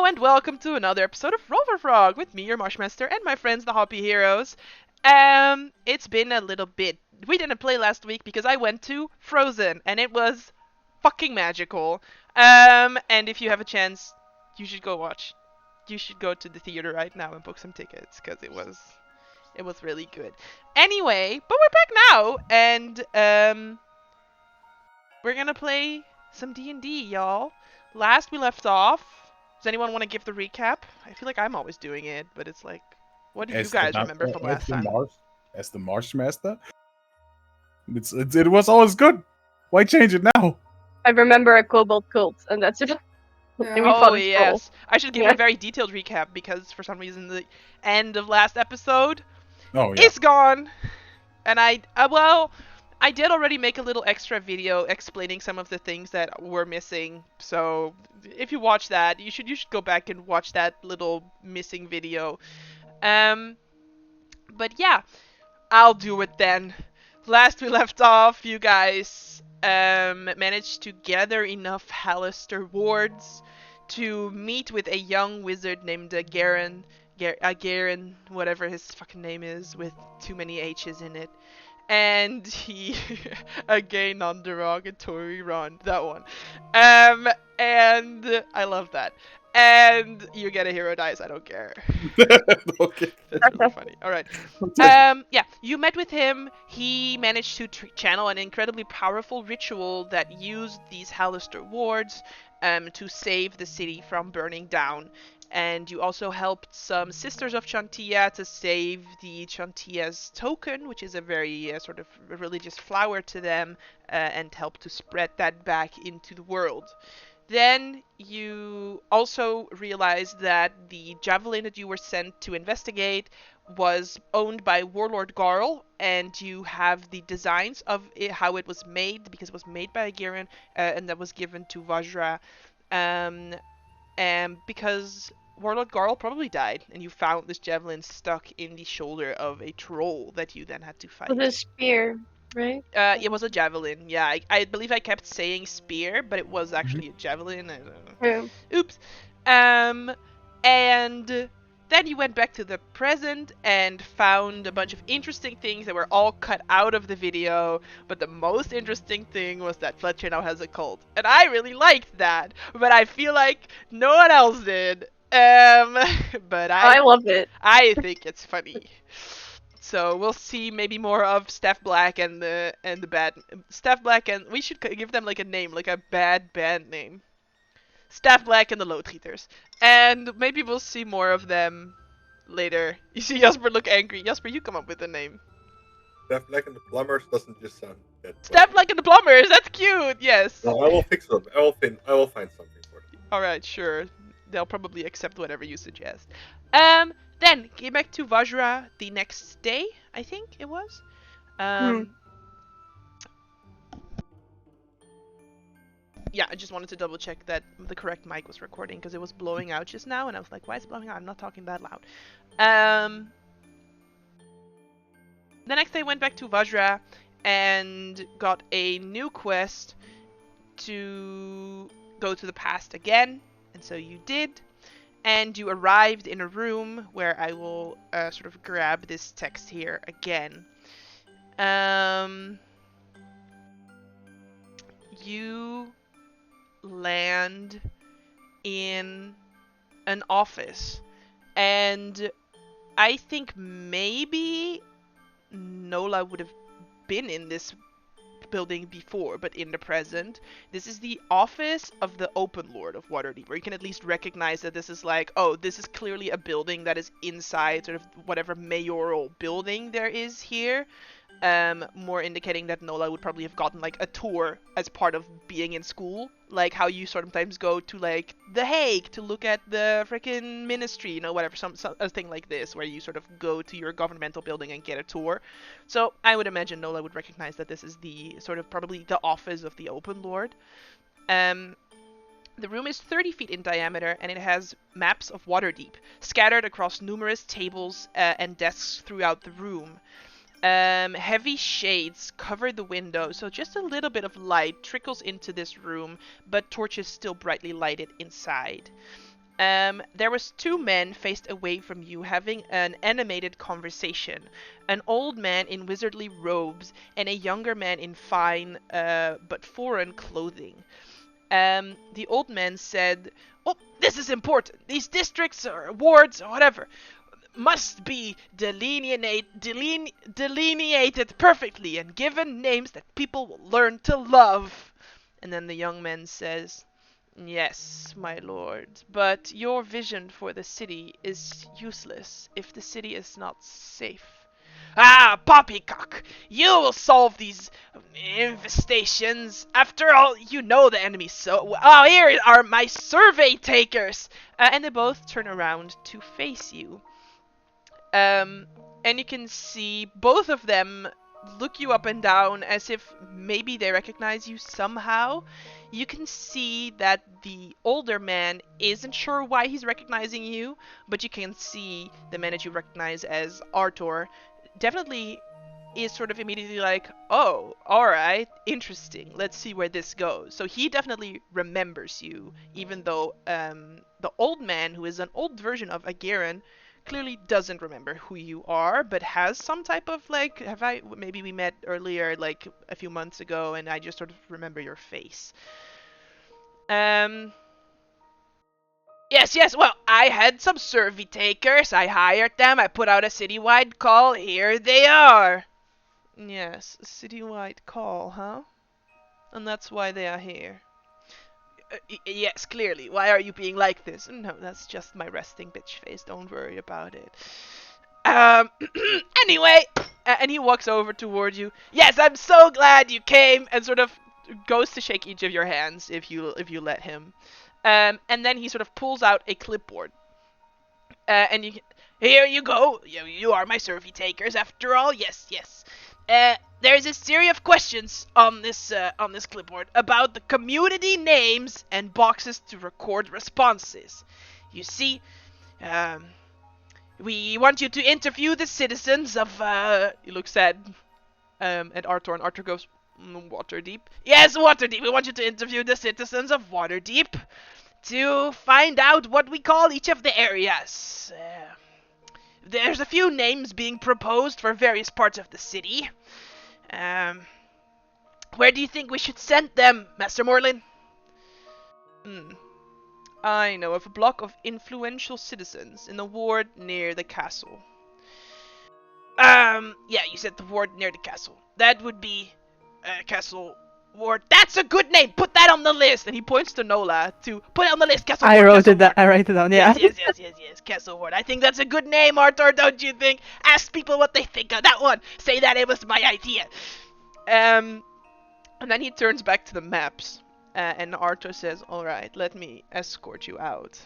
Hello and welcome to another episode of Rover Frog with me, your Marshmaster, and my friends, the Hoppy Heroes. It's been a little bit. We didn't play last week because I went to Frozen, and it was fucking magical. And if you have a chance, you should go watch. You should go to the theater right now and book some tickets because it was really good. Anyway, but we're back now, and we're gonna play some D&D, y'all. Last we left off. Does anyone want to give the recap? I feel like I'm always doing it, but it's like, what do you guys remember from last time? As the Marsh Master, it was always good. Why change it now? I remember a kobold cult, and that's it. Oh yes, I should give a very detailed recap because for some reason the end of last episode is gone, and I did already make a little extra video explaining some of the things that were missing. So if you watch that, you should go back and watch that little missing video. But yeah, I'll do it then. Last we left off, you guys managed to gather enough Hallister wards to meet with a young wizard named Garen, whatever his fucking name is, with too many H's in it. And he, again, non-derogatory run, that one. And I love that. And you get a hero dice, I don't care. Okay. That's really funny. Alright. Yeah, you met with him. He managed to channel an incredibly powerful ritual that used these Hallister wards to save the city from burning down. And you also helped some Sisters of Chantia to save the Chantia's token, which is a very sort of religious flower to them, and help to spread that back into the world. Then you also realized that the javelin that you were sent to investigate was owned by Warlord Garl, and you have the designs of it, how it was made, because it was made by a Garen, and that was given to Vajra. And because Warlord Garl probably died, and you found this javelin stuck in the shoulder of a troll that you then had to fight. With a spear, right? It was a javelin. Yeah, I believe I kept saying spear, but it was actually a javelin. I don't know. Yeah. Oops. And then you went back to the present and found a bunch of interesting things that were all cut out of the video. But the most interesting thing was that Fletcher now has a cult, and I really liked that. But I feel like no one else did. But I love it. I think it's funny. So we'll see maybe more of Steph Black and the bad Steph Black, and we should give them like a name, like a bad band name. Steph Black and the Loadheaters. And maybe we'll see more of them later. You see Jasper look angry. Jasper, you come up with a name. Steph Black and the Plumbers doesn't just sound that. Steph Black and the Plumbers. That's cute. Yes. No, I will fix them. I will find something for them. All right, sure. They'll probably accept whatever you suggest. Then came back to Vajra the next day, I think it was. Yeah, I just wanted to double check that the correct mic was recording because it was blowing out just now, and I was like, why is it blowing out? I'm not talking that loud. The next day went back to Vajra and got a new quest to go to the past again, and so you did. And you arrived in a room where I will sort of grab this text here again. You land in an office, and I think maybe Nola would have been in this building before, but in the present. This is the office of the Open Lord of Waterdeep, where you can at least recognize that this is like, oh, this is clearly a building that is inside sort of whatever mayoral building there is here. More indicating that Nola would probably have gotten like a tour as part of being in school, like how you sometimes go to like The Hague to look at the freaking ministry, you know, whatever, some a thing like this, where you sort of go to your governmental building and get a tour. So I would imagine Nola would recognize that this is the sort of probably the office of the Open Lord. The room is 30 feet in diameter, and it has maps of Waterdeep scattered across numerous tables and desks throughout the room. Heavy shades cover the window, so just a little bit of light trickles into this room, but torches still brightly lighted inside. There was two men faced away from you having an animated conversation. An old man in wizardly robes and a younger man in fine but foreign clothing. The old man said, "Oh, this is important. These districts or wards or whatever must be delineated perfectly and given names that people will learn to love." And then the young man says, "Yes, my lord, but your vision for the city is useless if the city is not safe." "Ah, poppycock! You will solve these infestations. After all, you know the enemy so... Oh, here are my survey takers!" And they both turn around to face you. And you can see both of them look you up and down as if maybe they recognize you somehow. You can see that the older man isn't sure why he's recognizing you, but you can see the man that you recognize as Arthur definitely is sort of immediately like, "Oh, alright, interesting, let's see where this goes." So he definitely remembers you, even though the old man, who is an old version of Agiran, clearly doesn't remember who you are, but has some type of like, maybe we met earlier, like a few months ago, and I just sort of remember your face. Yes, well, I had some survey takers, I hired them, I put out a citywide call, here they are. Yes, a citywide call, huh? And that's why they are here. Yes, clearly. Why are you being like this? No, that's just my resting bitch face. Don't worry about it. Anyway, and he walks over toward you. "Yes, I'm so glad you came," and sort of goes to shake each of your hands if you let him. And then he sort of pulls out a clipboard. And here you go. You are my survey takers after all. Yes. There's a series of questions on this clipboard about the community names and boxes to record responses. You see, we want you to interview the citizens of. He looks at Arthur, and Arthur goes, "Waterdeep." "Yes, Waterdeep. We want you to interview the citizens of Waterdeep to find out what we call each of the areas. There's a few names being proposed for various parts of the city. Where do you think we should send them, Master Morlin?" "I know of a block of influential citizens in the ward near the castle." Yeah, you said the ward near the castle. That would be Castle Ward. That's a good name. Put that on the list. And he points to Nola to put it on the list. Castle Ward. I wrote Castle it down. Ward. I write it down. Yeah. Yes. Castle Ward. I think that's a good name, Arthur. Don't you think? Ask people what they think of that one. Say that it was my idea. And then he turns back to the maps. And Arthur says, "All right, let me escort you out."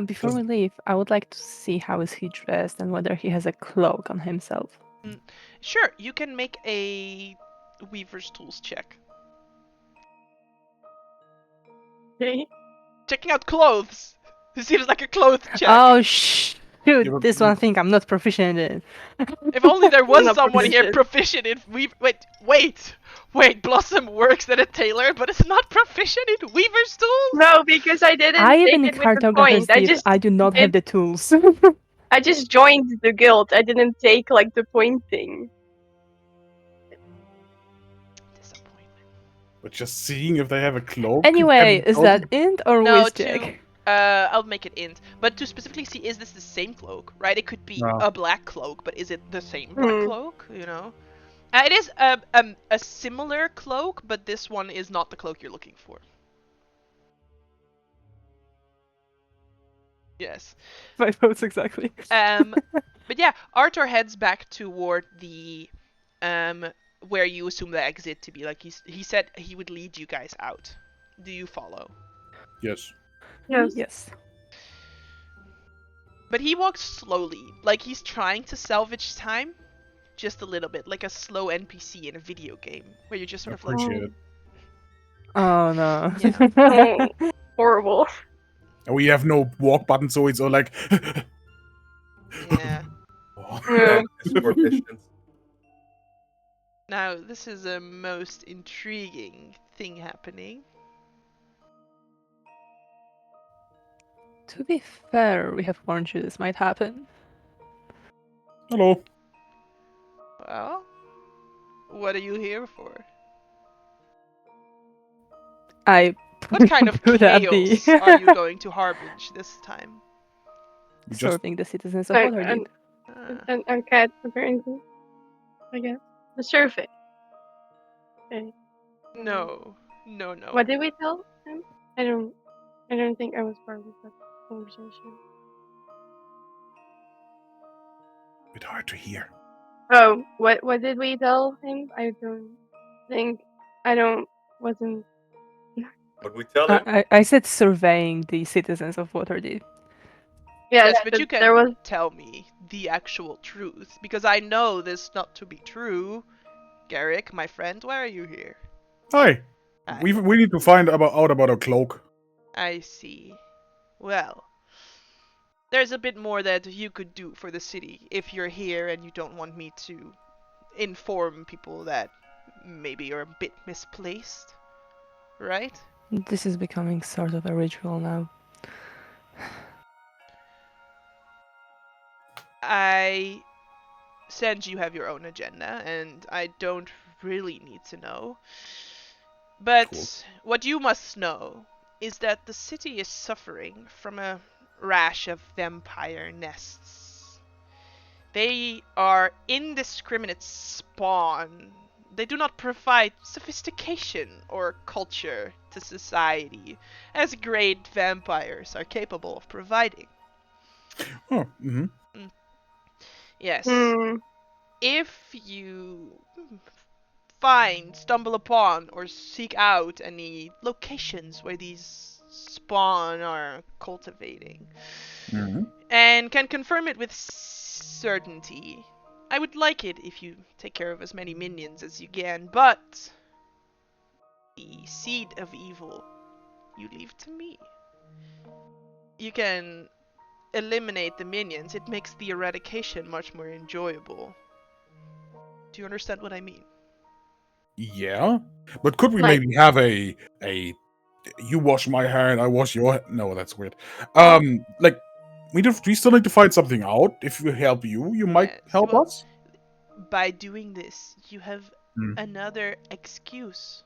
Before we leave, I would like to see how is he dressed and whether he has a cloak on himself. Sure, you can make a Weaver's Tools check. Okay. Checking out clothes. This seems like a clothes check. Oh shoot! Yeah, This one thing I'm not proficient in. If only there was Not someone here proficient. proficient in Wait, Blossom works at a tailor, but is not proficient in Weaver's Tools? No, because I didn't I take am in it with the cartographer's point. gift. I do not have the tools. I just joined the guild. I didn't take like the point thing. Disappointment. But just seeing if they have a cloak. Anyway, and is how that to- int or No, whiz check? I'll make it int. But to specifically see, is this the same cloak, right? It could be No. a black cloak, but is it the same black Hmm. cloak, you know? It is a similar cloak, but this one is not the cloak you're looking for. Yes. 5 votes exactly. But yeah, Arthur heads back toward the where you assume the exit to be. Like he said he would lead you guys out. Do you follow? Yes. Yes. Yes. But he walks slowly, like he's trying to salvage time, just a little bit, like a slow NPC in a video game, where you're just sort of like, Appreciate it. Oh no. Oh, horrible. And we have no walk button, so it's all like. yeah. Oh. Yeah. Escort missions. Now this is a most intriguing thing happening. To be fair, we have warned you this might happen. Hello. Well, what are you here for? I What kind of put at the chaos are you going to harbinge this time? You just serving the citizens of Like, Waterdeep. An cat, apparently. I guess. The survey. Okay. No, no, no. What did we tell him? I don't think I was part of that conversation. bit hard to hear. Oh, what did we tell him? I don't think wasn't. But we tell him. I said surveying the citizens of Waterdeep. Yes, Yes, but you there can was. tell me the actual truth, because I know this not to be true. Garrick, my friend, why are you here? Hi. Hi. We need to find out about a cloak. I see. Well, there's a bit more that you could do for the city if you're here and you don't want me to inform people that maybe you're a bit misplaced, right? This is becoming sort of a ritual now. I sense you have your own agenda, and I don't really need to know. But Cool. what you must know is that the city is suffering from a rash of vampire nests. They are indiscriminate spawn. They do not provide sophistication or culture to society, as great vampires are capable of providing. Oh, mm-hmm. Yes. Hmm. If you stumble upon, or seek out any locations where these spawn are cultivating, Mm-hmm. and can confirm it with certainty, I would like it if you take care of as many minions as you can, but the seed of evil you leave to me. You can eliminate the minions, it makes the eradication much more enjoyable. Do you understand what I mean? Yeah, but could we Like- maybe have a you wash my hair and I wash your hair? No, that's weird. Like we still need to find something out. If we help you, you might Yes, help well, us. By doing this, you have Hmm. another excuse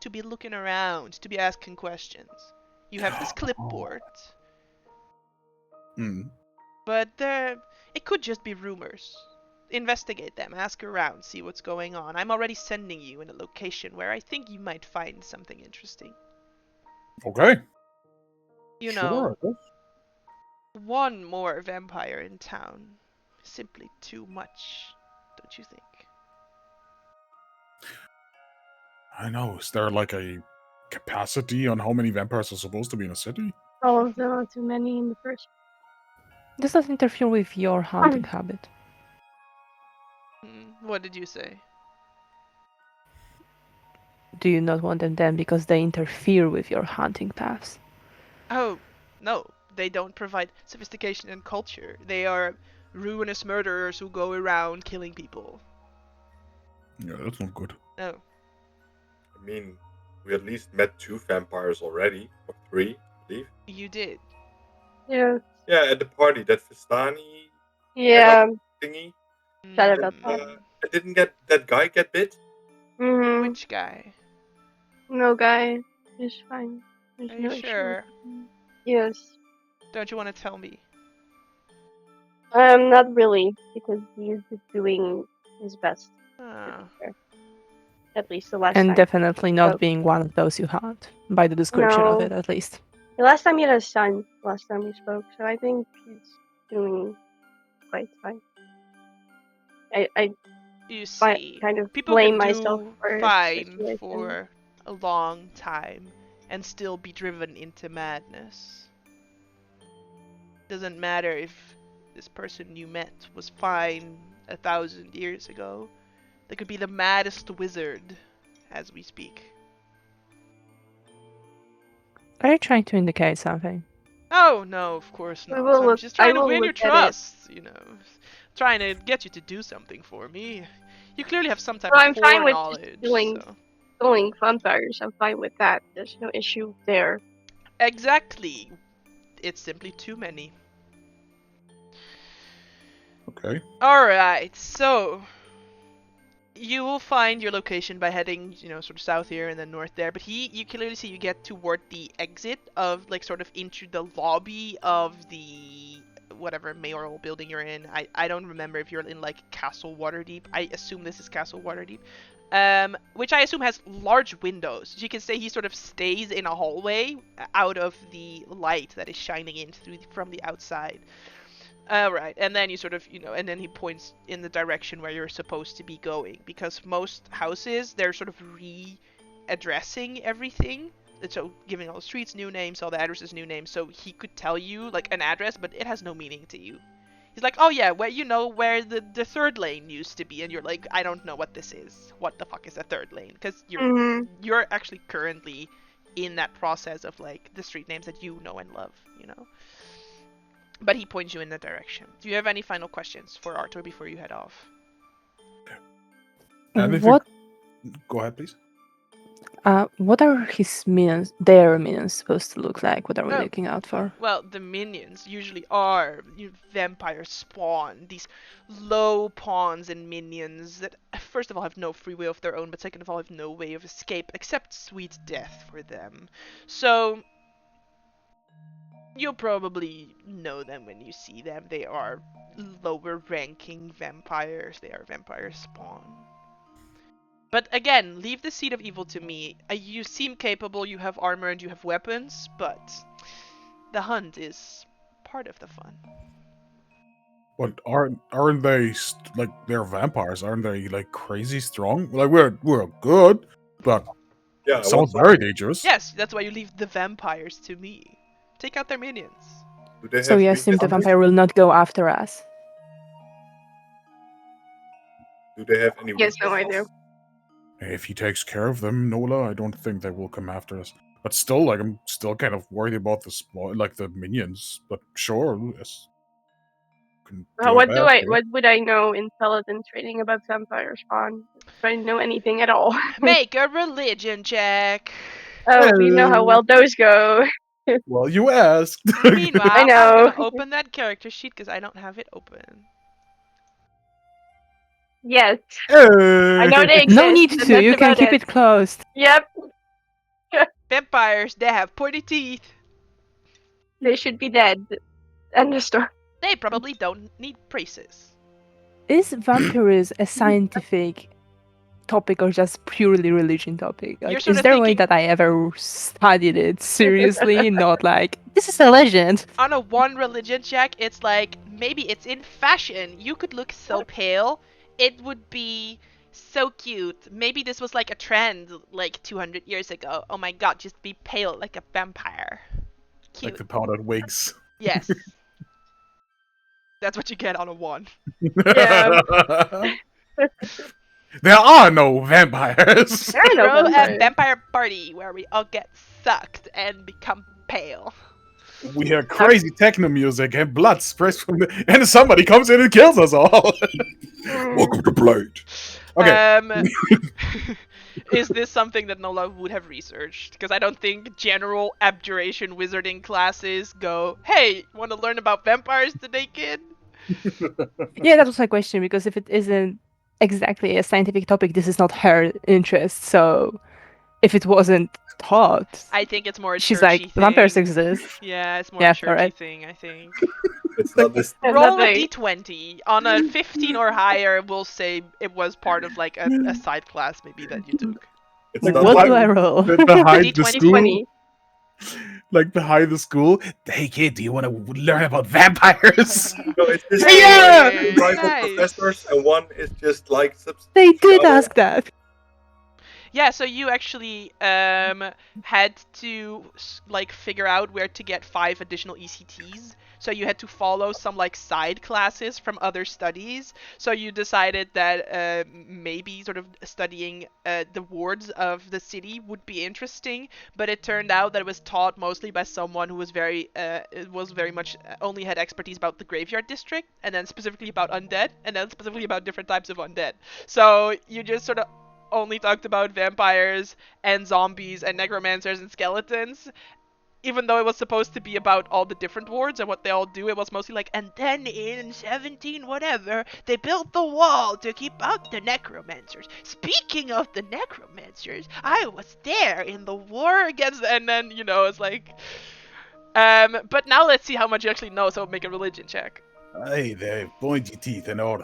to be looking around, to be asking questions. You have this clipboard, Hmm. but it could just be rumors. Investigate them, ask around, see what's going on. I'm already sending you in a location where I think you might find something interesting. Okay. You Sure, know, I guess. one more vampire in town is simply too much, don't you think? I know. Is there like a capacity on how many vampires are supposed to be in a city? All of them are too many in the first. Does that interfere with your hunting habit? What did you say? Do you not want them then because they interfere with your hunting paths? Oh, no. They don't provide sophistication and culture. They are ruinous murderers who go around killing people. Yeah, that's not good. No. I mean, we at least met 2 vampires already, or 3, I believe. You did. Yeah. Yeah, at the party, that Vistani Yeah. thingy. Sad about that. I didn't get that guy get bit. Hmm. Which guy? No, guy. It's fine. There's Are no you issue. sure? Yes. Don't you want to tell me? Not really, because he's just doing his best. Ah. At least the last And time. definitely not So- being one of those you hunt, by the description of No. it at least. The last time he had a son, last time we spoke, so I think he's doing quite fine. I You see, kind of people blame can myself do for his fine situation. for a long time and still be driven into madness. Doesn't matter if this person you met was fine 1,000 years ago. They could be the maddest wizard as we speak. Are you trying to indicate something? Oh, no, of course We not. will I'm look- just I trying to will win your look at it. trust, you know. Trying to get you to do something for me. You clearly have some type Well, of I'm fine with just foreknowledge, doing- so... Killing vampires, I'm fine with that. There's no issue there. Exactly. it's simply too many. Okay. Alright, so you will find your location by heading, sort of south here and then north there. But you clearly see you get toward the exit of, like, sort of into the lobby of the whatever mayoral building you're in. I don't remember if you're in, like, Castle Waterdeep. I assume this is Castle Waterdeep. Which I assume has large windows. You can say he sort of stays in a hallway out of the light that is shining in from the outside. Right, and then you sort of, and then he points in the direction where you're supposed to be going, because most houses, they're sort of readdressing everything, and so giving all the streets new names, all the addresses new names, so he could tell you, like, an address, but it has no meaning to you. He's like, oh yeah, where where the third lane used to be, and you're like, I don't know what this is. What the fuck is a third lane? Because you're actually currently in that process of, like, the street names that you know and love, But he points you in the direction. Do you have any final questions for Arthur before you head off? What Go ahead, please. what are their minions supposed to look like? What are we Oh. looking out for? Well, the minions usually are vampire spawn. These low pawns and minions that, first of all, have no free will of their own, but second of all, have no way of escape except sweet death for them. So you'll probably know them when you see them. They are lower ranking vampires. They are vampire spawn. But again, leave the seed of evil to me. You seem capable, you have armor and you have weapons, but the hunt is part of the fun. But aren't they like, they're vampires? Aren't they, like, crazy strong? Like, we're good, but Yeah, sounds very dangerous. Yes, that's why you leave the vampires to me. Take out their minions. do they So have you assume the weaknesses? vampire will not go after us? Do they have any Yes, no, I weaknesses? If he takes care of them, Nola, I don't think they will come after us. But still, like, I'm still kind of worried about the minions. But sure, yes. What would I know in Paladin training about vampire spawn? Do I know anything at all? Make a religion check. Oh, we know how well those go. Well, you asked. Meanwhile, I I'm know. gonna open that character sheet because I don't have it open. Yes, I know they exist. No need and to. that's You can about keep it closed. Yep, Vampires, they have pointy teeth. they should be dead. End of story. They probably don't need braces. Is vampirism a scientific topic or just purely religion topic? You're Like, sort is of there a way thinking- that I ever studied it seriously? Not like, this is a legend. On a 1 religion check, it's like, maybe it's in fashion. You could look so pale. It would be so cute. Maybe this was like a trend like 200 years ago. Oh my god, just be pale like a vampire. Cute. Like the powdered wigs. Yes. That's what you get on a 1. Yeah. There are no vampires. There are no Throw a vampires. vampire party where we all get sucked and become pale. We hear crazy techno music and blood sprays from and somebody comes in and kills us all. Welcome to Blade. Okay. Is this something that Nola would have researched? Because I don't think general abjuration wizarding classes go, hey, want to learn about vampires today, kid? Yeah, that was my question, because if it isn't exactly a scientific topic, this is not her interest. So if it wasn't taught, I think it's more a she's churchy like, thing. vampires exist. Yeah, it's more Yeah, a churchy alright. thing, I think. It's not this. Roll a Nothing. d20. On a 15 or higher, we'll say it was part of like a side class maybe that you took. It's Like, not What like, do I roll? Behind the D20. school, 20. like behind the school. Hey kid, do you want to learn about vampires? no, it's just Yeah! two rival Nice. professors, and one is just like They did the other. ask that. Yeah, so you actually had to like figure out where to get 5 additional ECTs. So you had to follow some like side classes from other studies. So you decided that maybe sort of studying the wards of the city would be interesting, but it turned out that it was taught mostly by someone who was very much only had expertise about the graveyard district, and then specifically about undead, and then specifically about different types of undead. So you just sort of only talked about vampires and zombies and necromancers and skeletons, even though it was supposed to be about all the different wards and what they all do, it was mostly like, and then in 17 whatever, they built the wall to keep out the necromancers. Speaking of the necromancers, I was there in the war against, and then, you know, it's like, but now let's see how much you actually know, so make a religion check. Hey, they have pointy teeth and all.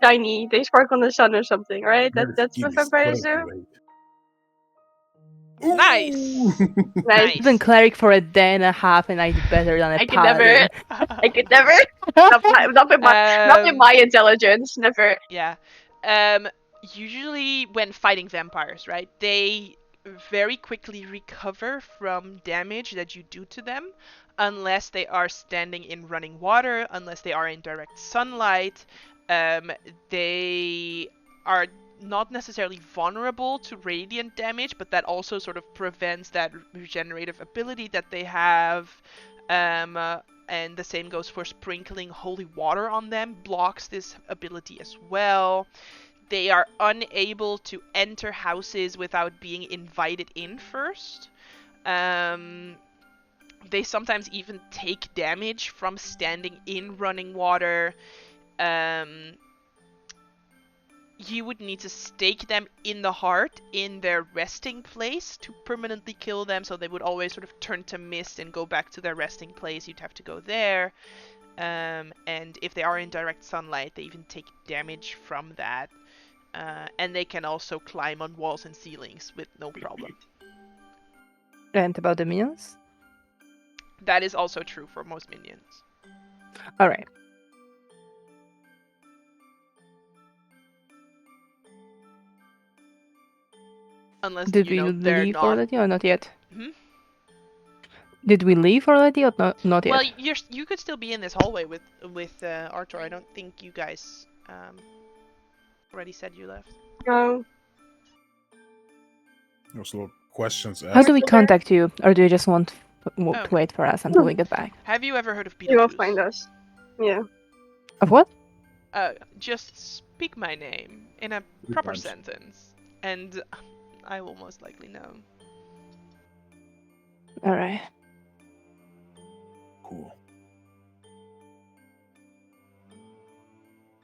Shiny. They sparkle in the sun or something, right? Their That's skin what is vampires do. great. Nice. Ooh. Nice. Even Cleric for a day and a half, and I did better than a I could never. Paladin. I could never. Not with my intelligence. Never. Yeah. Usually when fighting vampires, right, they very quickly recover from damage that you do to them, unless they are standing in running water, unless they are in direct sunlight. They are not necessarily vulnerable to radiant damage, but that also sort of prevents that regenerative ability that they have. And the same goes for sprinkling holy water on them, blocks this ability as well. They are unable to enter houses without being invited in first. They sometimes even take damage from standing in running water. You would need to stake them in the heart in their resting place to permanently kill them, so they would always sort of turn to mist and go back to their resting place. You'd have to go there. And if they are in direct sunlight, they even take damage from that. And they can also climb on walls and ceilings with no problem. And about the minions? That is also true for most minions. Alright. Unless Did you we know they're leave not. already or not yet? Hmm? Did we leave already or not yet? Well, you could still be in this hallway with Arthur. I don't think you guys already said you left. No. Those little questions How asked. do we contact you? Or do you just want to wait for us until we get back? Have you ever heard of You will Beetlejuice? find us. Yeah. Of what? Just speak my name in a 3 proper times. sentence, and I will most likely know. Alright. Cool.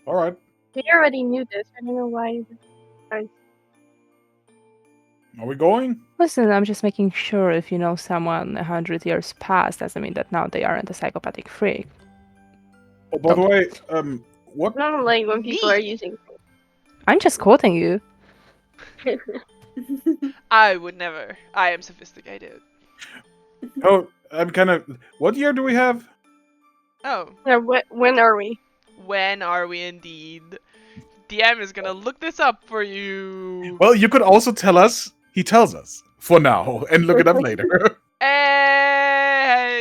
All right. We already knew this. I don't know why. Are we going? Listen, I'm just making sure if you know someone 100 years past doesn't mean that now they aren't a psychopathic freak. Oh, by the way, what? I don't like when people Me? are using. I'm just quoting you. I would never. I am sophisticated. Oh, I'm kind of. What year do we have? Oh, Yeah, when are we? when are we indeed? DM is gonna look this up for you. Well, you could also tell us. He tells us for now, and look it up later.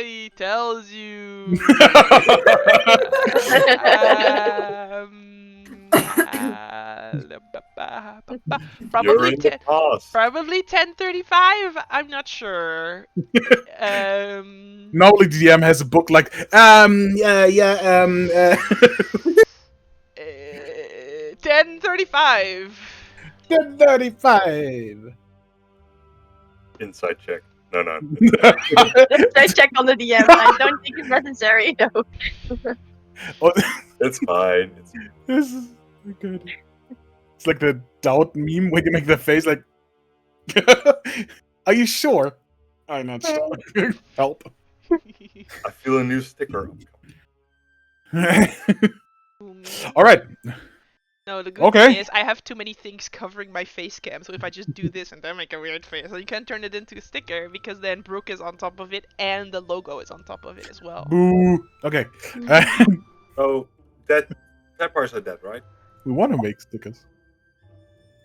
He tells you. You're Probably in the past. probably 1035. I'm not sure. Normally, DM has a book like 1035. 10:35. Inside check. No. I check on the DM. I don't think it's necessary though. Oh, It's fine. this is good. It's like the doubt meme where you make the face like. Are you sure? I'm not sure. Help. I feel a new sticker. All right. No, the good Okay. thing is I have too many things covering my face cam, so if I just do this and then make a weird face, so you can turn it into a sticker, because then Brook is on top of it and the logo is on top of it as well. Boo. Okay. So, dead vampires are dead, right? We want to make stickers.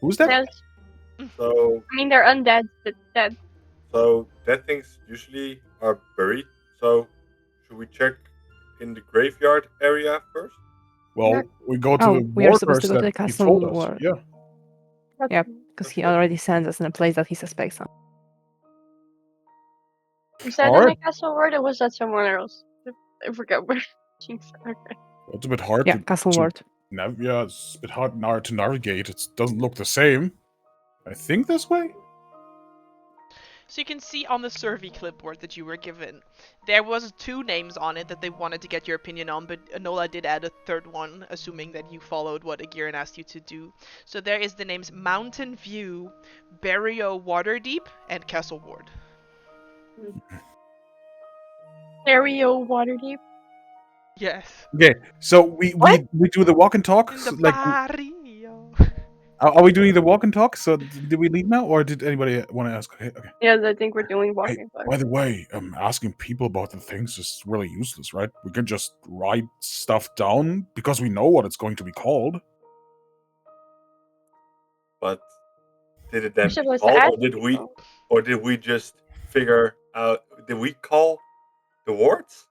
Who's that? Yes. So, I mean, they're undead, but dead. dead things usually are buried. So, should we check in the graveyard area first? Well, we go to Oh, the we are supposed to workers go to that the he castle told us. war. Yeah. Yep, because he already sends us in a place that he suspects on. Was that in Alright. the castle ward or was that somewhere else? I forgot where. Jeez, okay. It's a bit hard Yeah, to castle ward. yeah, it's a bit hard now to navigate. It doesn't look the same. I think this way. So you can see on the survey clipboard that you were given, there was 2 names on it that they wanted to get your opinion on, but Nola did add a 3rd one, assuming that you followed what Agiran asked you to do. So there is the names Mountain View, Barrio Waterdeep, and Castle Ward. Stereo Waterdeep. Yes. Okay, so we do the walk and talk. In the Like, barrio. are we doing the walk and talk? So did we leave now, or did anybody want to ask? Okay. Yes, I think we're doing Hey, walking talk. by the way, asking people about the things is really useless, right? We can just write stuff down because we know what it's going to be called. But did it then We're be supposed to called, ask or did we just figure out? Did we call the wards?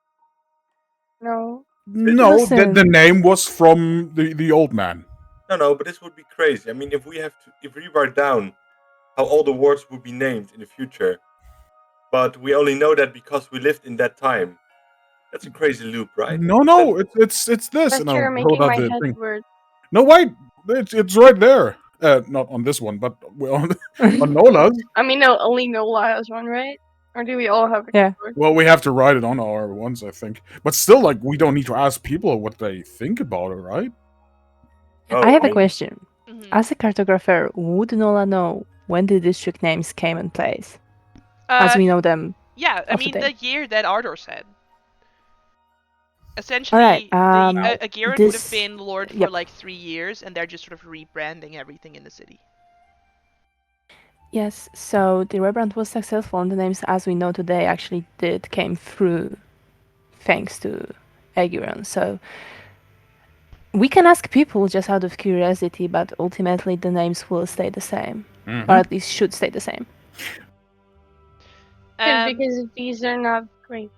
No. No, Listen. the name was from the old man. No, but this would be crazy. I mean, if we write down how all the wards would be named in the future, but we only know that because we lived in that time, that's a crazy loop, right? No, it's this. And Fletcher I'll hold making out my the head thing. word. No, wait, it's right there. Not on this one, but on Nola's. I mean, no, only Nola has one, right? Or do we all have a Yeah. keyboard? Well, we have to write it on our ones, I think. But still, like, we don't need to ask people what they think about it, right? Oh, I have a mean, question. Mhm. As a cartographer, would Nola know when the district names came in place, as we know them? Yeah, I of mean today. the year that Ardor said. Essentially, Alright, Agiran would have this- been Lord for yep. like 3 years, and they're just sort of rebranding everything in the city. Yes, so the rebrand was successful, and the names as we know today actually came through thanks to Agiran. So we can ask people just out of curiosity, but ultimately the names will stay the same, Mhm. or at least should stay the same. Good, because these are not great.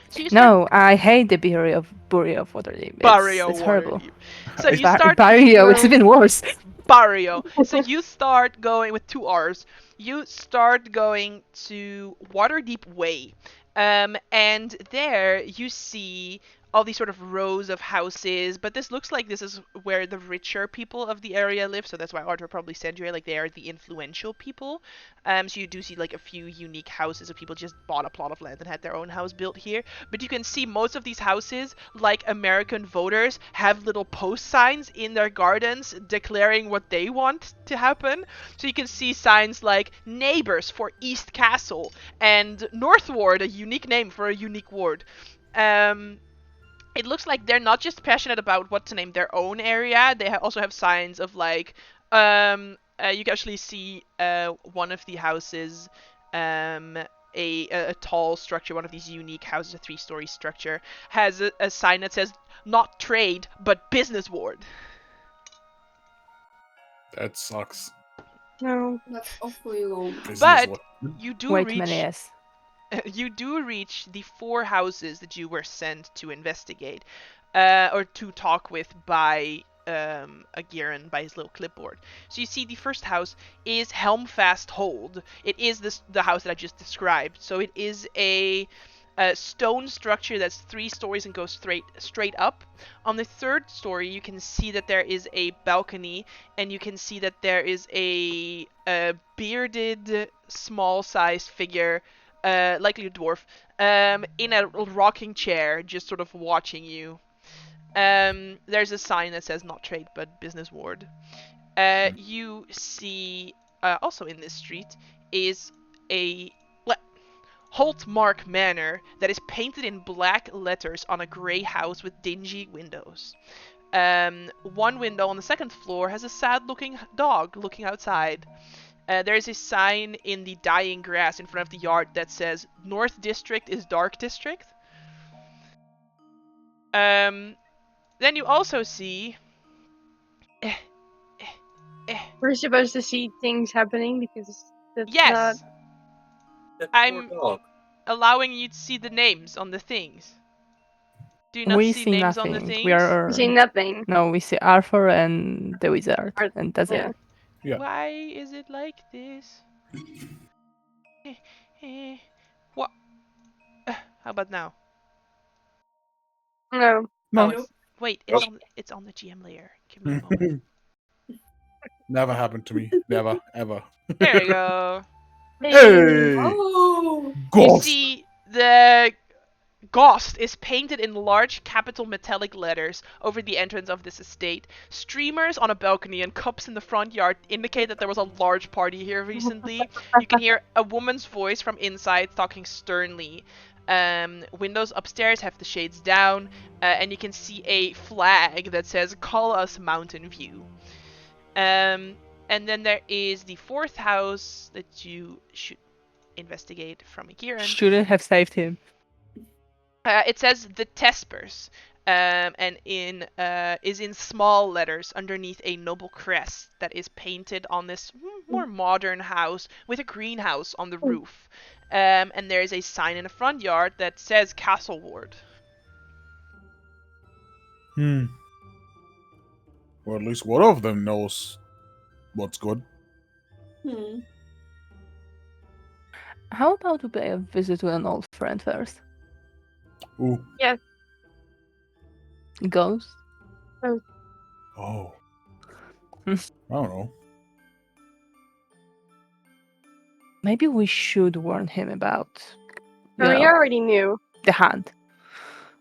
So you start No, I hate the Bureau of Waterdeep. Barrio It's horrible. Waterdeep. So you start Barrio, it's even worse. Barrio. So you start going with 2 R's. You start going to Waterdeep Way. And there you see all these sort of rows of houses, but this looks like this is where the richer people of the area live, so that's why Arthur probably sent you here, like they are the influential people. So you do see like a few unique houses of people just bought a plot of land and had their own house built here. But you can see most of these houses, like American voters, have little post signs in their gardens declaring what they want to happen. So you can see signs like neighbors for East Castle and North Ward, a unique name for a unique ward. It looks like they're not just passionate about what to name their own area. They also have signs of like, you can actually see one of the houses, a tall structure, one of these unique houses, a 3-story structure, has a sign that says not trade but business ward. That sucks. No. That's awfully long. Business But what? you do Way reach too many S. you do reach the 4 houses that you were sent to investigate, or to talk with by Agiran by his little clipboard. So you see the first house is Helmfast Hold. It is the house that I just described. So it is a stone structure that's 3 stories and goes straight up. On the 3rd story, you can see that there is a balcony, and you can see that there is a bearded, small-sized figure, likely a dwarf, in a rocking chair, just sort of watching you. There's a sign that says not trade but business ward. You see, also in this street is a Holtmark Manor that is painted in black letters on a grey house with dingy windows. One window on the 2nd floor has a sad-looking dog looking outside. There is a sign in the dying grass in front of the yard that says North District is Dark District. Then you also see We're supposed to see things happening because that's yes, not. that I'm poor dog. allowing you to see the names on the things. Do you not We see see names on the nothing. things? We are. We see nothing. No, we see Arthur and the wizard, and that's Yeah. it. Yeah. Why is it like this? What? How about now? No. No. Oh, wait, Nope. it's on the GM layer. Give me a moment. Never happened to me. Never, ever. There you go. Hey, Oh. You ghost. see the Ghost is painted in large capital metallic letters over the entrance of this estate. Streamers on a balcony and cups in the front yard indicate that there was a large party here recently. You can hear a woman's voice from inside talking sternly. Windows upstairs have the shades down, and you can see a flag that says "Call us Mountain View." And then there is the fourth house that you should investigate from Akiran. Shouldn't have saved him. It says the Tespers, and is in small letters underneath a noble crest that is painted on this more modern house with a greenhouse on the roof. And there is a sign in the front yard that says Castle Ward. Well, at least one of them knows what's good. Hmm. How about we pay a visit to an old friend first? Ooh. Ghost? Oh. I don't know. Maybe we should warn him about No, you already knew. the hand.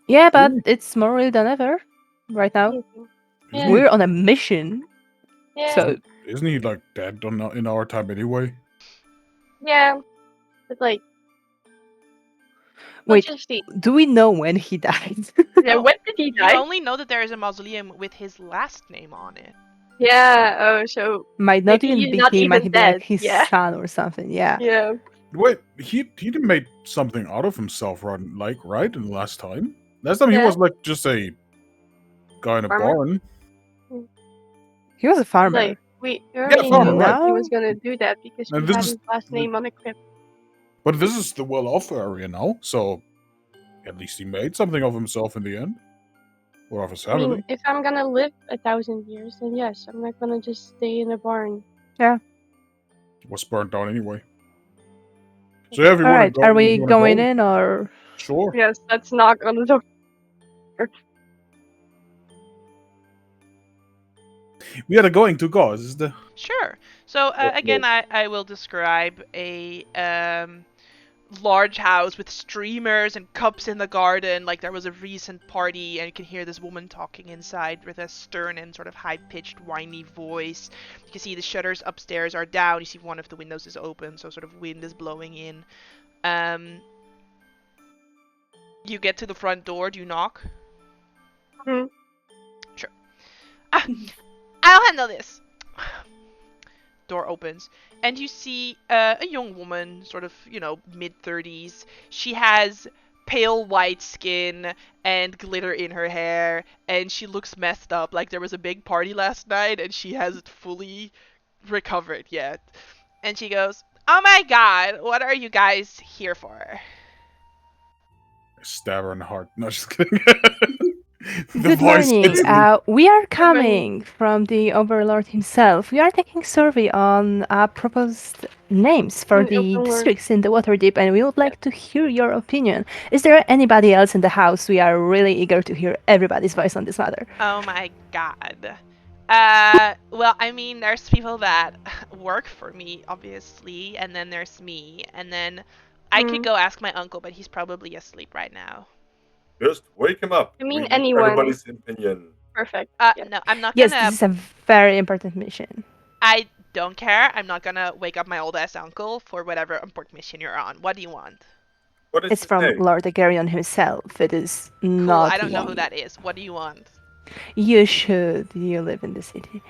Yeah, but Ooh. it's more real than ever right now. Yeah. We're on a mission, Yeah. so Isn't he like dead in our time anyway? Yeah. But like, wait, let's just see. do we know when he died? Yeah, No, when did he You die? only know that there is a mausoleum with his last name on it. Yeah. Oh, so Might not maybe even he's be not him, might even be like dead. his Yeah. son or something. Yeah. yeah. Wait, he made something out of himself, right? In the last time. Last time he Yeah. was like just a guy in a Farmer? barn. He was a farmer. Like we already farmer, knew right. that he was gonna do that because And we this had is his last name on a crypt. But this is the well-off area now, so at least he made something of himself in the end, or of his I mean, family. if I'm gonna live 1,000 years, then yes, I'm not gonna just stay in a barn. It was burnt down anyway. So yeah, if you All want right, to go, are we you wanna going go? in or? Sure. Yes, let's knock on the door. We are going to go. This is the Sure. So again, I will describe a large house with streamers and cups in the garden. Like there was a recent party, and you can hear this woman talking inside with a stern and sort of high-pitched, whiny voice. You can see the shutters upstairs are down. You see one of the windows is open, so sort of wind is blowing in. You get to the front door. Do you knock? Mhm. Sure. I'll handle this. Door opens, and you see a young woman, sort of, mid-30s. She has pale white skin and glitter in her hair, and she looks messed up, like there was a big party last night, and she hasn't fully recovered yet. And she goes, "Oh my god, what are you guys here for?" stab her in the heart. No, just kidding. Good morning. hits me. We are morning. coming from the Overlord himself. We are taking survey on proposed names for In the the Overlord. districts in the Waterdeep, and we would like to hear your opinion. Is there anybody else in the house? We are really eager to hear everybody's voice on this matter. Oh my god. Well, I mean, there's people that work for me, obviously, and then there's me, and then I could go ask my uncle, but he's probably asleep right now. Just wake him up. I mean, We need anyone. Everybody's opinion. Perfect. Yeah. No, I'm not Yes, gonna. this is a very important mission. I don't care. I'm not gonna wake up my old ass uncle for whatever important mission you're on. What do you want? What is It's his from name? Lord Agarion himself. It is Cool. not I don't know who long. that is. What do you want? You should. You live in the city.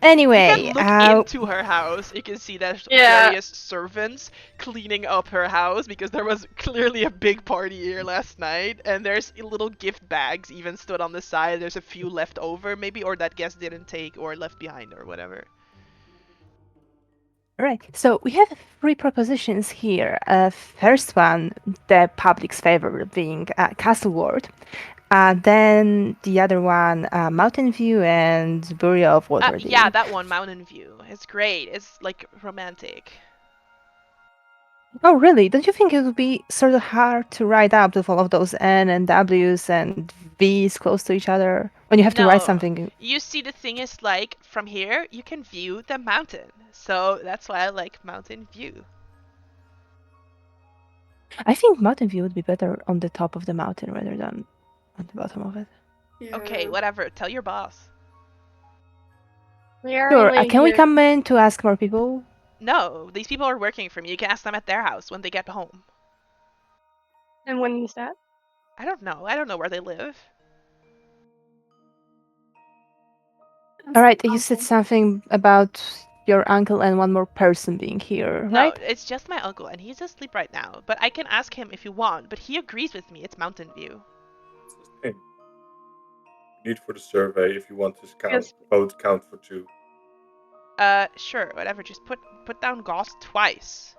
You Anyway, can look into her house. You can see there's Yeah. various servants cleaning up her house because there was clearly a big party here last night, and there's little gift bags even stood on the side. There's a few left over, maybe, or that guest didn't take or left behind or whatever. right. So we have 3 propositions here. First one, the public's favor being Castle Ward. Then the other one, Mountain View and Burial of Waterdeep. Yeah, that one, Mountain View. It's great. It's like romantic. Oh, really? Don't you think it would be sort of hard to ride up with all of those N and W's and V's close to each other? When you have to write No. something. You see, the thing is, like, from here, you can view the mountain. So that's why I like mountain view. I think mountain view would be better on the top of the mountain rather than on the bottom of it. Yeah. Okay, whatever. Tell your boss. We are Sure. only Can we here- come in to ask more people? No, these people are working for me. You can ask them at their house when they get home. And when is that? I don't know. I don't know where they live. All right. You said something about your uncle and one more person being here, right? No, it's just my uncle, and he's asleep right now. But I can ask him if you want, but he agrees with me. It's Mountain View. It's the same. You need for the survey if you want this Yes. vote count for 2. Sure, whatever. Just put down Goss twice.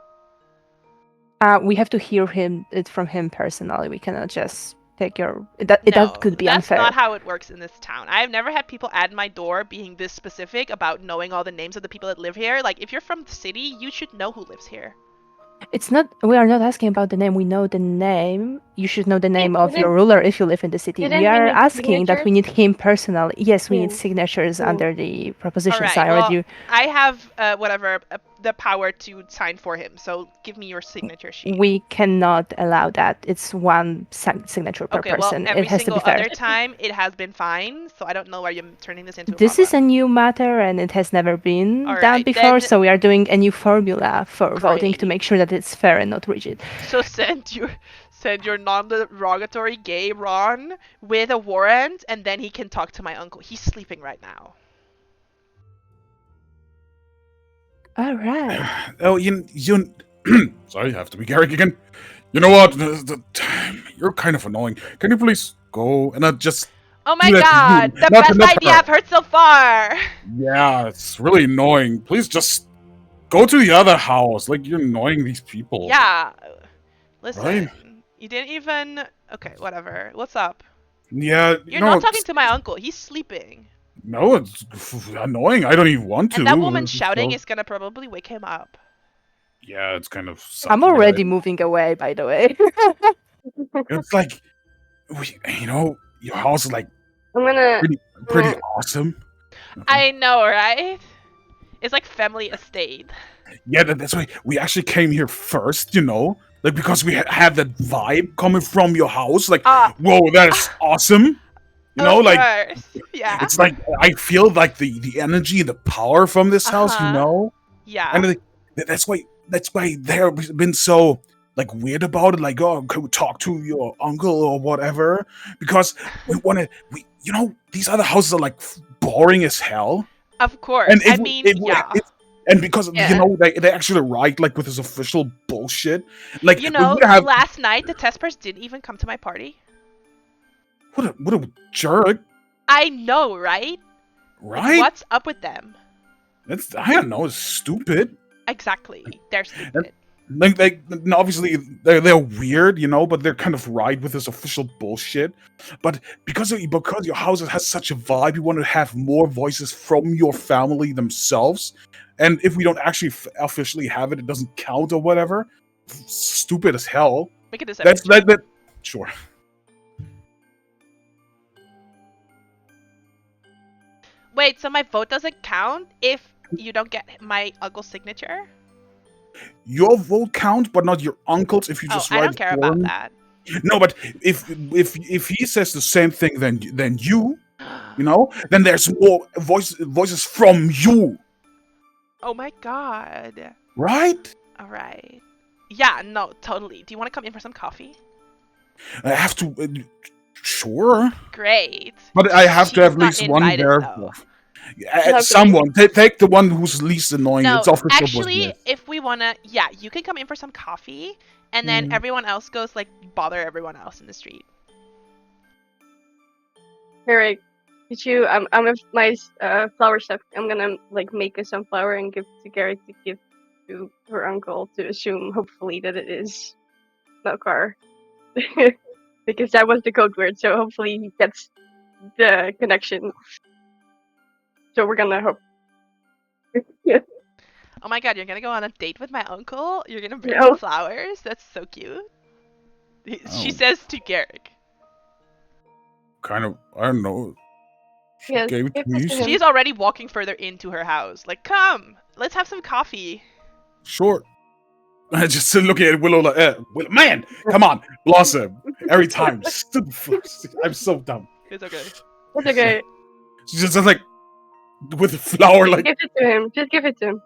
We have to hear it from him personally. We cannot just take your that could be that's unfair. not how it works in this town. I've never had people at my door being this specific about knowing all the names of the people that live here. Like, if you're from the city, you should know who lives here. It's not. We are not asking about the name. We know the name. You should know the name of your didn't- ruler if you live in the city. didn't We we are need asking that we need him personally. Yes, we need Yeah. signatures Cool. under the proposition. Alright, So I read well, you. I have the power to sign for him. So give me your signature sheet. We cannot allow that. It's one signature per Okay, person. well, every It has to single be fair. other time it has been fine, so I don't know why you're turning this into This a is a new matter and it has never been All done right, before, then- so we are doing a new formula for voting to Great. make sure that it's fair and not rigid. So send your non-derogatory gay Ron with a warrant, and then he can talk to my uncle. He's sleeping right now. All right. Oh, you sorry, I have to be Garrick again. You know what? You're kind of annoying. Can you please go and not just? Oh my Do that to god, you, the not to best let idea her. I've heard so far! Yeah, it's really annoying. Please just go to the other house. Like, you're annoying these people. Yeah. Listen, Right. you didn't even... Okay, whatever. What's up? Yeah. You're not talking to my uncle. He's sleeping. No, it's annoying. I don't even want to. And that woman shouting So- is gonna probably wake him up. Yeah, it's kind of. I'm sucky, already right? moving away, by the way. It's like, your house is like I'm gonna. pretty Yeah. awesome. I know, right? It's like family estate. Yeah, that's why we actually came here first, like because we had that vibe coming from your house. Like, whoa, that is awesome. Of Like course. Yeah. it's like I feel like the energy, the power from this house, Yeah. and that's why they've been so like weird about it. Like, oh, can we talk to your uncle or whatever? Because these other houses are like boring as hell. Of course. And I mean, yeah. And because Yeah. they actually write like with this official bullshit. Like, we would have last night the test person didn't even come to my party. what a jerk, I know, right? right? What's up with them? I don't know. It's stupid. Exactly. They're stupid. Like obviously they're weird, but they're kind of right with this official bullshit. But because your house has such a vibe, you want to have more voices from your family themselves. And if we don't actually officially have it, it doesn't count or whatever. Stupid as hell. Make it a That's separate. that. Sure. Wait, so my vote doesn't count if you don't get my uncle's signature? Your vote counts, but not your uncle's. If you just I write don't care it about down. that. No, but if he says the same thing than you, then there's more voices from you, Oh my god. right? Alright. Yeah, no, totally. Do you want to come in for some coffee? I have to, sure, Great. but I have to have She's at not least one invited, there. though. Someone take the one who's least annoying. No, It's official actually, business. if we wanna, yeah, you can come in for some coffee, and then Mm. everyone else goes like bother everyone else in the street. Garrick, could you? I'm with my flower stuff. I'm gonna like make a sunflower and give to Garrick to give to her uncle to assume, hopefully, that it is Melkar, because that was the code word. So hopefully he gets the connection. So we're gonna hope. Oh my god, you're gonna go on a date with my uncle? You're gonna bring No. him flowers? That's so cute. She Oh. says to Garrick. Kind of, I don't know. Yes, Gave it give to it me. to him. She's already walking further into her house. Like, come, let's have some coffee. Sure. I just looking at Willow like, man, come on, Blossom. Every time. Stupid fuck. I'm so dumb. It's okay. It's okay. She's just like, with a flower, like, Give it to him. Just give it to him.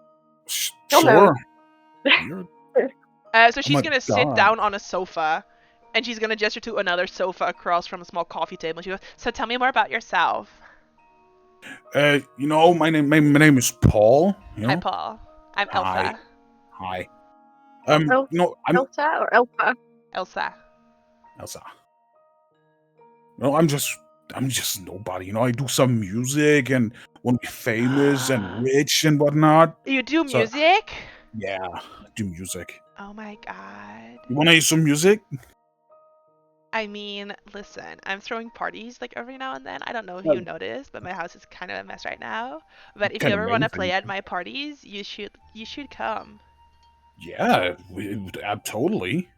"Sh- He'll know. sure. You're- So she's my gonna sit God. down on a sofa, and she's gonna gesture to another sofa across from a small coffee table. She goes, "So tell me more about yourself." You know, my name is Paul. You Hi, know? Paul. I'm Hi. Elsa. Hi. El- You know, I'm Elsa or Elpa? Elsa. Elsa. No, I'm just nobody. You know, I do some music and want to be famous and rich and whatnot. You do So- music? Yeah, I do music. Oh my god. You wanna hear some music? I mean, listen, I'm throwing parties like every now and then. I don't know if Yeah. you noticed, but my house is kind of a mess right now. But if you Kinda ever want to amazing. play at my parties, you should come. Yeah, totally.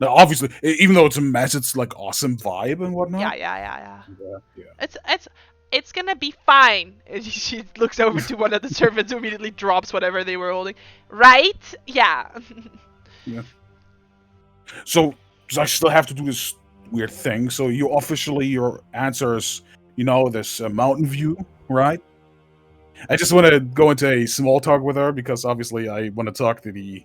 Now, obviously, even though it's a mess, it's like awesome vibe and whatnot. Yeah. Yeah. It's gonna be fine. And she looks over to one of the servants who immediately drops whatever they were holding. Right? Yeah. So I still have to do this weird thing. So your answer is, you know, this mountain view, right? I just want to go into a small talk with her because obviously I want to talk to the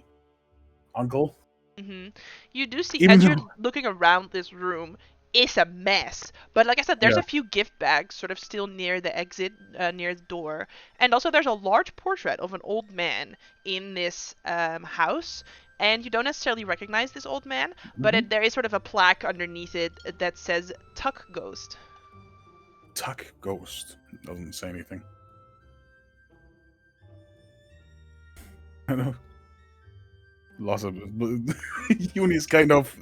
uncle. hmm You do see, Even as you're though- looking around this room, it's a mess. But like I said, there's Yeah. a few gift bags sort of still near the exit, near the door. And also there's a large portrait of an old man in this house. And you don't necessarily recognize this old man, but there is sort of a plaque underneath it that says Tuck Ghost. Tuck Ghost doesn't say anything. I know. Lots of Uni's kind of.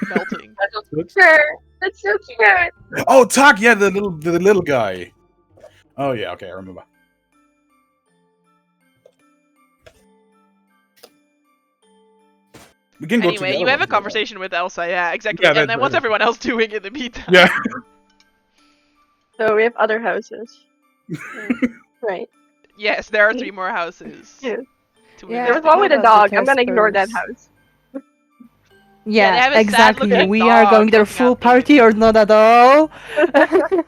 Melting. Sure. That's so cute. Oh, Tuck, yeah, the little guy. Oh yeah, okay, I remember. We can go Anyway, together you have a once, conversation with Elsa, yeah, exactly. Yeah, and that's then what's right. everyone else doing in the meantime? Yeah. So we have other houses. Right. Yes, there are 3 more houses. Yeah. to Yeah. There was investigate. one with a How about dog. the I'm gonna ignore that Tespers? house. Yeah, they have a exactly. sad-looking We are dog going there looking full at me. party or not at all.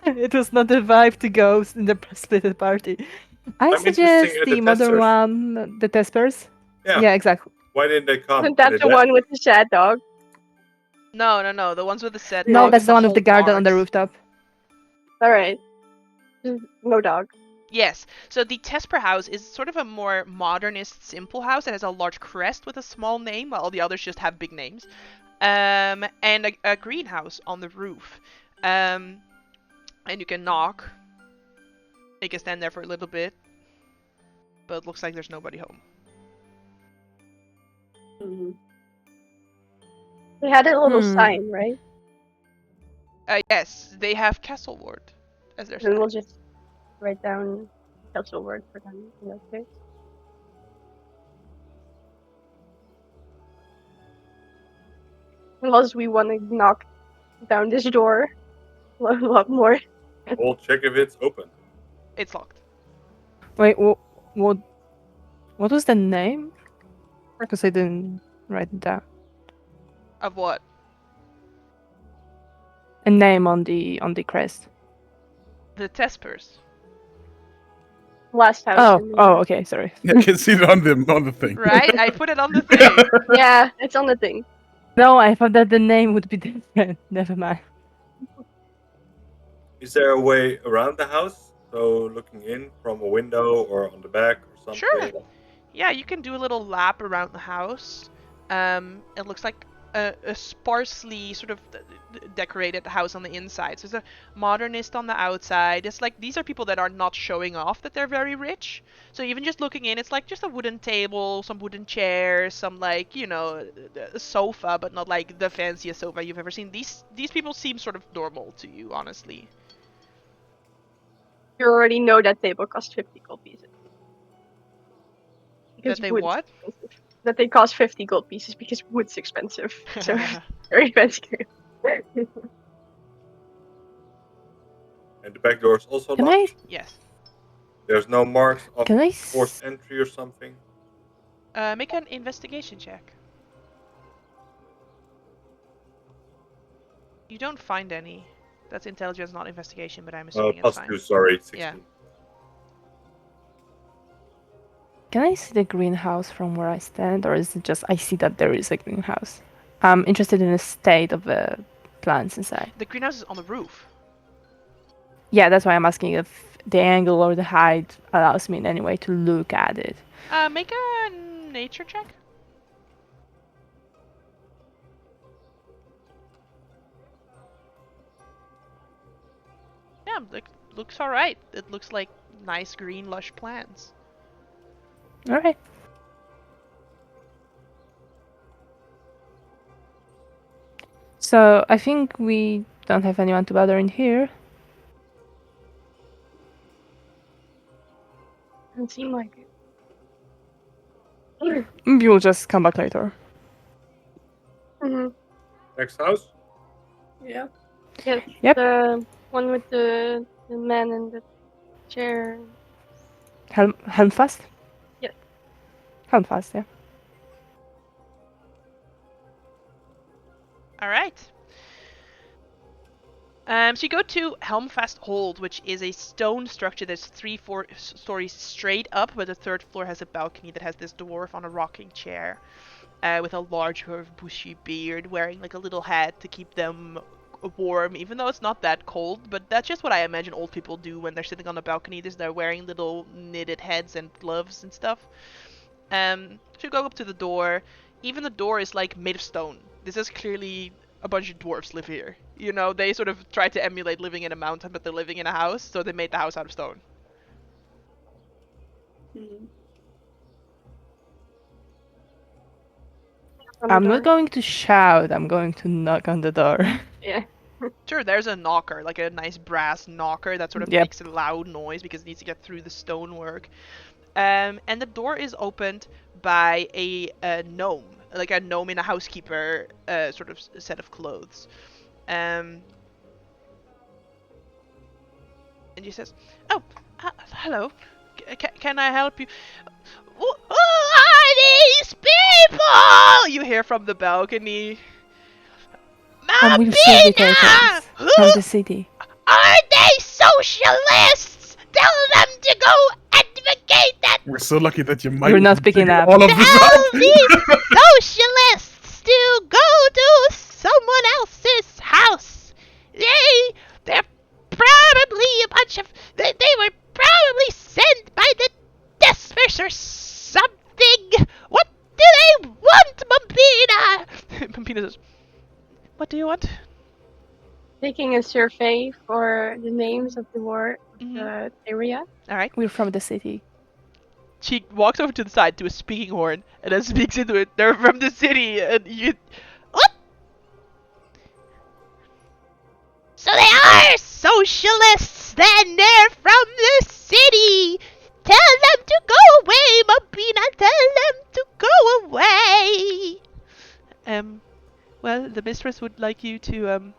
It was not the vibe to go in the split party. I I'm suggest interested the in the modern testers. one, the Tespers. Yeah. Yeah, exactly. Why didn't they come? Isn't that They the left? one with the sad dog? No, the ones with the set No, dog that's and the one with the whole garden on the marks. rooftop. Alright. No dog. Yes, so the Tesper house is sort of a more modernist, simple house that has a large crest with a small name, while all the others just have big names. And a greenhouse on the roof. And you can knock. You can stand there for a little bit. But it looks like there's nobody home. Mhm. They had a little Hmm. sign, right? Yes, they have Castle Ward as their Then sign. we'll just write down Castle word for them in that case. Unless we want to knock down this door a lot more. We'll check if it's open. It's locked. Wait, what was the name? Because I didn't write it down. Of what? A name on the crest. The Tespers. Last house. in the- Okay, sorry. Yeah, I can see it on the thing. Right? I put it on the thing. Yeah, it's on the thing. No, I thought that the name would be different. Never mind. Is there a way around the house? So looking in from a window or on the back or something? Sure. Yeah, you can do a little lap around the house. It looks like a sparsely sort of decorated house on the inside. So there's a modernist on the outside. It's like these are people that are not showing off that they're very rich. So even just looking in, it's like just a wooden table, some wooden chairs, some like, you know, a sofa, but not like the fanciest sofa you've ever seen. These people seem sort of normal to you, honestly. You already know that table cost 50 gold pieces. That they wood's what? expensive. That they cost 50 gold pieces because wood's expensive. So very expensive. And the back door is also Can locked. Yes. There's no marks of Can I forced entry or something. Make an investigation check. You don't find any. That's intelligence, not investigation, but I'm assuming it's fine. +2, sorry, 16. Yeah. Can I see the greenhouse from where I stand, or is it just I see that there is a greenhouse? I'm interested in the state of the plants inside. The greenhouse is on the roof. Yeah, that's why I'm asking if the angle or the height allows me in any way to look at it. Make a nature check. Yeah, looks alright. It looks like nice green lush plants. Alright. So I think we don't have anyone to bother in here. Doesn't seem like it. You'll just come back later. Mm-hmm. Next house? Yeah. Yes. Yep. The one with the man in the chair. Helmfast? Yes. Helmfast, yeah. Alright. So you go to Helmfast Hold, which is a stone structure that's 3-4 stories straight up, but the third floor has a balcony that has this dwarf on a rocking chair, with a large bushy beard, wearing like a little hat to keep them warm, even though it's not that cold. But that's just what I imagine old people do when they're sitting on the balcony. They're wearing little knitted heads and gloves and stuff. So you go up to the door. Even the door is like made of stone. This is clearly a bunch of dwarves live here. You know, they sort of tried to emulate living in a mountain, but they're living in a house, so they made the house out of stone. Hmm. I'm not going to shout, I'm going to knock on the door. Yeah. Sure, there's a knocker, like a nice brass knocker that sort of Yep. makes a loud noise because it needs to get through the stonework. And the door is opened by a gnome, like a gnome in a housekeeper sort of set of clothes. And she says, "Oh, hello. Can I help you? Who are these people?" You hear from the balcony. I'm with syndicators Who from the city. are they? Socialists! Tell them to go advocate that. We're so lucky that you might You're not picking figure up. all of this Tell out. these socialists to go to someone else's house. They're probably a bunch of. They were probably sent by the Despers or something. What do they want, Mumpina? Mumpina says, "What do you want?" Taking a survey for the names of the area. All right. We're from the city. She walks over to the side to a speaking horn and then speaks into it. They're from the city, and you. What? So they are socialists, then they're from the city. Tell them to go away, Mumpina. Tell them to go away. Well, the mistress would like you to,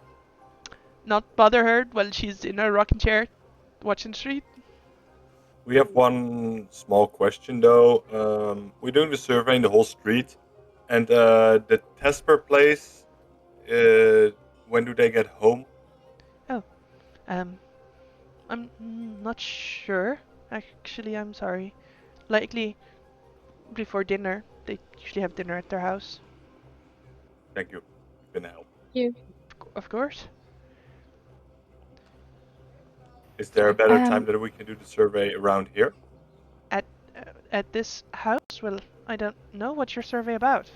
not bother her while she's in her rocking chair watching the street. We have one small question though. We're doing the survey in the whole street, and the Tesper place. When do they get home? I'm not sure. Actually, I'm sorry. Likely before dinner. They usually have dinner at their house. Thank you. You've been a help. Of course. Is there a better time that we can do the survey around here? At this house? Well, I don't know. What's your survey about?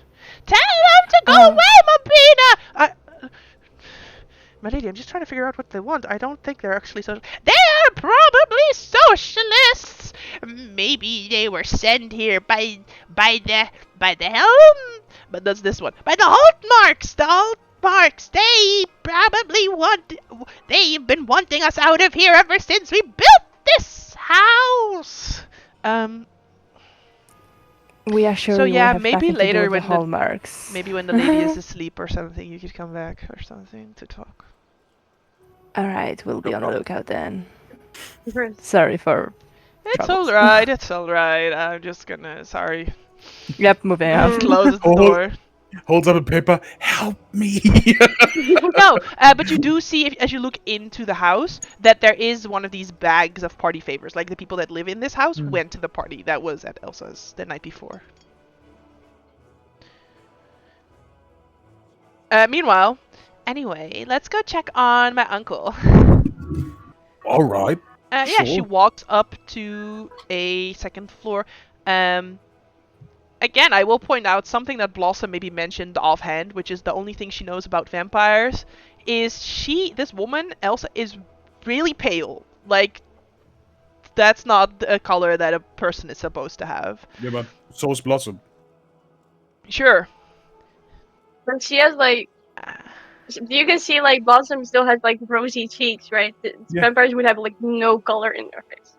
Tell them to go away, Mumpina! My lady, I'm just trying to figure out what they want. I don't think they're actually so. They're probably socialists. Maybe they were sent here by the helm. But that's this one. By the Haltmarks. The Haltmarks. They probably they've been wanting us out of here ever since we built this house. We are sure So we will yeah, have maybe nothing to do later with when the the- hallmarks. Maybe when the lady is asleep or something, you could come back or something to talk. All right, we'll be No on the problem. lookout then. First. Sorry for It's troubles. alright, it's alright. I'm just gonna, sorry. Yep, moving on. Close the Oh. door. Holds up a paper. Help me. No, but you do see, as you look into the house, that there is one of these bags of party favors. Like the people that live in this house went to the party that was at Elsa's the night before. Meanwhile, anyway, let's go check on my uncle. All right. Yeah, she Sure. walks up to a second floor. Again, I will point out something that Blossom maybe mentioned offhand, which is the only thing she knows about vampires, is this woman, Elsa, is really pale. Like, that's not a color that a person is supposed to have. Yeah, but so is Blossom. Sure. But she has like, you can see like Blossom still has like rosy cheeks, right? The Yeah. vampires would have like no color in their face.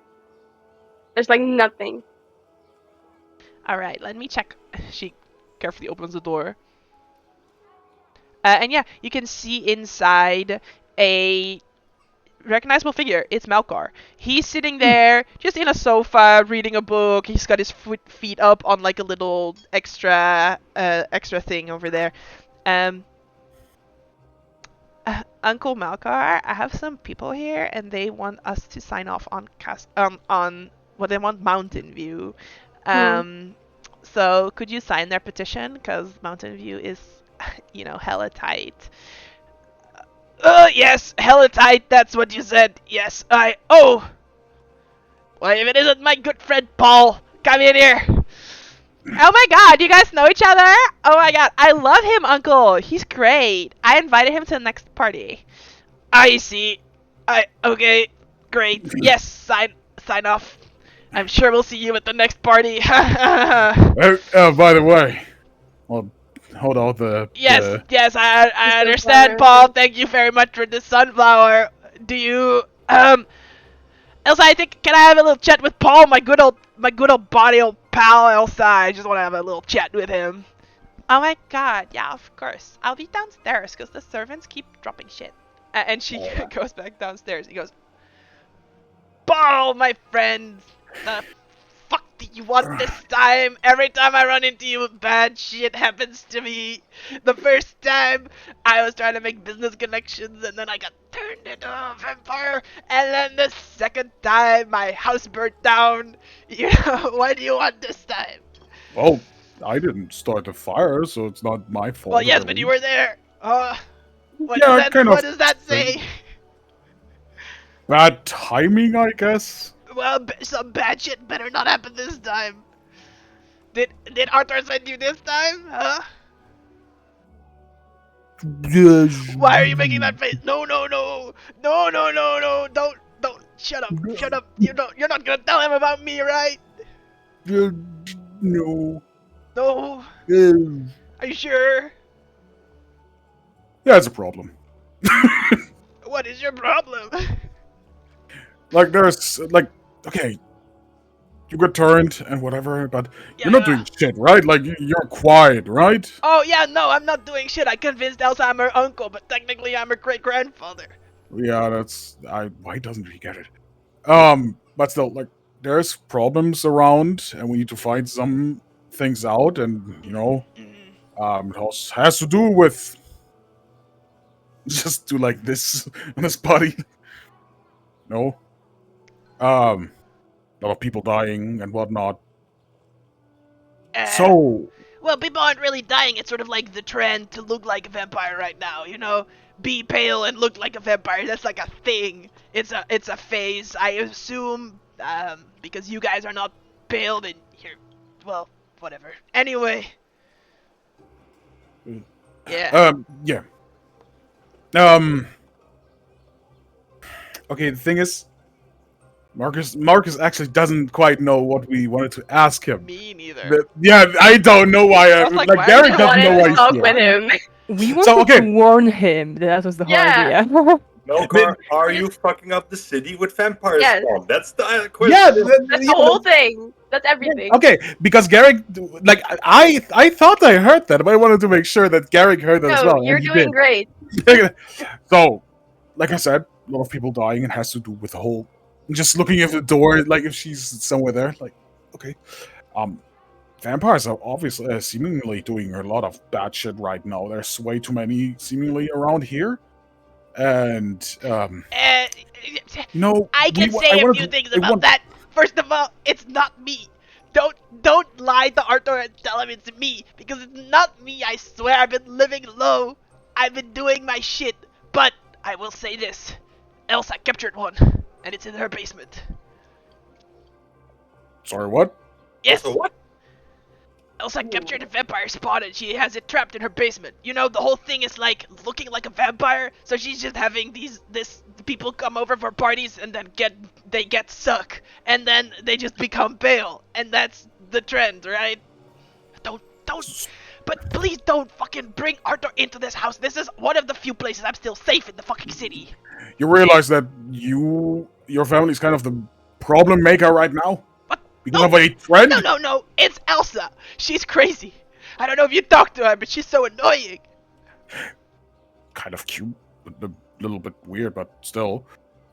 There's like nothing. Alright, let me check. She carefully opens the door. And yeah, you can see inside a recognizable figure. It's Malkar. He's sitting there, just in a sofa, reading a book. He's got his feet up on like a little extra thing over there. Uncle Malkar, I have some people here, and they want us to sign off on they want Mountain View. So could you sign their petition? Because Mountain View is, hella tight. Yes, hella tight, that's what you said. Yes, well, if it isn't my good friend Paul, come in here. Oh my god, you guys know each other? Oh my god, I love him, Uncle. He's great. I invited him to the next party. I see. Okay, great. Yes, sign off. I'm sure we'll see you at the next party. By the way, well, hold on Yes, I understand, sunflower. Paul. Thank you very much for the sunflower. Do you, Elsa, I think, can I have a little chat with Paul, my good old body old pal, Elsa? I just want to have a little chat with him. Oh my god, yeah, of course. I'll be downstairs, because the servants keep dropping shit. And she goes back downstairs. He goes, Paul, my friend, the fuck do you want this time? Every time I run into you, bad shit happens to me. The first time, I was trying to make business connections, and then I got turned into a vampire. And then the second time, my house burnt down. What do you want this time? Well, I didn't start the fire, so it's not my fault. Well, yes, but you were there. What Yeah, does that say? Bad timing, I guess. Well, some bad shit better not happen this time. Did Arthur send you this time? Huh? Why are you making that face? No, don't, shut up. You're not gonna tell him about me, right? No. No, Yeah, are you sure? it's a problem. What is your problem? Like, there's, like, okay, you got turned and whatever, but you're not doing shit, right? Like, you're quiet, right? Oh yeah, no, I'm not doing shit. I convinced Elsa I'm her uncle, but technically I'm her great-grandfather. Yeah, why doesn't he get it? But still, like, there's problems around, and we need to find some things out, and, it has to do with just do like this on his body. No? A lot of people dying and whatnot. So, Well, people aren't really dying. It's sort of like the trend to look like a vampire right now, Be pale and look like a vampire. That's like a thing. It's a phase, I assume. Because you guys are not pale, then you're, well, whatever. Anyway. Yeah. yeah. Okay, the thing is, Marcus actually doesn't quite know what we wanted to ask him. Me neither. But, yeah, I don't know why. I was like, why Garrick are you doesn't know wanted why to he's talk here. with him. We wanted to warn him that was the whole Yeah. idea. Melkar, are you fucking up the city with vampire Yes. spawn? That's the question. Yeah, That's the whole thing. That's everything. Okay, because Garrick, like, I thought I heard that, but I wanted to make sure that Garrick heard that as well. No, you're and he doing did. great. So, like I said, lot of people dying and has to do with the whole. Just looking at the door, like if she's somewhere there, like okay. Vampires are obviously seemingly doing a lot of bad shit right now. There's way too many seemingly around here, and no. I can say a few things about that. First of all, it's not me. Don't lie to Arthur and tell him it's me, because it's not me. I swear, I've been living low. I've been doing my shit. But I will say this: Elsa captured one, and it's in her basement. Sorry, what? Yes. Also, what? Elsa captured a vampire spawn and she has it trapped in her basement. You know, the whole thing is like looking like a vampire, so she's just having this people come over for parties and then they get suck and then they just become pale, and that's the trend, right? Don't but please don't fucking bring Arthur into this house. This is one of the few places I'm still safe in the fucking city. You realize that your family's kind of the problem maker right now? What? Because of a friend? No, it's Elsa. She's crazy. I don't know if you talked to her, but she's so annoying. Kind of cute, a little bit weird, but still.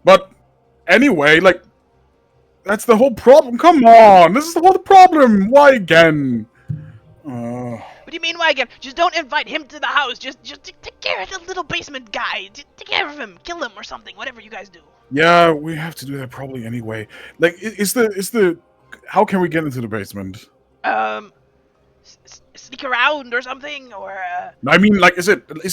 But anyway, like, that's the whole problem. Come on, this is the whole problem. Why again? What do you mean, why again? Just don't invite him to the house. Just take care of the little basement guy. Take care of him. Kill him or something. Whatever you guys do. Yeah, we have to do that probably anyway. Like, is the how can we get into the basement? Sneak around or something, or I mean, like, is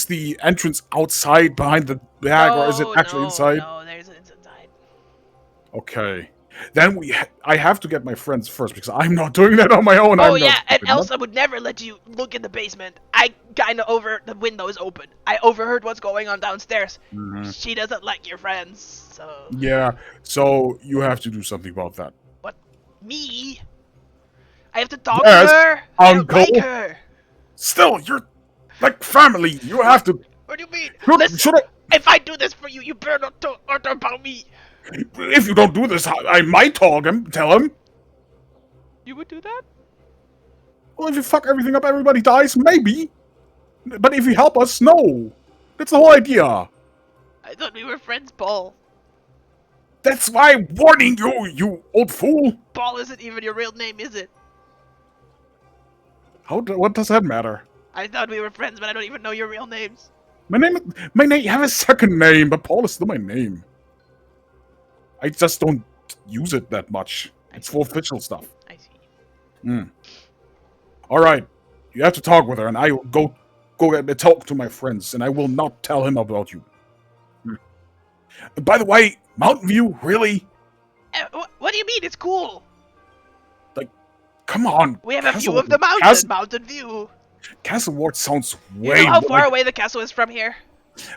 the entrance outside behind the bag, or is it actually inside? No, it's inside. Okay, then I have to get my friends first because I'm not doing that on my own. Oh yeah, and Elsa would never let you look in the basement. I kinda the window is open. I overheard what's going on downstairs. Mm-hmm. She doesn't like your friends, so. Yeah, so you have to do something about that. What? Me? I have to talk Yes, to her? I don't Uncle. like her. Still, you're like family. You have to. What do you mean? Should Listen, I? if I do this for you, you better not talk about me. If you don't do this, I might tell him. You would do that? Well, if you fuck everything up, everybody dies, maybe. But if you help us, no. That's the whole idea. I thought we were friends, Paul. That's why I'm warning you, you old fool. Paul isn't even your real name, is it? What does that matter? I thought we were friends, but I don't even know your real names. My name, I have a second name, but Paul is still my name. I just don't use it that much. It's for official stuff. I see. Alright, you have to talk with her, and I will go talk to my friends, and I will not tell him about you. By the way, Mountain View, really? What do you mean? It's cool. Come on. We have a view of the mountain. Mountain View. Castle Ward sounds You way know how more far away the castle is from here?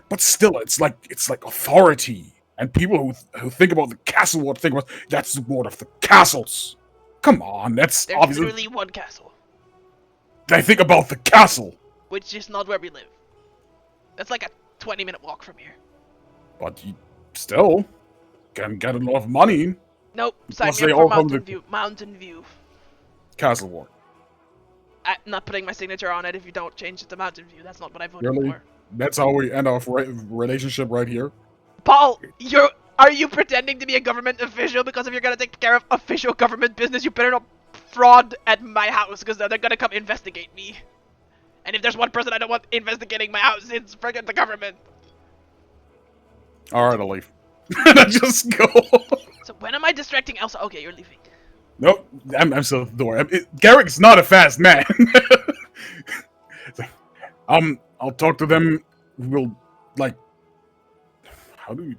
But still, it's like authority. And people who think about the Castle Ward think about that's the ward of the castles. Come on, that's There's obviously. literally one castle, They think about the castle. which is not where we live. That's like a 20-minute walk from here. But you still can get a lot of money. Nope. Sign Plus me they up all for come Mountain to- View. Mountain View. Castle Ward. I'm not putting my signature on it if you don't change it to Mountain View. That's not what I voted Really? for. That's how we end our relationship right here. Paul, are you pretending to be a government official? Because if you're gonna take care of official government business, you better not fraud at my house, because they're gonna come investigate me. And if there's one person I don't want investigating my house, it's friggin' the government. Alright, I'll leave. And I just go. So when am I distracting Elsa? Okay, you're leaving. Nope, I'm still at the door. Garrick's not a fast man. I'll talk to them. We'll, like, how do you...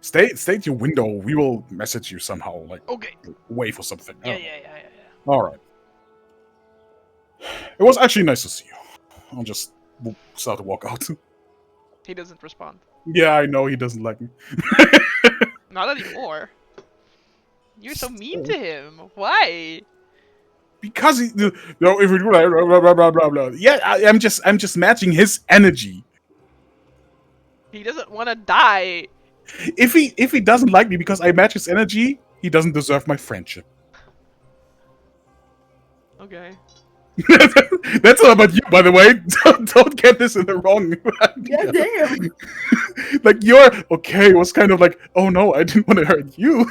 Stay at your window. We will message you somehow, like, Okay. wait for something. Yeah. Alright. It was actually nice to see you. I'll just start to walk out. He doesn't respond. Yeah, I know he doesn't like me. Not anymore. You're so mean to him. Why? Because he, if we do that, blah blah blah blah blah. Yeah, I'm just matching his energy. He doesn't want to die. If he doesn't like me because I match his energy, he doesn't deserve my friendship. Okay. That's not about you, by the way. Don't get this in the wrong idea. God damn. Like you're okay was kind of like, oh no, I didn't want to hurt you.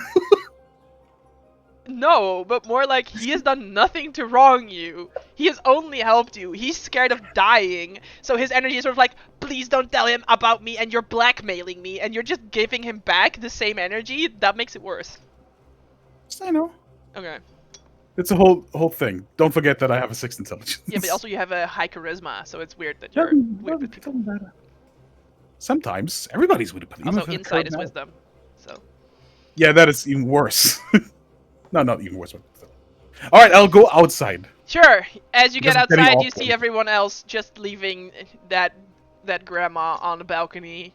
No, but more like he has done nothing to wrong you. He has only helped you. He's scared of dying, so his energy is sort of like, please don't tell him about me, and you're blackmailing me, and you're just giving him back the same energy. That makes it worse. I know. Okay. It's a whole thing. Don't forget that I have a 6th intelligence. Yeah, but also you have a high charisma, so it's weird that you're weird with people. Doesn't matter. Sometimes everybody's with a Also, insight is wisdom. So. Yeah, that is even worse. No, not even worse. All right, I'll go outside. Sure. As you get Because it's getting outside, you awkward. see everyone else just leaving that grandma on the balcony.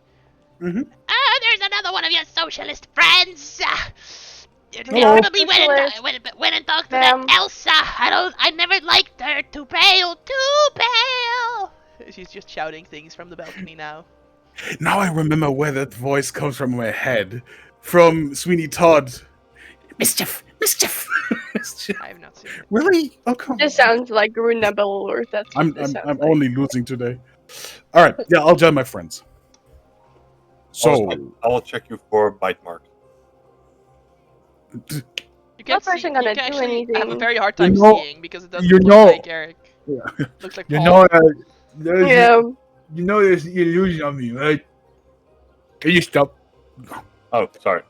Mm-hmm. There's another one of your socialist friends. You Hello. probably went and talked to that Elsa. I never liked her. Too pale. She's just shouting things from the balcony now. Now I remember where that voice comes from in my head. From Sweeney Todd. Mischief! Mischief! Mischief. I have not seen it. Really? Oh, come on. This sounds like Runa Bellor. That's what I'm this sounds like. only losing today. All right, yeah, I'll join my friends. So, Also, I will check you for bite marks. You Not can't see. person You gonna can do actually have a anything. very hard time know- seeing because it doesn't you look know- like Garrick. Yeah. Looks like You Paul. know, there's Yeah. you know there's the illusion on me, right? Can you stop? Oh, sorry.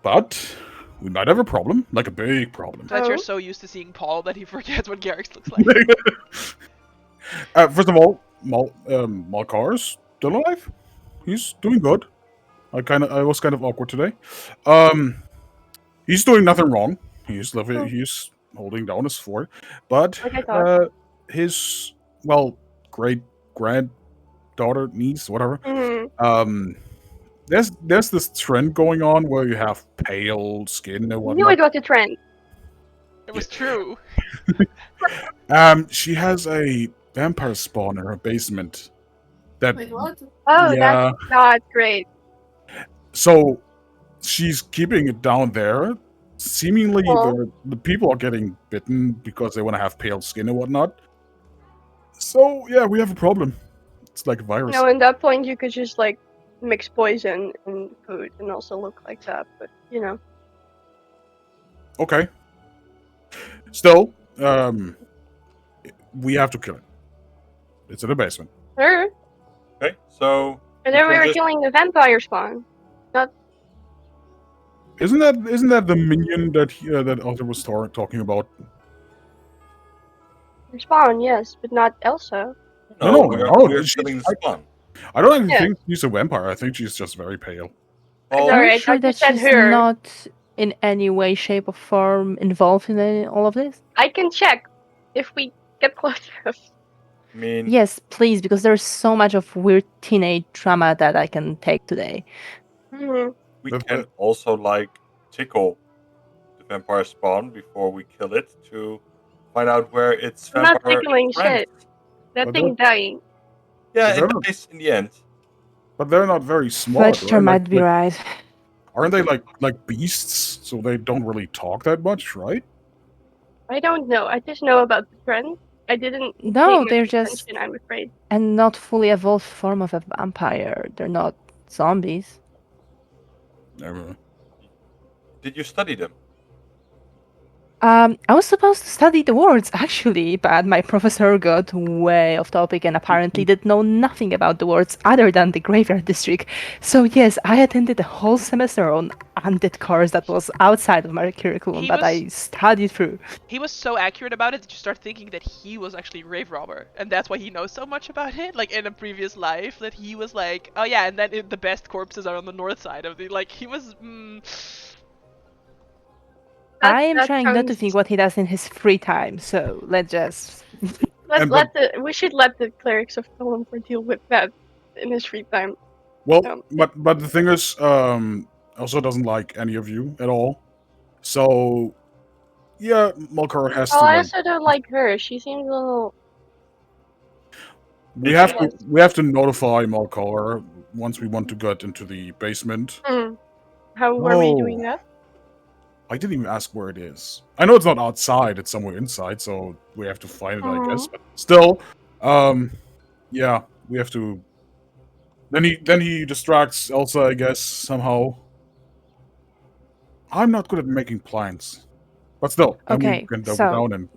but we might have a problem, like a big problem. Fletcher's Oh. so used to seeing Paul that he forgets what Garrick looks like. First of all, Malkar's still alive. He's doing good. I was kind of awkward today. He's doing nothing wrong. He's living. He's holding down his fort, but Like I thought. his great granddaughter, niece, whatever. Mhm. There's this trend going on where you have pale skin and Knew whatnot. it was a trend. It was true. She has a vampire spawn in her basement. That Wait, what? Oh, Yeah. that's not great. So she's keeping it down there. Seemingly, Well- the people are getting bitten because they want to have pale skin and whatnot. So yeah, we have a problem. It's like a virus. No, at that point you could just like mix poison in food and also look like that. But you know, Okay. Still, we have to kill it. It's in the basement. sure. Okay, so And then You we can were just- killing the vampire spawn. Isn't that the minion that Arthur was talking about? The spawn, yes, but not Elsa. No, we're she's- killing the spawn. I don't actually Yeah. think she's a vampire. I think she's just very pale. Well, Sorry, Are I you sure thought you that said she's her. not in any way, shape, or form involved in all of this? I can check if we get close enough. I mean, Yes, please, because there's so much of weird teenage drama that I can take today. Mhm. we But- can also tickle the vampire spawn before we kill it to find out where its I'm not vampire tickling friend shit. is. That But thing's dying. Yeah, Is it that- dies in the end. But they're not very smart. Fletcher right? might be right. Aren't they like beasts? So they don't really talk that much, right? I don't know. I just know about the trend. I didn't. No, pay much they're just attention, I'm afraid. a not fully evolved form of a vampire. They're not zombies. Never. Did you study them? I was supposed to study the words actually, but my professor got way off topic and apparently did know nothing about the words other than the graveyard district. So yes, I attended a whole semester on undead course that was outside of my curriculum, He but was- I studied through. He was so accurate about it that you start thinking that he was actually Grave Robber, and that's why he knows so much about it. Like in a previous life, that he was like, oh yeah, and then the best corpses are on the north side of the. Like he was. I am That trying not to sounds- think what he does in his free time, so let's just. We should let the clerics of Glamour deal with that in his free time. Well, Um, but the thing is, also doesn't like any of you at all. So, yeah, Malkar has Oh, to. I Like, also don't like her. She seems a little. we have to notify Malkar once we want to get into the basement. How are we Oh. doing that? I didn't even ask where it is. I know it's not outside; it's somewhere inside, so we have to find it, I guess. But still, yeah, we have to. Then he distracts Elsa, I guess, somehow. I'm not good at making plans, but still, then we Okay, can double so down and.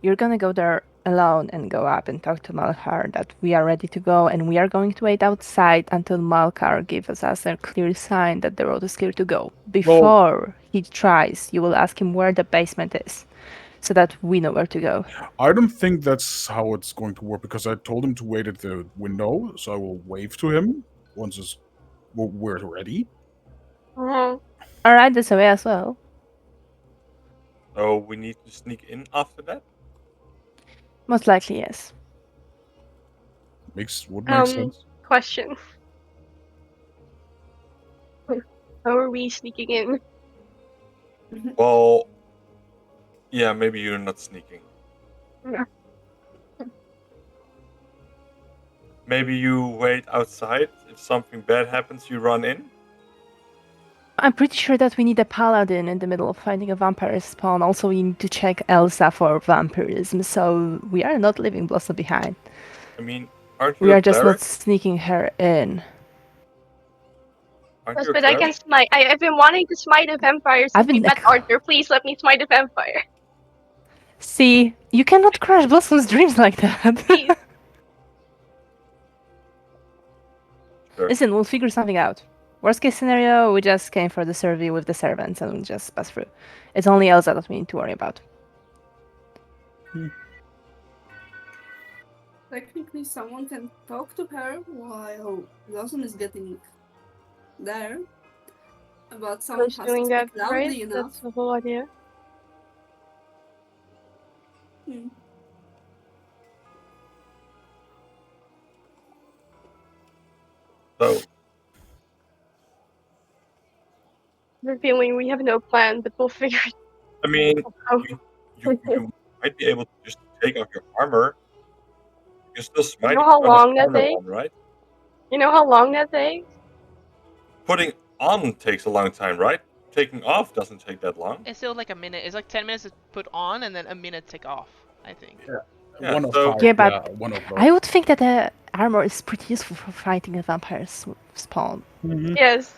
you're gonna go there alone and go up and talk to Malkar that we are ready to go, and we are going to wait outside until Malkar gives us a clear sign that the road is clear to go. Before he tries, you will ask him where the basement is, so that we know where to go. I don't think that's how it's going to work because I told him to wait at the window, so I will wave to him once we're ready. Mhm. Alright, that's a way as well. So we need to sneak in after that? Most likely, yes. Would make sense. Question. How are we sneaking in? Well, yeah, maybe you're not sneaking. Yeah. Maybe you wait outside. If something bad happens, you run in. I'm pretty sure that we need a paladin in the middle of finding a vampire spawn. Also, we need to check Elsa for vampirism, so we are not leaving Blossom behind. I mean, aren't you We a are just cleric? not sneaking her in. Aren't Yes, you a but I can cleric? smite. I've been wanting to smite a vampire since I've we been met Arthur. Please let me smite a vampire. See, you cannot crush Blossom's dreams like that. Please. Sure. Listen, we'll figure something out. Worst case scenario, we just came for the survey with the servants and we'll just pass through. It's only Elsa that we need to worry about. Technically, someone can talk to her while Blossom is getting there. But someone Who's has doing to that, speak loudly right? enough. That's the whole idea. Hmm. So, I'm feeling we have no plan, but we'll figure it I mean, out. you might be able to just take off your armor. You can still smite know how if you don't have long that armor takes? on, right? You know how long that takes? Putting on takes a long time, right? Taking off doesn't take that long. It's still like a minute. It's like 10 minutes to put on and then a minute take off, I think. Yeah, One of so- five. Yeah, but one of those. I would think that the armor is pretty useful for fighting a vampire spawn. Mhm. Yes.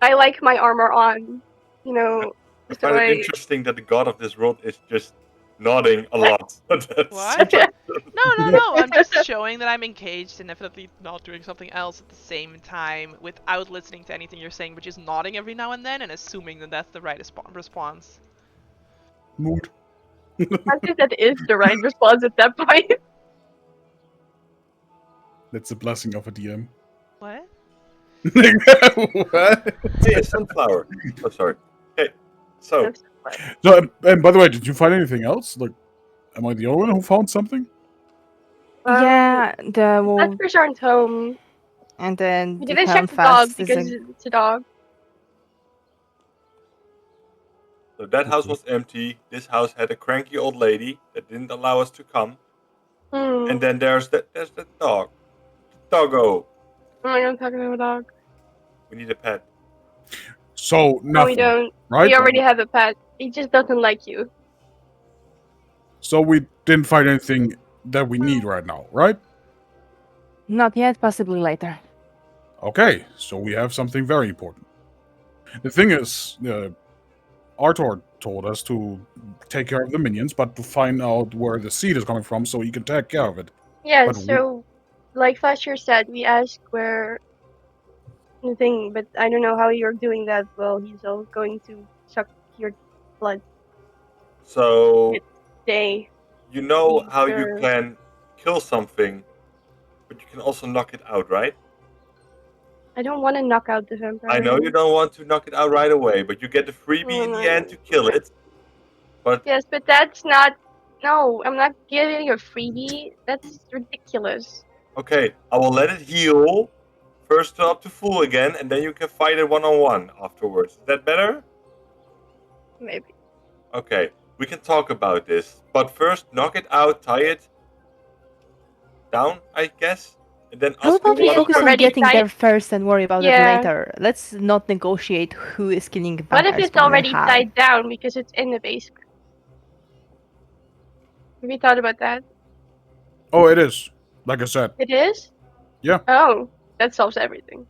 I like my armor on. You know, I so find it interesting that the god of this world is just nodding a lot. That's What? super- No. I'm just showing that I'm engaged and definitely not doing something else at the same time without listening to anything you're saying, but just nodding every now and then and assuming that that's the right response. Mood. I think that is the right response at that point. That's the blessing of a DM. What? What? Hey, a sunflower. Oh, sorry. Okay, so That's fine. So, and by the way, did you find anything else? Like, am I the only one who found something? Yeah, the wolf, Fletchers aren't home. and then We the didn't check the dog Helmfast is because it's a dog. that house was empty. This house had a cranky old lady that didn't allow us to come. Hmm. And then there's that dog. Doggo. Oh my god, I'm talking to a dog. We need a pet. So No, we nothing, don't. right? We already have a pet. He just doesn't like you. So we didn't find anything that we need right now, right? not yet, possibly later. Okay, so we have something very important. The thing is, Arthur told us to take care of the minions, but to find out where the seed is coming from so he can take care of it. Yeah, But so, like Fletcher said, we asked where the thing, but I don't know how you're doing that. Well, he's all going to suck your blood. So Day. you know Please, how you sir. can kill something, but you can also knock it out, right? I don't want to knock out the vampire. I know you don't want to knock it out right away, but you get the freebie in the end to kill it. But Yes, but that's not. No, I'm not giving you a freebie. That's ridiculous. okay, I will let it heal. First up to full again, and then you can fight it one-on-one afterwards. Is that better? Maybe. Okay, we can talk about this. But first, knock it out, tie it down, I guess. and then How ask about a we lot of focus on already getting tied- there first and worry about it Yeah. later? Let's not negotiate who is killing What vampires. if it's when we're already high. tied down because it's in the basement? Have you thought about that? Oh, it is. Like I said. It is? Yeah. Oh, that solves everything.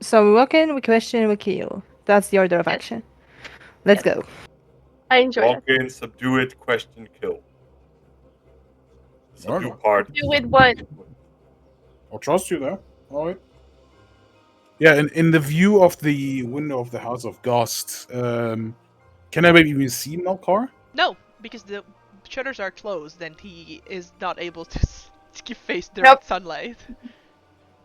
So we walk in, we question, we kill. That's the order of Yes. action. Let's Yes. go. I enjoy walk that. in, subdue it, question, kill. Subdue Alright. part. Do with what? I'll trust you there. Alright. Yeah, in the view of the window of the House of Ghost, can I maybe even see Melkar? No, because the shutters are closed and he is not able to face direct sunlight.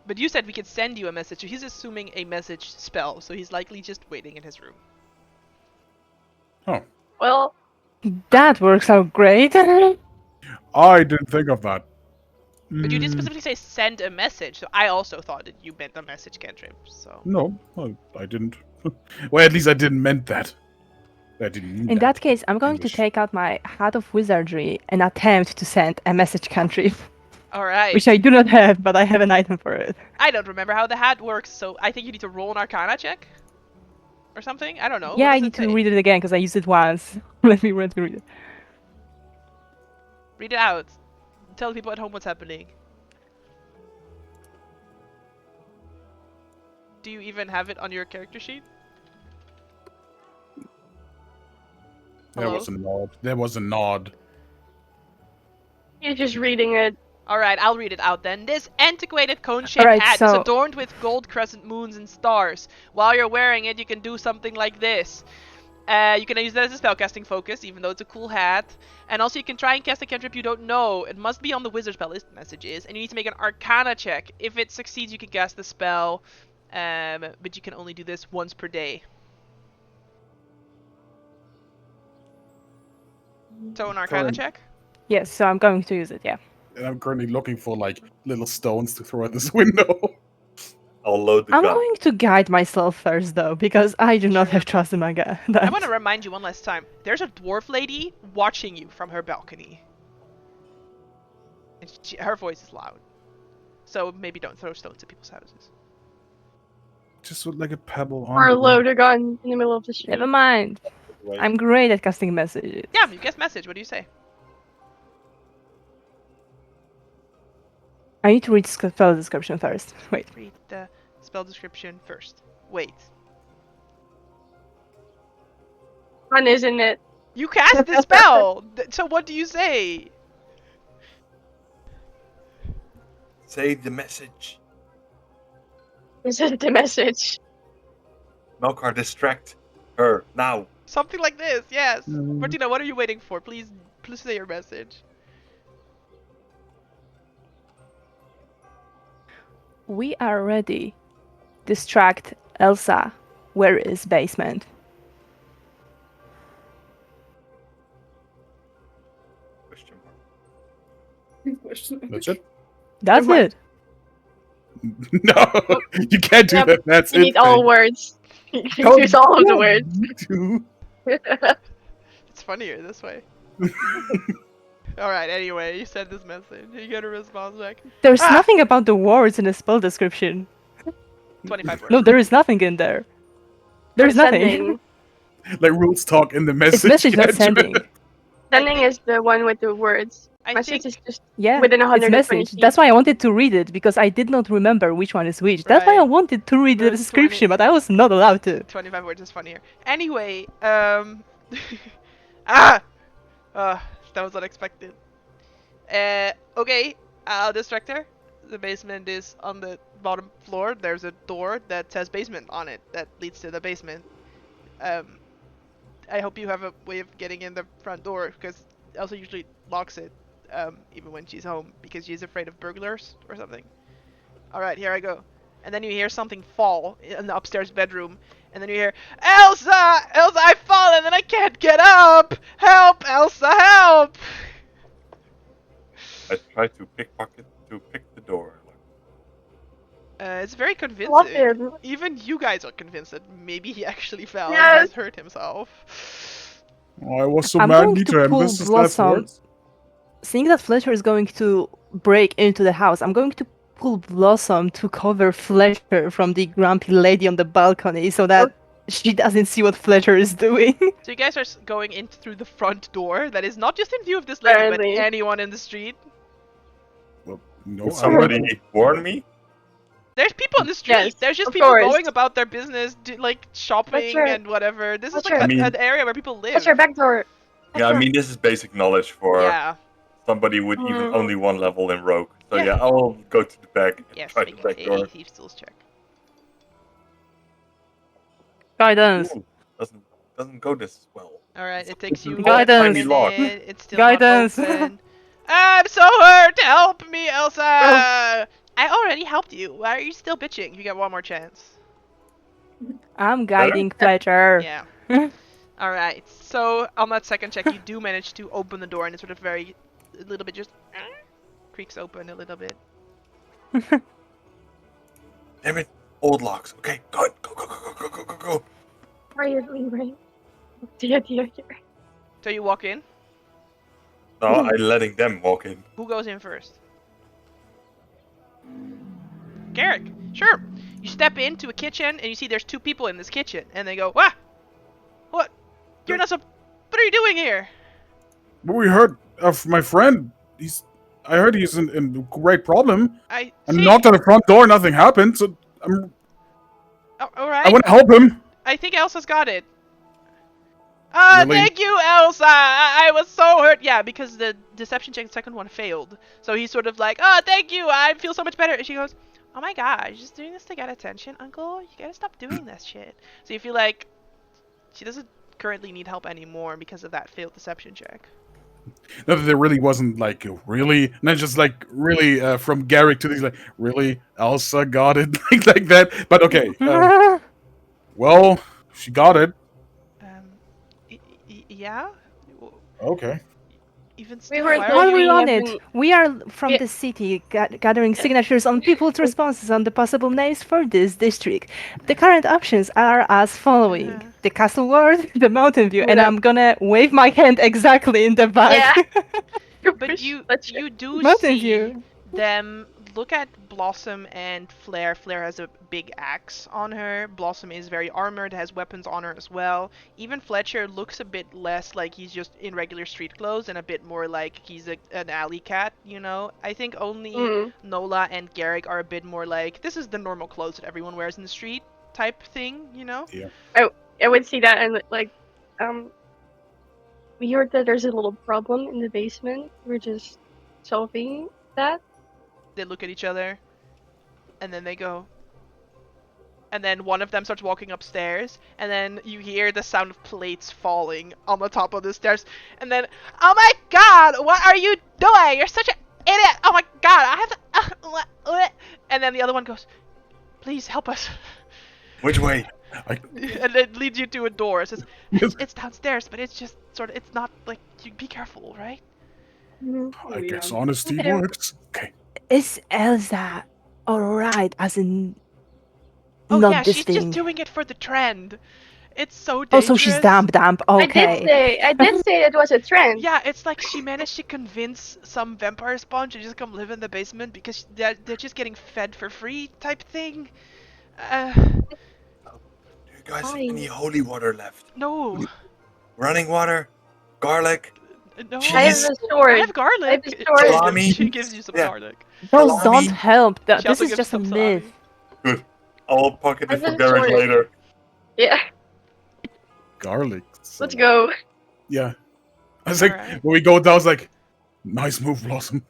But you said we could send you a message, so he's assuming a message spell, so he's likely just waiting in his room. Oh. Well, That works out great. I didn't think of that. But you did Mm, specifically say send a message, so I also thought that you meant a message cantrip, so... No, I didn't. Well, at least I didn't meant that. I didn't mean In that case, I'm going to English. take out my Hat of Wizardry and attempt to send a message country, Alright. which I do not have, but I have an item for it. I don't remember how the hat works, so I think you need to roll an Arcana check? Or something? I don't know. Yeah, What I does need it say? to read it again because I used it once. Let me read it. Read it out. Tell people at home what's happening. Do you even have it on your character sheet? There Hello? was a nod. There was a nod. you're just reading it. Alright, I'll read it out then. This antiquated cone-shaped Alright, hat is so- adorned with gold crescent moons and stars. While you're wearing it, you can do something like this. You can use that as a spellcasting focus, even though it's a cool hat. And also you can try and cast a cantrip you don't know. It must be on the wizard spell list, messages. And you need to make an Arcana check. If it succeeds, you can cast the spell. But you can only do this once per day. So an Arcana Correct. check? Yes, so I'm going to use it, yeah. And I'm currently looking for like little stones to throw at this window. I'll load the I'm gun. going to guide myself first, though, because I do not Sure. have trust in my guy. I want to remind you one last time. There's a dwarf lady watching you from her balcony. And her voice is loud. So maybe don't throw stones at people's houses. Just with like a pebble on. Or the- load a gun in the middle of the street. Never mind. Wait, I'm great at casting messages. Yeah, you guess message. What do you say? I need to read spell description first. Wait. Read the spell description first. Wait. Fun, isn't it? You cast the spell! So what do you say? say the message. Is it the message? Melkar, distract her now. Something like this, yes. Mm. Martina, what are you waiting for? Please say your message. We are ready. Distract Elsa. Where is basement? Question mark. Question. That's it. That's Never it. No, you can't do Yep, that. That's You it. need all words. You can use all of the words. It's funnier this way. Alright, anyway, you send this message. You get a response back. There's Ah! nothing about the words in the spell description. 25 words. No, there is nothing in there. There's nothing. Sending. Like rules talk in the It's message. message, not can't you? sending. Sending is the one with the words. I Message think is just Yeah, within it's 120 message. feet. That's why I wanted to read it, because I did not remember which one is which. That's why I Right. wanted to read the Verse description, 20. but I was not allowed to. 25 words is funnier. Anyway, that was unexpected. Okay, I'll distract her. The basement is on the bottom floor. There's a door that says basement on it that leads to the basement. I hope you have a way of getting in the front door, because Elsa usually locks it, even when she's home, because she's afraid of burglars or something. Alright, here I go. And then you hear something fall in the upstairs bedroom, and then you hear, Elsa! Elsa, I've fallen and I can't get up! Help, Elsa, help! I try to pick the door. It's very Love convincing. him. Even you guys are convinced that maybe he actually fell and Yes. has hurt himself. Oh, I was so I'm mad. going Need to to pull emphasize last Blossom. words. Seeing that Fletcher is going to break into the house, I'm going to pull Blossom to cover Fletcher from the grumpy lady on the balcony so that she doesn't see what Fletcher is doing. So you guys are going in through the front door that is not just in view of this lady, but Apparently. anyone in the street. Well, no, Did I somebody wouldn't- warn me? There's people in the street. Yes, There's just of people course. going about their business, like shopping Fletcher. and whatever. This is Fletcher. like I mean- an area where people live. What's your back door? Yeah, I mean, this is basic knowledge for Yeah. somebody with even only one level in Rogue. So Yeah. yeah, I'll go to the back and Yes, try the make back a door. thieves tools check. Guidance. Ooh, doesn't go this well. All right, it takes you Guidance. a minute. It's still Guidance. not open. I'm so hurt. Help me, Elsa. I already helped you. Why are you still bitching? You get one more chance. I'm guiding Fletcher. Yeah. All right. So on that second check, you do manage to open the door, and it's sort of a little bit just creaks open a little bit. Damn it, old locks. Okay, go. Quietly, right? Dear. So you walk in. No, I'm letting them walk in. Who goes in first? Garrick. Sure. You step into a kitchen, and you see there's two people in this kitchen, and they go, "What? What? You're not so. What are you doing here?" But we heard of my friend. I heard he's in great problem. I And see. knocked on the front door, nothing happened. So Oh, all I right. want to help him. I think Elsa's got it. Really? Thank you, Elsa. I was so hurt. Yeah, because the deception check, the second one failed. So he's sort of like, "Oh, thank you. I feel so much better." And she goes, "Oh my gosh, just doing this to get attention, Uncle. You gotta stop doing this shit." So you feel like she doesn't currently need help anymore because of that failed deception check. No, there really wasn't like really, not just like really from Garrick to these like really Elsa got it like that. But okay, well she got it. Yeah. Okay. Even still, were why told While are you? we're on having- it, we are from Yeah. the city gathering signatures on people's responses on the possible names for this district. The current options are as following: Uh-huh. the Castle Ward, the Mountain View, and Yeah. I'm gonna wave my hand exactly in the back. But you do Mountain see View. them look at Blossom and Flare. Flare has a big axe on her. Blossom is very armored, has weapons on her as well. Even Fletcher looks a bit less like he's just in regular street clothes and a bit more like he's an alley cat, you know? I think only Nola and Garrick are a bit more like, this is the normal clothes that everyone wears in the street type thing, you know? I would see that and like, we heard that there's a little problem in the basement. We're just solving that. They look at each other, and then they go. And then one of them starts walking upstairs, and then you hear the sound of plates falling on the top of the stairs. And then, oh my god, what are you doing? You're such an idiot! Oh my god, I have to. And then the other one goes, please help us. Which way? And it leads you to a door. It says, it's downstairs, but it's just sort of, it's not like, you be careful, right? I guess honesty Okay. works. Okay. Is Elsa alright? As in, Oh not yeah, this she's thing. just doing it for the trend. It's so Oh, dangerous. so she's damp. Okay. I did say it was a trend. Yeah, it's like she managed to convince some vampire spawn to just come live in the basement because they're just getting fed for free type thing. Do you guys have any holy water left? No. Running water? Garlic? No. I have Jeez. a sword. I have garlic. I have a sword. Salami. She gives you some Yeah. garlic. Those Salami. don't help. She This also is gives just a some myth. salami. Good. I'll pocket I it for have a Garrick sword. later. Yeah, Garlic. let's go. Yeah. I was like, Alright. when we go down, I was like, nice move, Blossom.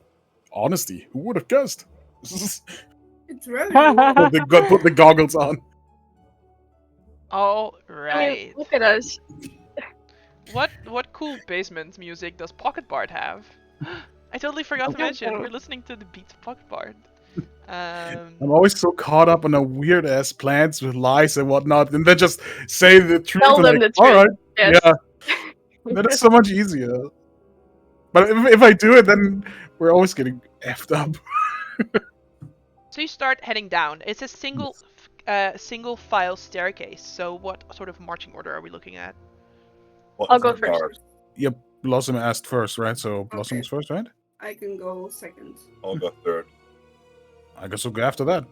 Honesty. Who would have guessed? It's very Put the goggles on. All I right. mean, look at us. What cool basement music does Pocket Bard have? I totally forgot to mention we're listening to the beats of Pocket Bard. I'm always so caught up on the weird ass plans with lies and whatnot, and then just say the truth. Tell and them like, the truth. All right, Yes. yeah, that is so much easier. But if I do it, then we're always getting effed up. So you start heading down. It's a single file staircase. So what sort of marching order are we looking at? What I'll is go the first. guard? Yep, Blossom asked first, right? So Blossom Okay. was first, right? I can go second. I'll go third. I guess we'll go after that.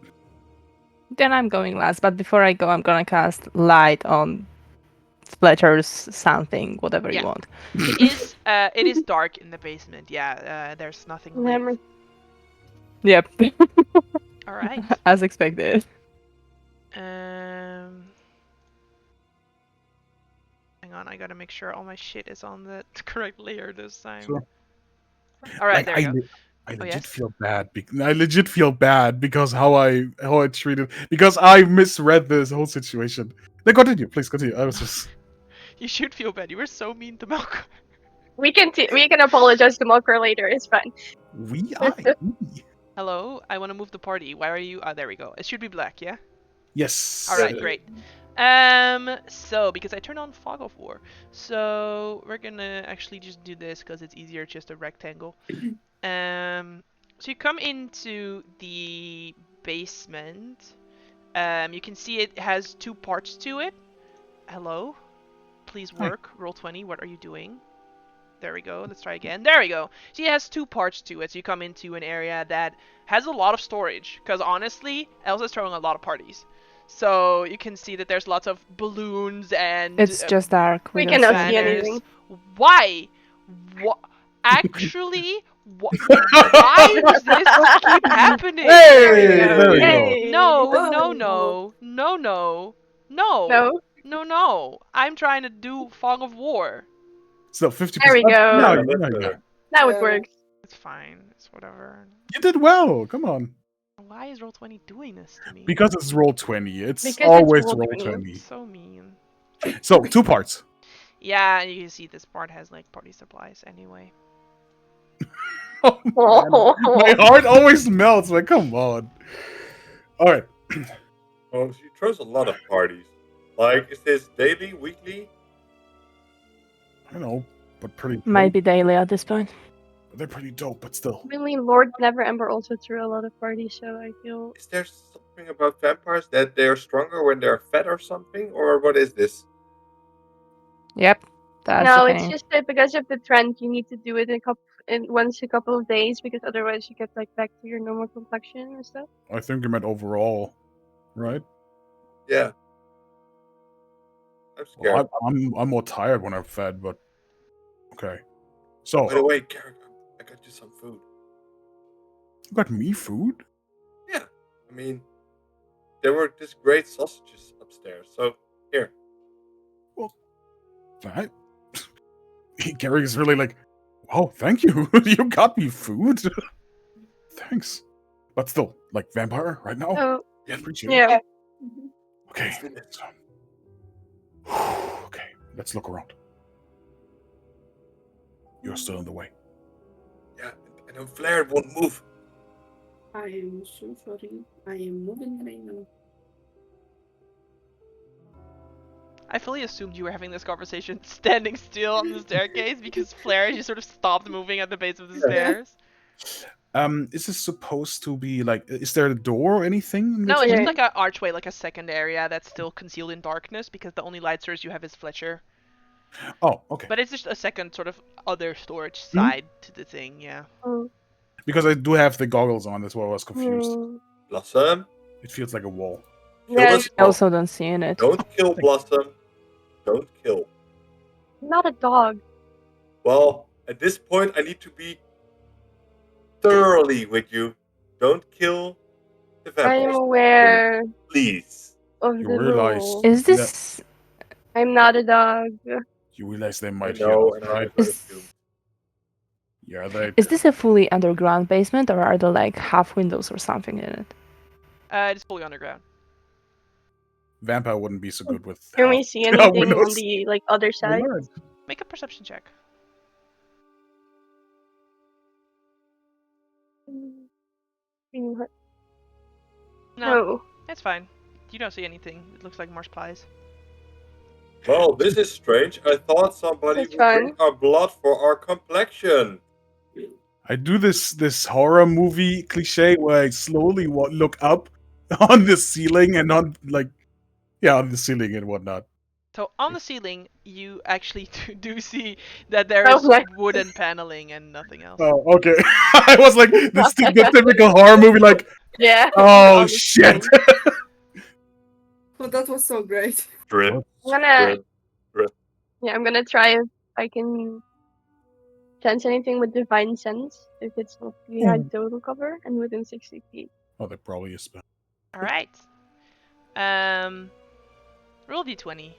Then I'm going last, but before I go, I'm gonna cast light on Fletcher's something, whatever Yeah. you want. It is dark in the basement. Yeah, there's nothing lit. Glamour. Yep, All right. as expected. Hang on, I gotta make sure all my shit is on the correct layer this time. Sure. All right, Like, there you go. I legit yes? feel bad. I legit feel bad because how I treated, because I misread this whole situation. Then continue, please continue. I was just You should feel bad. You were so mean to Malcolm. We can apologize to Mulker later. It's fine. we. Hello, I want to move the party. Why are you? Ah, there we go. It should be black, yeah. Yes. All right, great. So because I turned on Fog of War, so we're gonna actually just do this because it's easier, just a rectangle. So you come into the basement. You can see it has two parts to it. Hello, please work. Roll 20. What are you doing? There we go. Let's try again. There we go. So it has two parts to it. So you come into an area that has a lot of storage. Because honestly, Elsa's throwing a lot of parties. So you can see that there's lots of balloons and... It's just dark. We don't cannot see see it. anything. Why? What? Actually, why does this keep happening? Hey, there we go. Hey. No, Whoa. no, no, no, no, no, No. no. I'm trying to do Fog of War. So 50%. There we go. Now, that's you better. got it. Now it works. It's fine. It's whatever. You did well. Come on. Why is Roll20 doing this to me? Because it's roll 20. It's Because it's always roll roll 20. 20. So mean. So 2 parts. Yeah, and you can see this part has like party supplies anyway. Oh, man. My heart always melts. Like, come on. All right. Oh, she throws a lot of parties. Like, is this daily, weekly? I don't know, but pretty. Might be daily at this point. They're pretty dope, but still. Really, Lord Neverember also threw a lot of parties, so I feel Is there something about vampires that they're stronger when they're fed or something? Or what is this? Yep, that's no. the It's thing. just that because of the trend, you need to do it once a couple of days because otherwise you get like back to your normal complexion and stuff. I think you meant overall, right? Yeah. I'm scared. Well, I'm more tired when I'm fed, but okay. So By the way, Garrick, I got you some food. you got me food? Yeah. I mean, there were these great sausages upstairs. So, here. Right. Gary is really like, oh, thank you. You got me food. Thanks. But still, like vampire right now? So Yeah, appreciate it. yeah, Okay. Let's do this. Okay, let's look around. You're still in the way. Yeah, I know Flair won't move. I am so sorry. I am moving right now. I fully assumed you were having this conversation standing still on the staircase because Flair just sort of stopped moving at the base of the stairs. Is this supposed to be like? Is there a door or anything? in No, this it's just room? like an archway, like a second area that's still concealed in darkness because the only light source you have is Fletcher. Oh, okay. But it's just a second sort of other storage side to the thing, yeah. Because I do have the goggles on, that's why I was confused. Blossom, It feels like a wall. kill Yeah, us I all. also don't see in it. Don't kill Blossom. Don't kill. I'm not a dog. Well, at this point, I need to be thoroughly with you. Don't kill the I am vampires, aware please. of You the realize- rules. Is this I'm not a dog. You realize they I might hear know, us, and right? I Is- assumed. Yeah, they. is this a fully underground basement, or are there like half windows or something in it? It's fully underground. Vampire wouldn't be so good with. Can we half- see anything on windows. the like other side? Alright. Make a perception check. No. No, it's fine. You don't see anything. It looks like marsh pies. Well, this is strange. I thought somebody That's would fine. drink our blood for our complexion. I do this horror movie cliche where I slowly look up on the ceiling and on on the ceiling and whatnot. So on the ceiling, you actually do see that there Oh is my- wooden paneling and nothing else. Oh, okay. I was like the typical horror movie, like Yeah. Oh Honestly. shit! But that was so great. Drip, I'm gonna. drip. Yeah, I'm gonna try if I can sense anything with divine sense if it's not behind total cover and within 60 feet. Oh, there probably is spell. All right. Roll d20.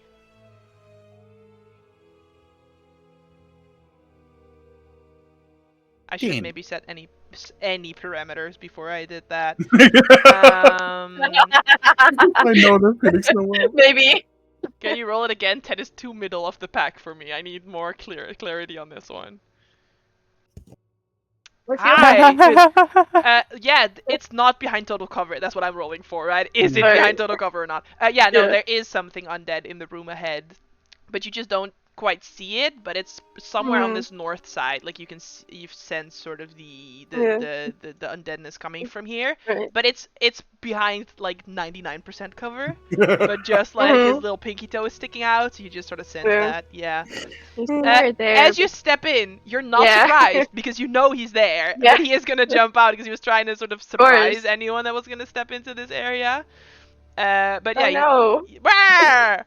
I should 10. maybe set any parameters before I did that. I know the Phoenix so well. Maybe. Can you roll it again? 10 is too middle of the pack for me. I need more clarity on this one. What's your Hi. Yeah, it's not behind total cover. That's what I'm rolling for, right? Is it Right. behind total cover or not? Yeah, no, Yeah. there is something undead in the room ahead, but you just don't quite see it. But it's somewhere on this north side. Like you can, you sense sort of the undeadness coming from here. Right. But it's behind like 99% cover. But just like his little pinky toe is sticking out, so you just sort of sense Yeah. that. Yeah. He's right there. As you step in, you're not Yeah. surprised because you know he's there. Yeah. But he is gonna jump out because he was trying to sort of surprise anyone that was gonna step into this area. But yeah,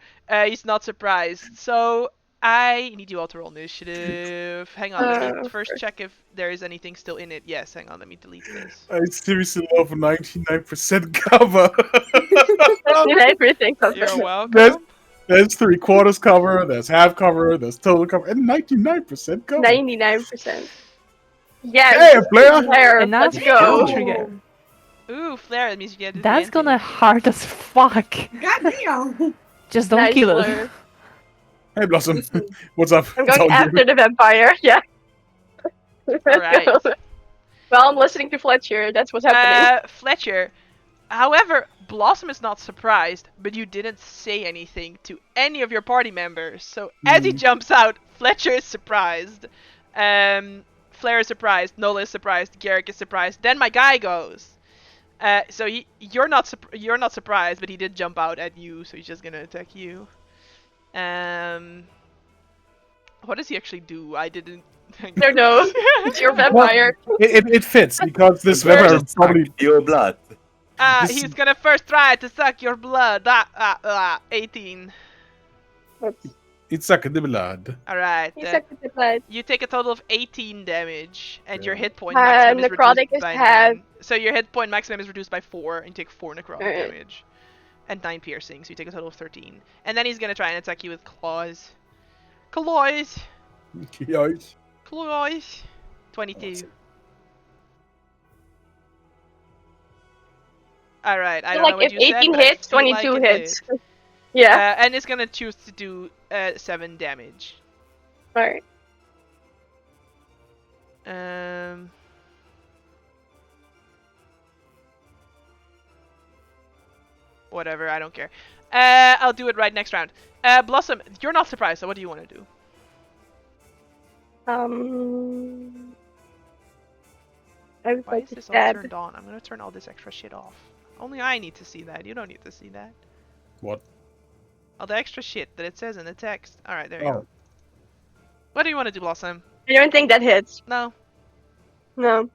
he's not surprised. So I need you all to roll initiative. Hang on, let me first check if there is anything still in it. Yes, hang on, let me delete this. I seriously love 99% cover. Everything. You're welcome. There's 3/4 cover, there's half cover, there's total cover, and 99% cover. 99%. Yes. Hey, player! Flare, And now let's go. trigger. Ooh, flare. That means you get That's advantage. gonna hurt as fuck. Goddamn! Just don't Nice kill flare. it. Hey, Blossom. What's up? I'm It's going all after you. the vampire. Yeah. Alright. Well, I'm listening to Fletcher. That's what's happening. Fletcher. However, Blossom is not surprised, but you didn't say anything to any of your party members. So as he jumps out, Fletcher is surprised. Flair is surprised. Nola is surprised. Garrick is surprised. Then my guy goes. So you're not surprised, but he did jump out at you, so he's just gonna attack you. What does he actually do? I didn't. No, no. It's your vampire. It fits because this vampire Just probably. suck your blood. This- He's gonna first try to suck your blood. 18. It's sucking the blood. Alright. He sucked the blood. You take a total of 18 damage, and your Yeah. hit point maximum is necrotic reduced is by half. 9. So your hit point maximum is reduced by 4, and you take 4 necrotic Alright. damage. And 9 piercing, so you take a total of 13. And then he's gonna try and attack you with claws. Claws! Yes. Claws! 22. Alright, I So, don't like, know what if you said, 18 but I hits, feel 22 like it hits. did. Yeah. And it's gonna choose to do 7 damage. Alright. Whatever, I don't care. I'll do it right next round. Blossom, you're not surprised, so what do you want to do? I would Why like is to this all stab. turned on? I'm gonna turn all this extra shit off. Only I need to see that. You don't need to see that. What? All the extra shit that it says in the text. Alright, there you Oh. go. What do you want to do, Blossom? I don't think that hits. No. No.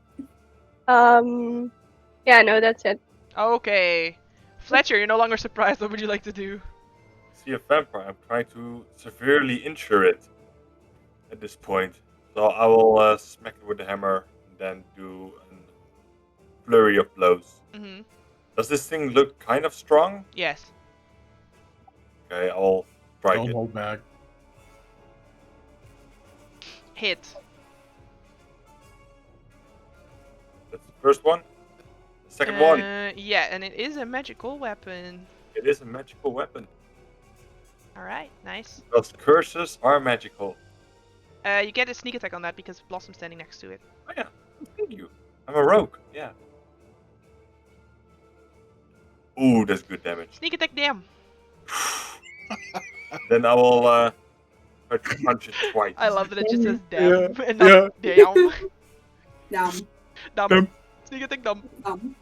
Yeah, no, that's it. Okay. Fletcher, you're no longer surprised. What would you like to do? See a vampire. I'm trying to severely injure it at this point. So I will smack it with the hammer and then do a flurry of blows. Mm-hmm. Does this thing look kind of strong? Yes. Okay, I'll strike Don't it. hold back. Hit. That's the first one. The second one. Yeah, and it is a magical weapon. It is a magical weapon. Alright, nice. Because curses are magical. You get a sneak attack on that because Blossom's standing next to it. Oh yeah, thank you. I'm a rogue. Yeah. Ooh, that's good damage. Sneak attack, damn. Then I will try to punch it twice. I love that it just says damn and yeah. not damn. Dumb. Dumb. Dumb. Sneak attack, dumb. Dumb.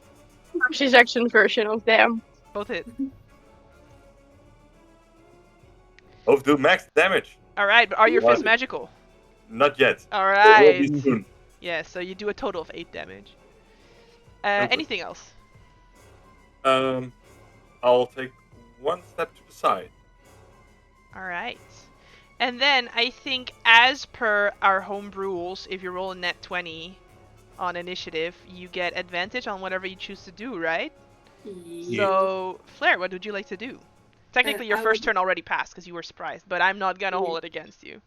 She's action version of them. Both hit. Both do max damage. Alright, but are your fists What? magical? Not yet. It will Alright. be soon. Yeah, so you do a total of 8 damage. Okay. Anything else? I'll take one step to the side. All right. And then I think, as per our home rules, if you roll a net 20 on initiative, you get advantage on whatever you choose to do, right? So, Flair, what would you like to do? Technically, your first turn already passed because you were surprised, but I'm not gonna hold it against you.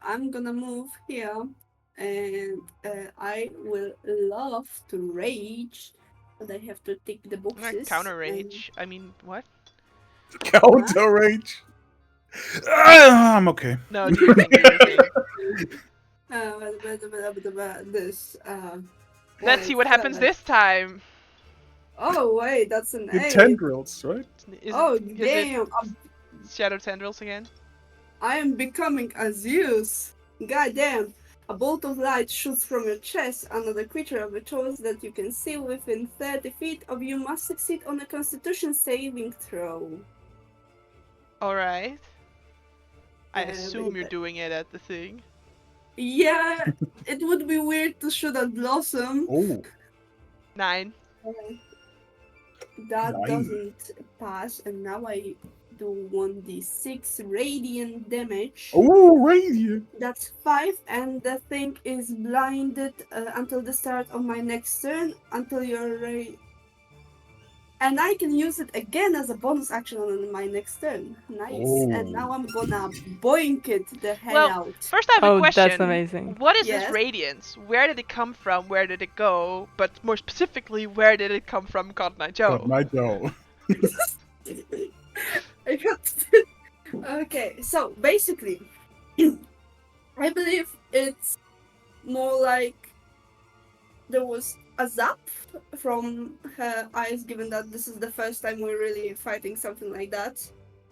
I'm gonna move here, and I will love to rage, but I have to tick the boxes. Counter rage. I mean, what? Counter rage. I'm okay. No, do your thing. Do your thing. This. Let's see what happens this time. Oh wait, that's an The 8. tendrils, right? Oh Is damn! it Shadow Tendrils again? I am becoming a Zeus. Goddamn! A bolt of light shoots from your chest. Another creature of your choice that you can see within 30 feet of you must succeed on a Constitution saving throw. Alright. I assume you're doing it at the thing. Yeah, it would be weird to shoot at Blossom. Oh. 9. That 9. doesn't pass, and now I do 1d6 radiant damage. Oh, radiant. That's 5, and the thing is blinded until the start of my next turn, until you're ready. And I can use it again as a bonus action on my next turn. Nice. Oh. And now I'm gonna boink it the hell out. First I have a question. That's amazing. What is Yes? this radiance? Where did it come from? Where did it go? But more specifically, where did it come from, God Night Joe? Good night, Joe. I got Okay, so basically, I believe it's more like there was a zap from her eyes, given that this is the first time we're really fighting something like that,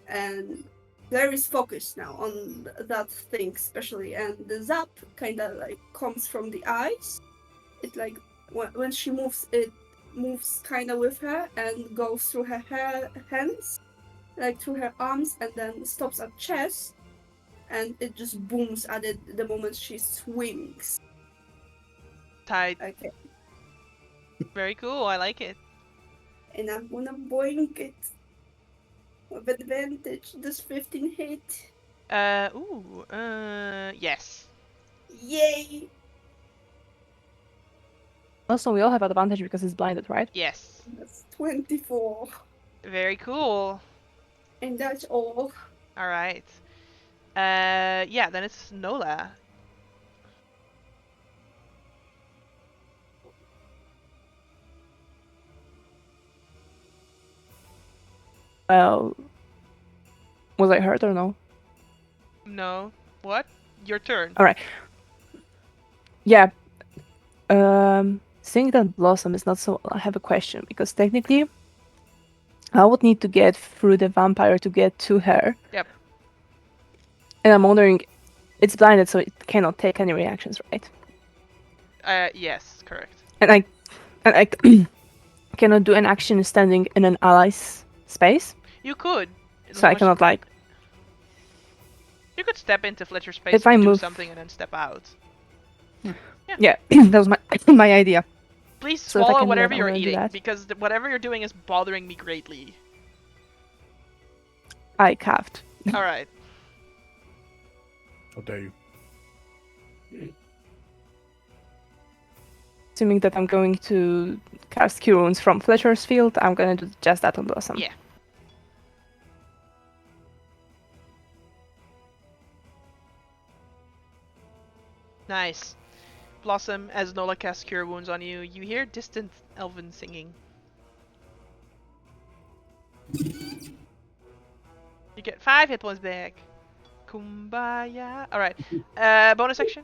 and there is focus now on that thing especially, and the zap kind of like comes from the eyes. It like when she moves, it moves kind of with her and goes through her hands, like through her arms, and then stops at chest, and it just booms at it the moment she swings. Tight. Okay. Very cool. I like it. And I'm gonna boink it with advantage. Does 15 hit? Yes. Yay! Also, we all have advantage because it's blinded, right? Yes. That's 24. Very cool. And that's all. Alright. Yeah, then it's Nola. Well, was I hurt or no? No. What? Your turn. All right. Yeah. Seeing that Blossom is not so, I have a question, because technically, I would need to get through the vampire to get to her. Yep. And I'm wondering, it's blinded, so it cannot take any reactions, right? Yes, correct. And I cannot do an action standing in an ally's space. You could. So I cannot like. You could step into Fletcher's space If I and do move- something and then step out. Yeah, that was my idea. Please So if I swallow can do whatever that, I'm you're gonna do eating, that. because whatever you're doing is bothering me greatly. I calved. Alright. How dare you? Assuming that I'm going to cast Cure Wounds from Fletcher's field, I'm gonna do just that on Blossom. Yeah. Nice. Blossom, as Nola casts Cure Wounds on you, you hear distant elven singing. You get 5 hit points back. Kumbaya. Alright. Bonus action?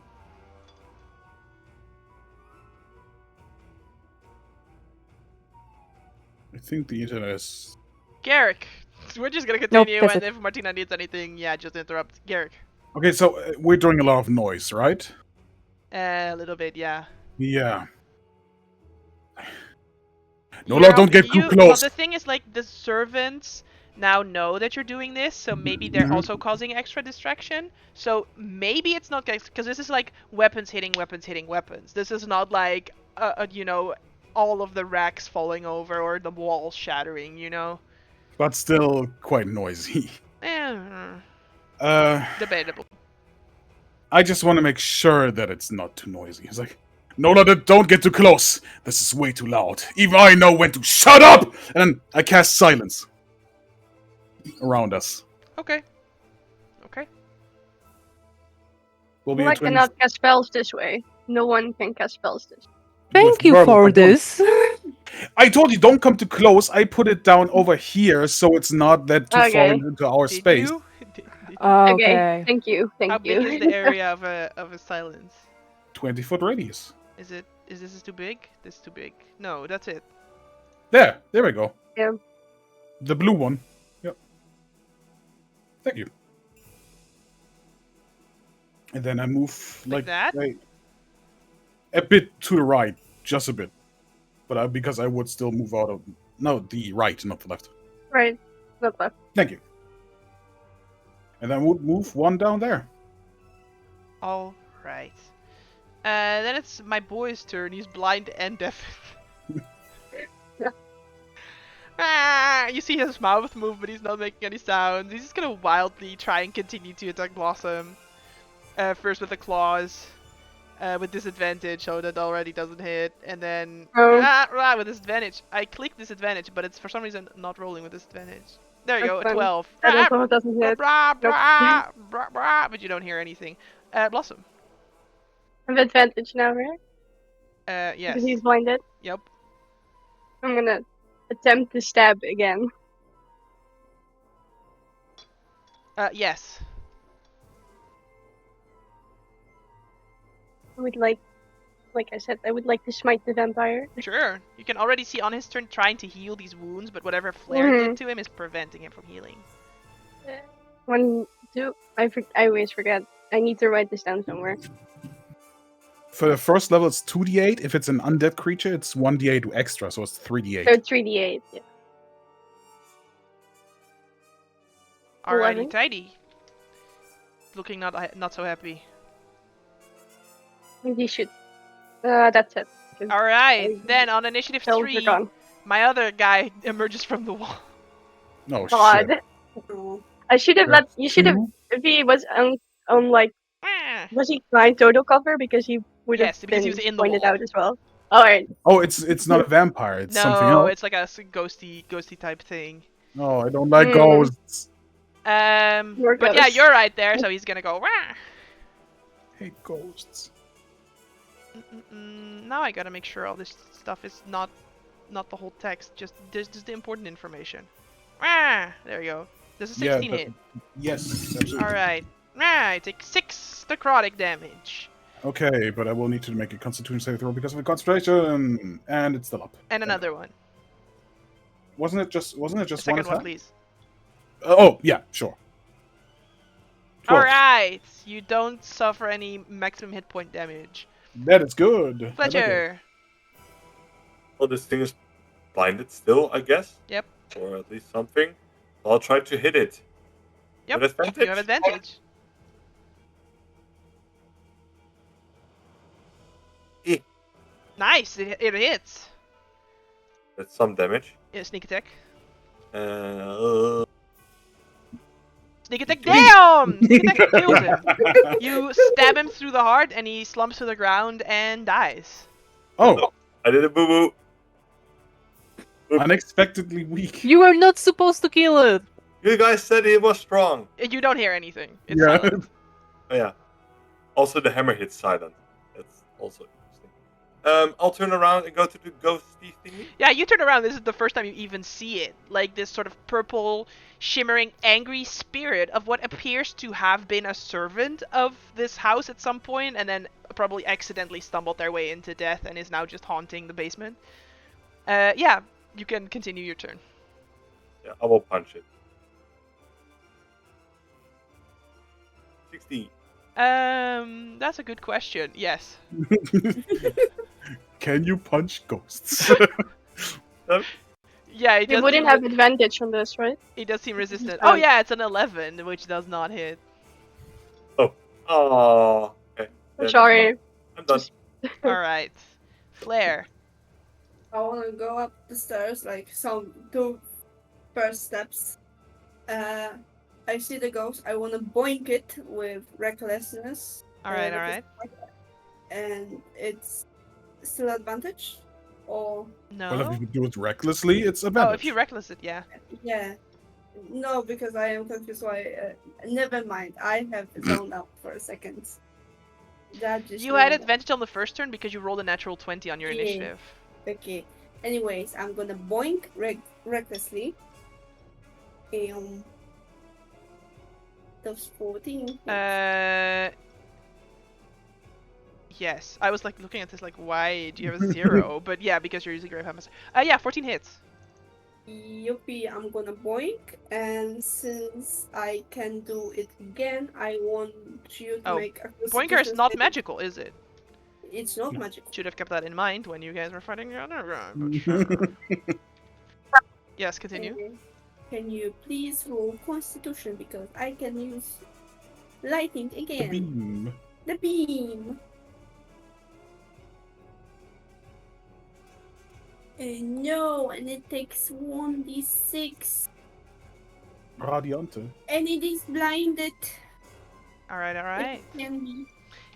I think the internet is. Garrick. We're just gonna Nope, continue, that's and it. if Martina needs anything, yeah, just interrupt. Garrick. Okay, so we're doing a lot of noise, right? A little bit, yeah. Yeah. Nola, don't get too Well, close. the thing is, like, the servants now know that you're doing this, so maybe they're Mhm. also causing extra distraction. So maybe it's not, because this is like weapons hitting weapons hitting weapons. This is not like, you know, all of the racks falling over or the walls shattering, you know? But still quite noisy. Debatable. I just want to make sure that it's not too noisy. It's like, Nola, don't get too close. This is way too loud. Even I know when to shut up! And then I cast silence around us. Okay. Okay. Will be Well, I a 20 cannot cast spells this way. No one can cast spells this way. Thank with you Warlock, for I don't- this. I told you, don't come too close. I put it down over here so it's not that too far Okay. into our Did space. you? Did Okay, Okay. thank you, How thank big you. is the area of a silence? 20-foot radius. Is this too big? This is too big. No, that's it. There we go. Yeah. The blue one. Yep. Thank you. And then I move Like that? a bit to the right, just a bit. But because I would still move out of the right, not the left. Right, not left. Thank you. And then would move one down there. All right. Then it's my boy's turn. He's blind and deaf. You see his mouth move, but he's not making any sounds. He's just gonna wildly try and continue to attack Blossom. First with the claws, with disadvantage, so that already doesn't hit. And then with disadvantage. I clicked disadvantage, but it's for some reason not rolling with disadvantage. There you go, That's fine. 12. And also it doesn't hit. But you don't hear anything. Blossom. I have advantage now, right? Yes. Because he's blinded. Yep. I'm gonna attempt to stab again. Yes. I would like I said, I would like to smite the vampire. Sure. You can already see on his turn trying to heal these wounds, but whatever Flare did to him is preventing him from healing. 1, 2. I always forget. I need to write this down somewhere. For the first level, it's 2d8. If it's an undead creature, it's 1d8 extra, so it's 3d8. So 3d8. Yeah. Alrighty, 11. tidy. Looking not so happy. Maybe should. That's it. 'Cause Alright, then on initiative spells are 3, gone. my other guy emerges from the wall. Oh, God. shit. Oh. I should have let. You should have. If he was on like, was he blind total cover because he would have Yes, because he been was in the pointed wall. out as well. All right. Oh, it's not a vampire. It's something No, else. it's like a ghosty type thing. No, I don't like Mm. ghosts. More But yeah, ghosts. you're right there, so he's gonna go. Wah! Hate ghosts. Now I gotta make sure all this stuff is not the whole text, just the important information. Wah! There you go. Does a 16 hit? Yes, absolutely. Alright. I take 6 necrotic damage. Okay, but I will need to make a Constitution saving throw because of the concentration, and it's still up. And another one. Wasn't it just The one second one, attack? please. Oh, yeah, sure. 12. Alright! You don't suffer any maximum hit point damage. That is good. I like it. Fletcher! Well, this thing is blinded still, I guess. Yep. Or at least something. I'll try to hit it. Yep, With advantage? you have advantage. Eh. Nice! It hits! That's some damage. Yeah, sneak attack. Uh, Sneak attack down! Sneak attack kills him. You stab him through the heart and he slumps to the ground and dies. Oh, I did a boo boo. unexpectedly weak. You were not supposed to kill it. You guys said it was strong. You don't hear anything. It's Yeah. silent. Oh, yeah. Also, the hammer hits silent. That's also interesting. I'll turn around and go to the ghosty thingy. Yeah, you turn around. This is the first time you even see it. Like this sort of purple, shimmering, angry spirit of what appears to have been a servant of this house at some point, and then probably accidentally stumbled their way into death and is now just haunting the basement. Yeah, you can continue your turn. Yeah, I will punch it. 16. That's a good question. Yes. Can you punch ghosts? Yeah, it You does wouldn't seem have advantage on this, right? it does seem resistant. Oh. Oh yeah, it's an 11, which does not hit. Oh. Okay. I'm then sorry. I'm done. All right, Flare. I want to go up the stairs, like some 2 first steps. I see the ghost. I want to boink it with recklessness. All right, with all this right. part, and it's still advantage, or Well, if No. you do it recklessly, it's Oh, advantage. if you reckless it, yeah. yeah. No, because I am confused. So never mind. I have zoned out for a second. That just You had ruined it. advantage on the first turn because you rolled a natural 20 on your Yeah. initiative. Okay. Anyways, I'm gonna boink recklessly. Those 14. Yes. I was like looking at this like, why do you have a 0? But yeah, because you're using Grave Hammer. Yeah, 14 hits. Yuppie, I'm gonna boink, and since I can do it again, I want you to Oh, make a Boinker is not saving- magical, is it? It's not No. magical. Should have kept that in mind when you guys were fighting the other guy, but sure. Yes, continue. Can you please roll Constitution, because I can use lightning The again. beam. The beam. No, and it takes 1d6, Radiante. and it is blinded. Alright, alright. It can be.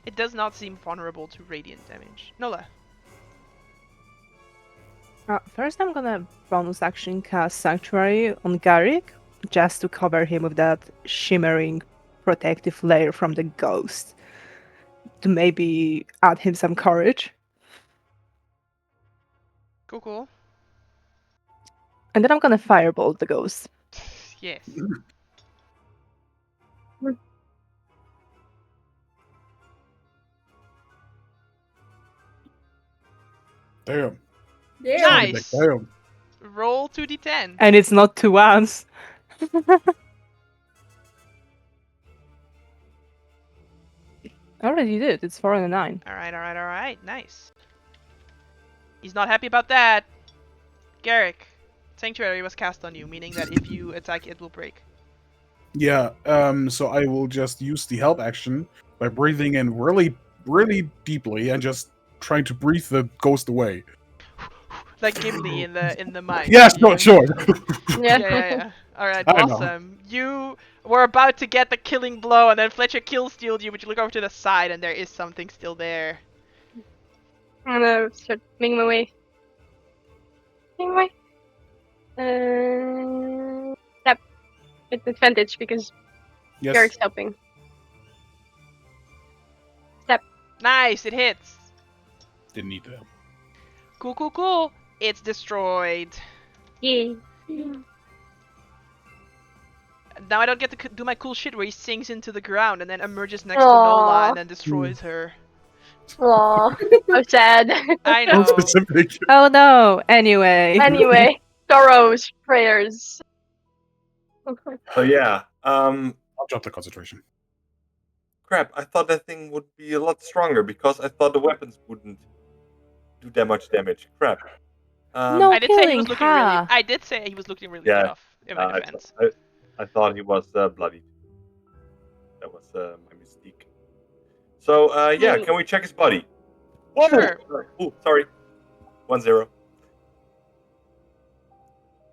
It does not seem vulnerable to radiant damage. Nola. First, I'm gonna bonus action cast Sanctuary on Garrick, just to cover him with that shimmering protective layer from the ghost, to maybe add him some courage. Cool, cool. And then I'm gonna firebolt the ghost. Yes. Damn. There. Nice! Damn. Roll 2d10. And it's not 2 ones. I already did. It's 4 and a 9. Alright, alright, alright. Nice. He's not happy about that. Garrick. Sanctuary was cast on you, meaning that if you attack, it will break. Yeah, so I will just use the help action by breathing in really, really deeply and just trying to breathe the ghost away. Like Gimli in the mine. Yeah, sure. Yeah. Alright, I know. awesome. You were about to get the killing blow, and then Fletcher kill-stealed you, but you look over to the side, and there is something still there. I'm gonna start making my way. Making my way. Yep. It's advantage because Yes. Garrick's helping. Nice, it hits. Didn't need that. Cool, cool, cool. It's destroyed. Yay. Now I don't get to do my cool shit where he sinks into the ground and then emerges next to Aw. Nola and then destroys her. Aw, so sad. I know. Specific. Oh no! Anyway. Anyway, sorrows, prayers. So yeah, I'll drop the concentration. crap. I thought that thing would be a lot stronger because I thought the weapons wouldn't do that much damage. Crap. No. I did say he was Killing, looking really. ha. I did say he was looking really Yeah, tough. In my I, defense. I thought he was bloodied. That was my mistake. So yeah, can we check his body? Whoa! Sure. Oh, sorry. 1-0.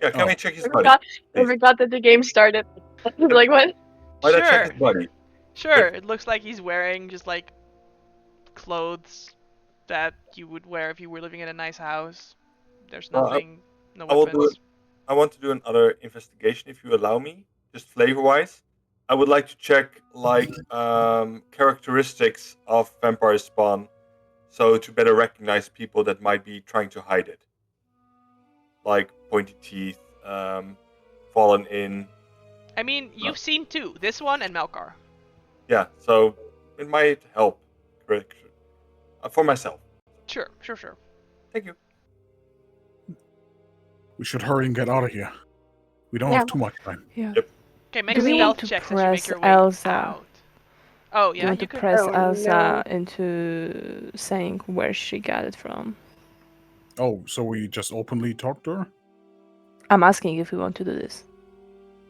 Yeah, can Oh. we check his I body? forgot that the game started. Like what? Why'd I Sure. check his body? Sure. It looks like he's wearing just like clothes that you would wear if you were living in a nice house. There's Well, nothing. No I will do weapons. I want to do another investigation if you allow me, just flavor-wise. I would like to check like characteristics of vampire spawn, so to better recognize people that might be trying to hide it, like pointy teeth, fallen in. I mean, you've seen two. This one and Melkar. Yeah, so it might help for myself. Sure. Thank you. We should hurry and get out of here. We don't Yeah. have too much time. Yeah. Okay, make Do a we stealth need to check as you make press your way Elsa? out. Oh Do yeah, you want you to could. press Oh, Elsa no. into saying where she got it from? Oh, so we just openly talk to her? I'm asking if we want to do this.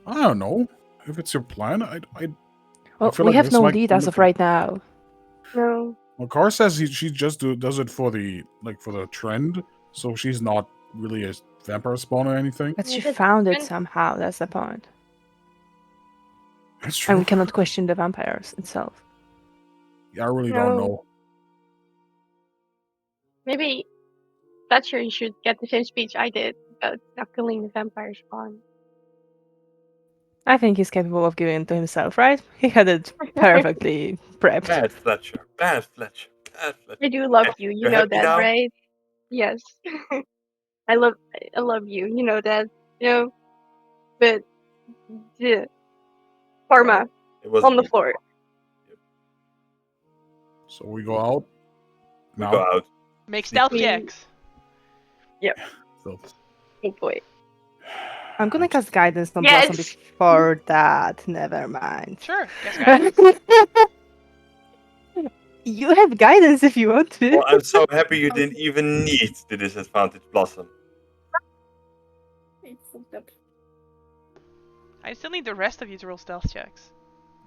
I don't know. If it's your plan, I Well, feel we like have this no might lead be as of looking- right now. No. Well, Car says she just does it for the for the trend. So she's not really a vampire spawn or anything. But she Yeah, but found it when- somehow, that's the point. That's And true. we cannot question the vampires itself. I really don't No. know. Maybe Fletcher should get the same speech I did about not killing the vampire spawn. I think he's capable of giving it to himself, right? He had it perfectly prepped. Bad Fletcher. Bad Fletcher. Bad Fletcher. I do love Yeah, you. You you're know happy that, now? right? Yes. I love you. You know that. You know, but yeah, Parma It was on the me. floor. So we go out. We now. go out. Make stealth We- checks. So, Oh boy. I'm gonna cast guidance on Yes! Blossom before that. Never mind. Sure. Guess guidance. You have guidance if you want to. Well, I'm so happy you didn't even need the disadvantage blossom. I fucked up. I still need the rest of you to roll stealth checks.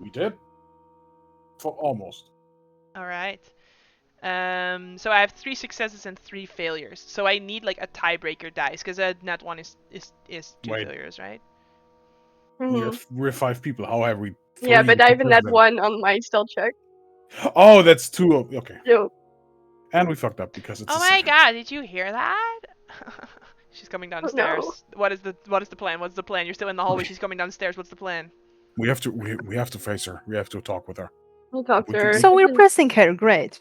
we did. For almost. All right. So I have 3 successes and 3 failures. So I need like a tiebreaker dice because nat 1 is 2 Wait. failures, right? Mhm. We're 5 people. However, we. Yeah, but I even had them. one on my stealth check. Oh, that's 2. Okay. So And we fucked up because it's. Oh a my 7. god! Did you hear that? She's coming down the Oh, no. stairs. What is the plan? What's the plan? You're still in the hallway. She's coming downstairs. What's the plan? We have to. We have to face her. We have to talk with her. I'll talk to We her. can- So we're pressing her, great.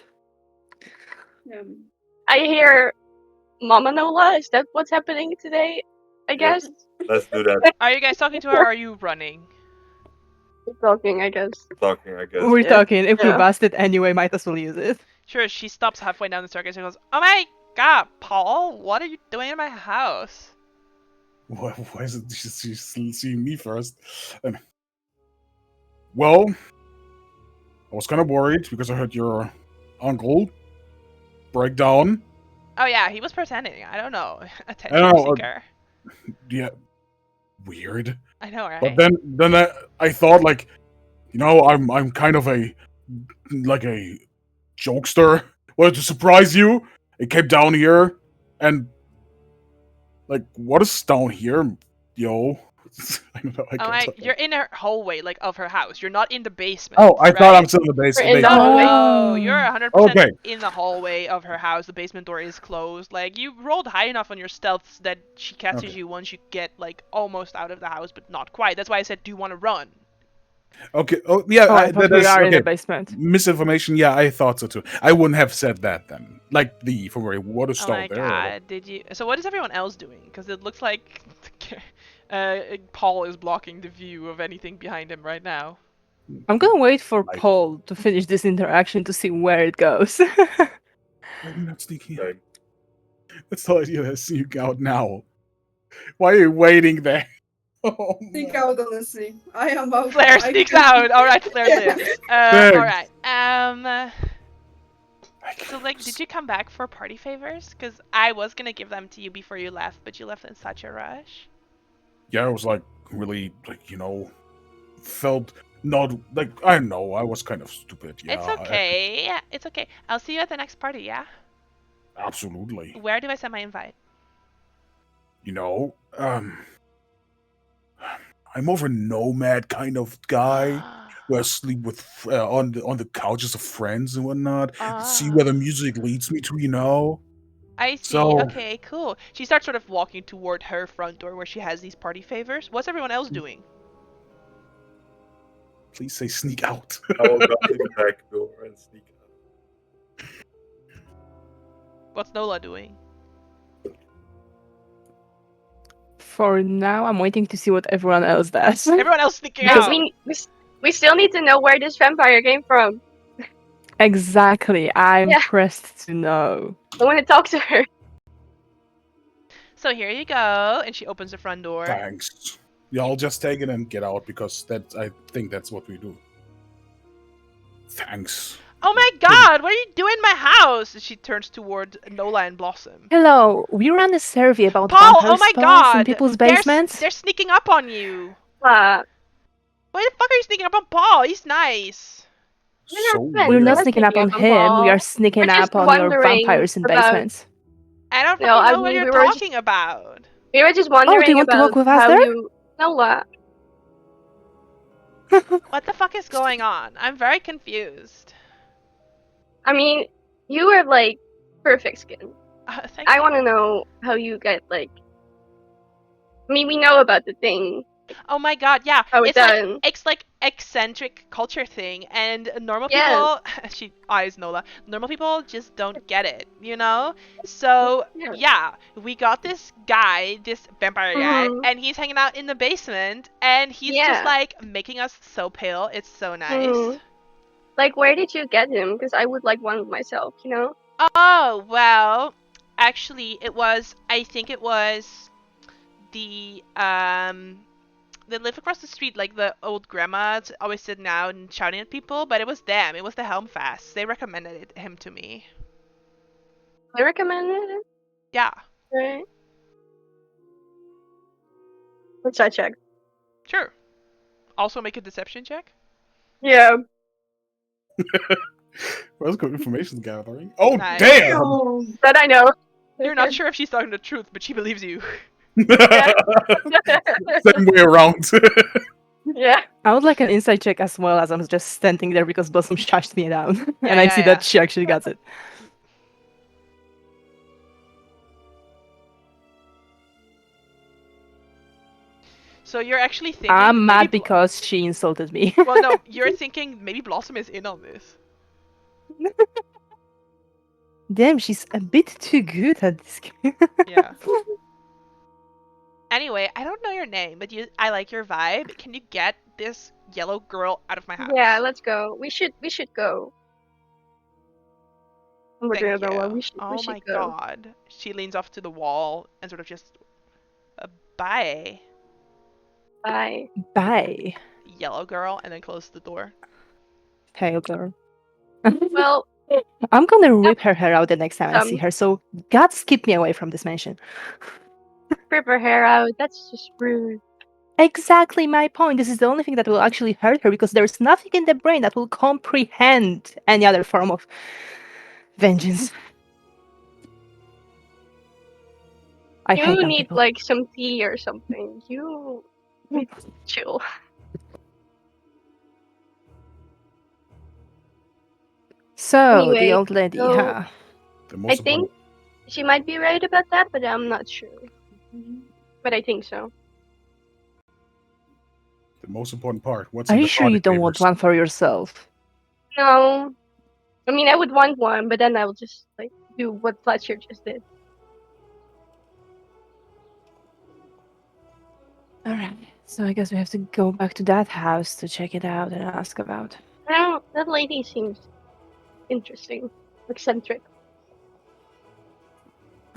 I hear Mama Nola. Is that what's happening today? I guess. Let's do that. Are you guys talking to her or are you running? We're talking, I guess. Talking, I guess. We're Yeah. talking. If we Yeah. bust it anyway, might as well use it. Sure, she stops halfway down the staircase and goes, "Oh my god, Paul, what are you doing in my house?" Why is it she's seeing me first? Well, I was kind of worried because I heard your uncle break down. Oh yeah, he was pretending. I don't know. I Attention don't know, seeker. Yeah, weird. I know, right? But then I thought like, I'm kind of a jokester. Wanted to surprise you. It came down here, and like, what is down here, yo? I don't know. I Oh can't my, tell. you're in her hallway, like of her house. You're not in the basement. Oh, I thought I'm right? still in the basement. We're in the hallway. No, you're 100% Okay. in the hallway of her house. The basement door is closed. Like, you rolled high enough on your stealth that she catches Okay. you once you get, like, almost out of the house, but not quite. That's why I said, do you want to run? Okay. Oh, yeah. Oh, I thought we are in the okay. basement. Misinformation. Yeah, I thought so too. I wouldn't have said that then. Like the from where what is Oh down my there? god, did you... So what is everyone else doing? Because it looks like Paul is blocking the view of anything behind him right now. I'm gonna wait for Like- Paul to finish this interaction to see where it goes. I'm not sneaking. Okay. That's the idea. Let's sneak out now. Why are you waiting there? Oh, Sneak man. out, honestly. I am out. Flair I sneaks can- out! Alright, Flair Yeah. lives. Thanks. Alright, I can't so, like, did you come back for party favors? Because I was gonna give them to you before you left, but you left in such a rush. Yeah, I was like really felt not like I don't know. I was kind of stupid. Yeah, It's okay. Yeah, it's okay. I'll see you at the next party, yeah? Absolutely. Where do I send my invite? I'm more of a nomad kind of guy. Where I sleep with on the couches of friends and whatnot. See where the music leads me to. I see. So- Okay, cool. She starts sort of walking toward her front door where she has these party favors. What's everyone else doing? Please say sneak out. I will go to the back door and sneak out. What's Nola doing? For now, I'm waiting to see what everyone else does. Everyone else sneaking Because out. we still need to know where this vampire came from. Exactly. I'm Yeah. pressed to know. I want to talk to her. So here you go, and she opens the front door. Thanks. Yeah, I'll just take it and get out because I think that's what we do. Thanks. Oh my god, what are you doing in my house? And she turns toward Nola and Blossom. Hello, we ran a survey about Paul, vampire oh my spawns god! in people's They're basements. They're sneaking up on you. Uh, Why the fuck are you sneaking up on Paul? He's nice. We're So not friends. We're weird. not We're sneaking up on sneaking up on him. We Paul. are sneaking We're just up on your wondering vampires in about- basements. I don't No, fucking I know what mean, you're talking about. we were just Oh, do wondering you want to about walk with us how there? you. Nola, What the fuck is going on? I'm very confused. I mean, you were like perfect skin. Thank I you. want to know how you get like. I mean, we know about the thing. Oh my god, yeah. How it's done. It's like eccentric culture thing, and normal Yes. people she eyes Nola. Normal people just don't get it, you know? So Yeah. yeah, we got this guy, this vampire guy, Mhm. and he's hanging out in the basement, and he's just Yeah. like making us so pale. It's so nice. Mhm. Like, where did you get him? Because I would like one myself, you know? Oh well, actually, I think it was the. They live across the street, like the old grandmas always sitting out and shouting at people, but it was them. It was the Helmfast. They recommended him to me. I recommend it. Yeah, Right. Let's I check. sure. Also make a deception check. Yeah. Well, that's good information gathering. Oh, Nice. damn! That I know. You're not sure if she's telling the truth, but she believes you. Same way around. Yeah. I would like an insight check as well, as I'm just standing there because Blossom shushed me down. Yeah, and I yeah, see yeah. that she actually got it. So you're actually thinking I'm mad maybe because she insulted me. well, no, you're thinking maybe Blossom is in on this. Damn, she's a bit too good at this game. Yeah. Anyway, I don't know your name, but I like your vibe. Can you get this yellow girl out of my house? Yeah, let's go. We should go. I'm looking Thank at Nola. you. We Oh should my go. god. She leans off to the wall and sort of just bye, Bye. Bye, yellow girl, and then closes the door. pale girl. Well, I'm gonna rip her hair out the next time I see Um, her, so gods keep me away from this mansion. rip her hair out. That's just rude. Exactly my point. This is the only thing that will actually hurt her because there's nothing in the brain that will comprehend any other form of vengeance. I hate You dumb need people. like some tea or something. You need to chill. So, the Anyway, old lady, so- huh? The I most think she might be right about that, but I'm not sure. But I think so. the most important part. What's Are in you the sure you party don't want papers? one for yourself? No. I mean, I would want one, but then I will just like do what Fletcher just did. Alright, so I guess we have to go back to that house to check it out and ask about. I don't know. That lady seems interesting, eccentric.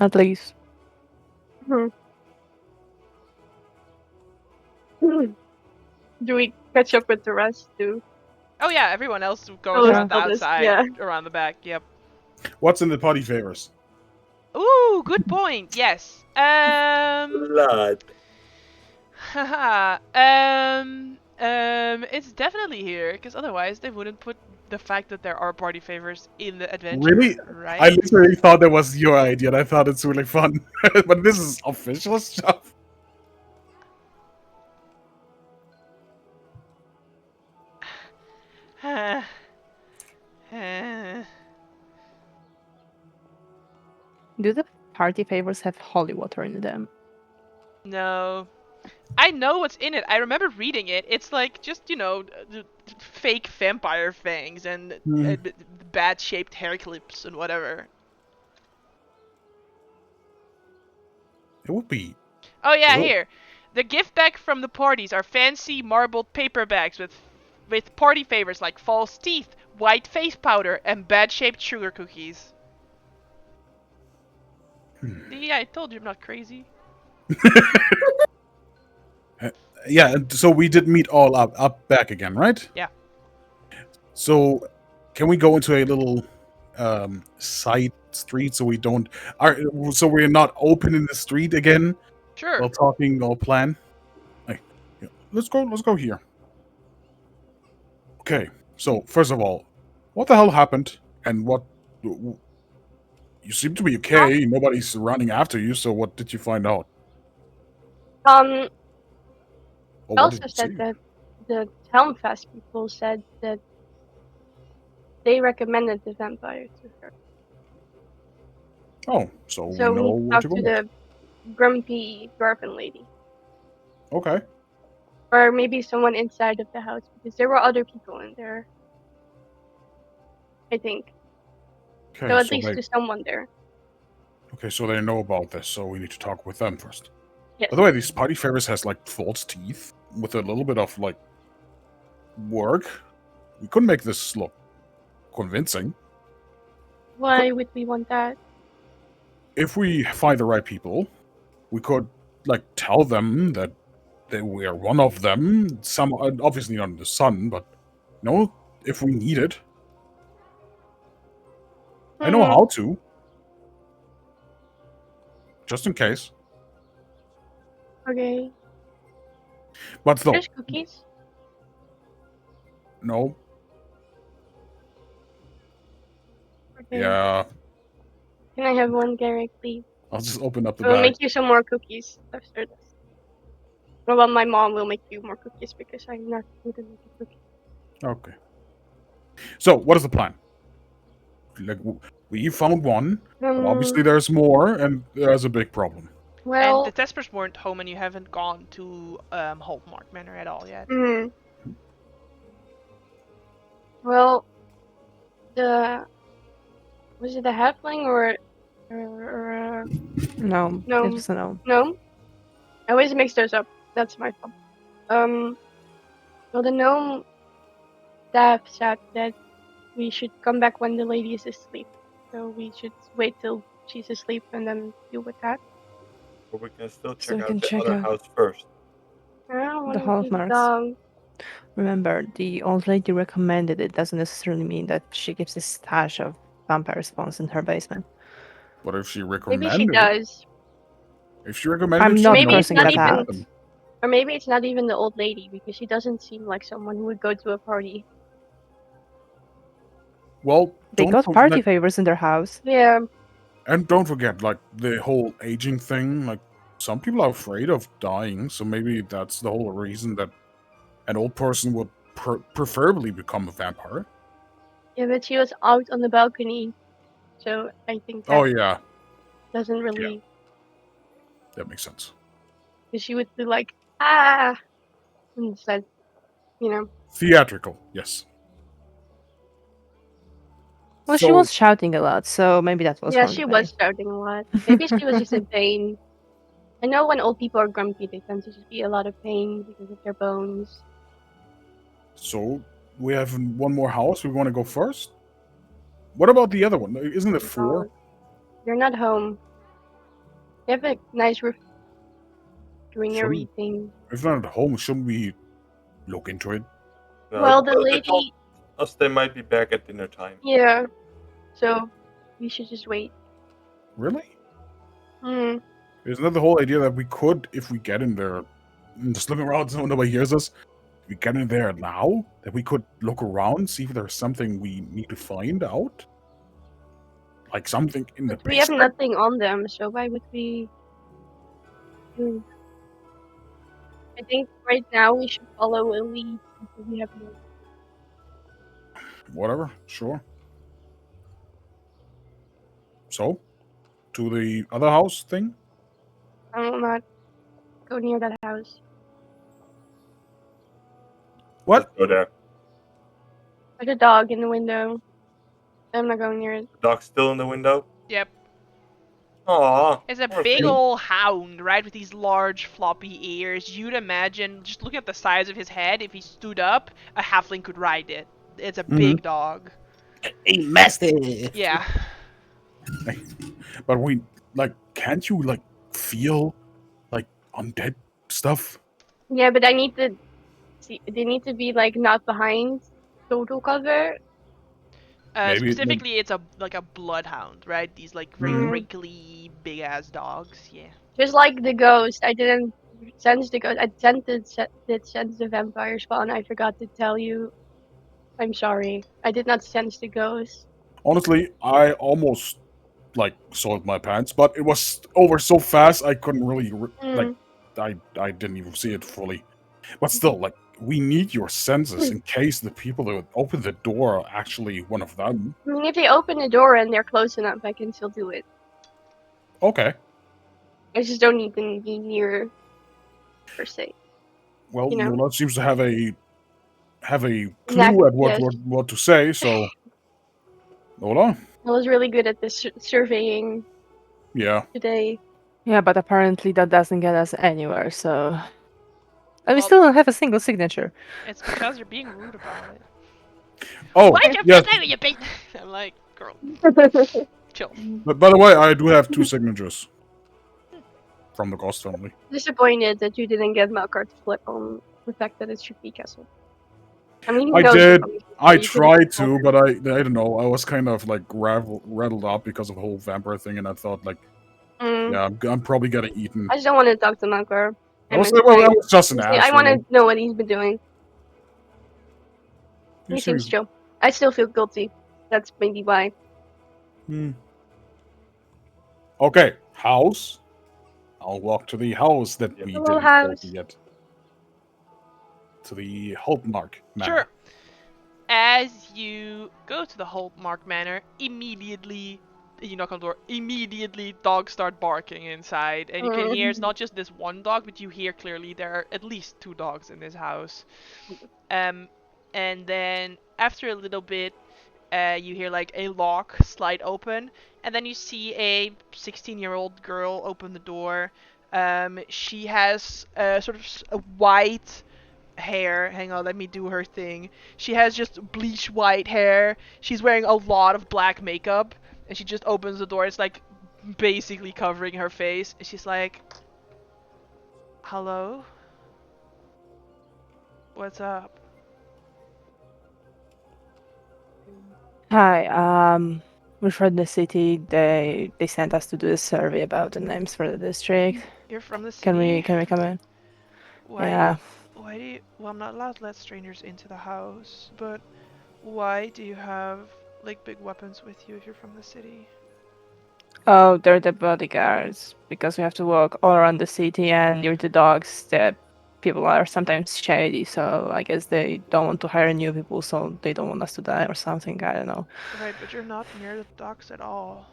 At least. Do we catch up with the rest too? Oh yeah, everyone else goes Oh, around the I'll just- outside, yeah. around the back. Yep. What's in the party favors? Ooh, good point. Yes. Blood. Haha. It's definitely here, because otherwise they wouldn't put the fact that there are party favors in the adventure. Really? Right? I literally thought that was your idea, and I thought it's really fun. But this is official stuff. Do the party favors have holy water in them? No. I know what's in it. I remember reading it. It's like just, fake vampire fangs and bad shaped hair clips and whatever. It would be. Oh yeah, Cool. here. The gift bag from the parties are fancy marbled paper bags with party favors like false teeth, white face powder, and bad shaped sugar cookies. See, I told you I'm not crazy. Yeah, and so we did meet all up back again, right? Yeah. So, can we go into a little side street so we don't so we're not open in the street again Sure. while talking all plan? Like, yeah, let's go here. Okay, so first of all, what the hell happened, and You seem to be okay. Nobody's running after you. So what did you find out? Um, Or what also did you said see? that the Helmfast people said that they recommended the vampire to her. Oh, so So we we know need to where talk to go to next. the grumpy dwarven lady. Okay. Or maybe someone inside of the house, because there were other people in there. I think. Okay. So at So least they. there's someone there. Okay, so they know about this. So we need to talk with them first. Yes. By the way, these party favors has like false teeth with a little bit of like work. We could make this look convincing Why would we want that? if we find the right people. We could like tell them that we are one of them. Some obviously not in the sun, but no, if we need it, I know how to. Just in case. Okay. But still, There's cookies. no. Okay. Yeah, Can I have one, Garrick, please? I'll just open up the I will bag. make you some more cookies after this. Well, my mom will make you more cookies because I'm not good at making cookies. Okay. So, what is the plan? Like, we found one, but obviously there's more, and there's a big problem. Well, And the Tespers weren't home, and you haven't gone to Hallmark Manor at all yet. well, was it a halfling or No, No. it was a no. gnome? I always mix those up. That's my fault. Well, the gnome staff said that we should come back when the lady is asleep. So we should wait till she's asleep and then deal with that. But we can still So check we out can the check other out- house first. I don't want The to see the hallmarks. dog. Remember, the old lady recommended it doesn't necessarily mean that she keeps a stash of vampire spawns in her basement. But if she Maybe recommended she does. If she recommended I'm it, not she Maybe knows it's crossing not what that to even- out. them. Or maybe it's not even the old lady because she doesn't seem like someone who would go to a party. Well, They don't got forget- party favors in their house. Yeah. And don't forget, like, the whole aging thing, like, some people are afraid of dying, so maybe that's the whole reason that an old person would preferably become a vampire. Yeah, but she was out on the balcony. So I think that Oh, yeah, doesn't really... that makes sense. Because she would be like, ah! Instead, you know. Theatrical, yes. Well, she So- was shouting a lot, so maybe that was Yeah, one she thing. was shouting a lot. Maybe she was just in pain. I know when old people are grumpy, they tend to just be a lot of pain because of their bones. So, we have one more house. We want to go first? What about the other one? Isn't it 4? They're not home. They have a nice greenery Shouldn't- thing. If they're not at home, shouldn't we look into it? No, Well, the they told lady... us they might be back at dinner time. Yeah. So, we should just wait. Really? Hmm. Isn't that the whole idea that we could, if we get in there, just looking around so nobody hears us, if we get in there now, that we could look around, see if there's something we need to find out? Like something in the But we have basement? nothing on them, so why would we... I think right now we should follow a lead until we have more. Whatever, sure. So, to the other house thing? I will not go near that house. What? Let's go there. There's a dog in the window. I'm not going near it. The dog's still in the window. Yep. Aww. It's a poor big thing. old hound, right, with these large floppy ears. You'd imagine, just looking at the size of his head, if he stood up, a halfling could ride it. It's a big dog. Hey, mastiff. Yeah. But we, like, can't you, like, feel, like, undead stuff? Yeah, but I need to see. They need to be like not behind total cover. Maybe it- Specifically, it's like a bloodhound, right? These like very Mhm. wrinkly, big ass dogs. Yeah. Just like the ghost, I didn't sense the ghost. I did sense the vampire spawn. I forgot to tell you. I'm sorry. I did not sense the ghost. Honestly, I almost like soiled my pants, but it was over so fast I couldn't really Mm. I didn't even see it fully. But still, like, we need your senses in case the people that open the door are actually one of them. I mean, if they open the door and they're close enough, I can still do it. Okay. I just don't need them to be near, per se. Well, You know? Nola seems to have a Knack, clue at yes. what to say. So, Nola, I was really good at this surveying yeah. today. Yeah, but apparently that doesn't get us anywhere, so. And we Well- still don't have a single signature. It's because you're being rude about it. Oh, Why'd you yes. put that in your bait? I'm like, girl, chill. But by the way, I do have 2 signatures from the Ghost family. Disappointed that you didn't get Malkar to flip on the fact that it should be Castle. I mean, he I knows did. it, obviously, I you couldn't tried tell to, him. but I don't know. I was kind of like rattled up because of the whole vampire thing, and I thought like, Mm. yeah, I'm probably getting eaten. I just don't want to talk to Malkar. I was just an I ass. want to know what he's been doing. He He seems seems- chill. I still feel guilty. That's maybe why. Okay, house. I'll walk to the house that we Hello, didn't house. go to yet. To the Hopemark Manor. Sure. As you go to the Holtmark Manor, immediately you knock on the door. Immediately, dogs start barking inside, and you can hear it's not just this one dog, but you hear clearly there are at least 2 dogs in this house. And then after a little bit, you hear like a lock slide open, and then you see a 16-year-old girl open the door. She has sort of a white hair. Hang on, let me do her thing. She has just bleach white hair. She's wearing a lot of black makeup, and she just opens the door. It's like basically covering her face. And she's like, "Hello? What's up?" Hi, we're from the city. They sent us to do a survey about the names for the district. You're from the city. Can we come in? Why? Yeah. Why do you? Well, I'm not allowed to let strangers into the house, but why do you have like big weapons with you if you're from the city? Oh, they're the bodyguards because we have to walk all around the city, and near the dogs, the people are sometimes shady. So I guess they don't want to hire new people, so they don't want us to die or something. I don't know. Right, but you're not near the docks at all.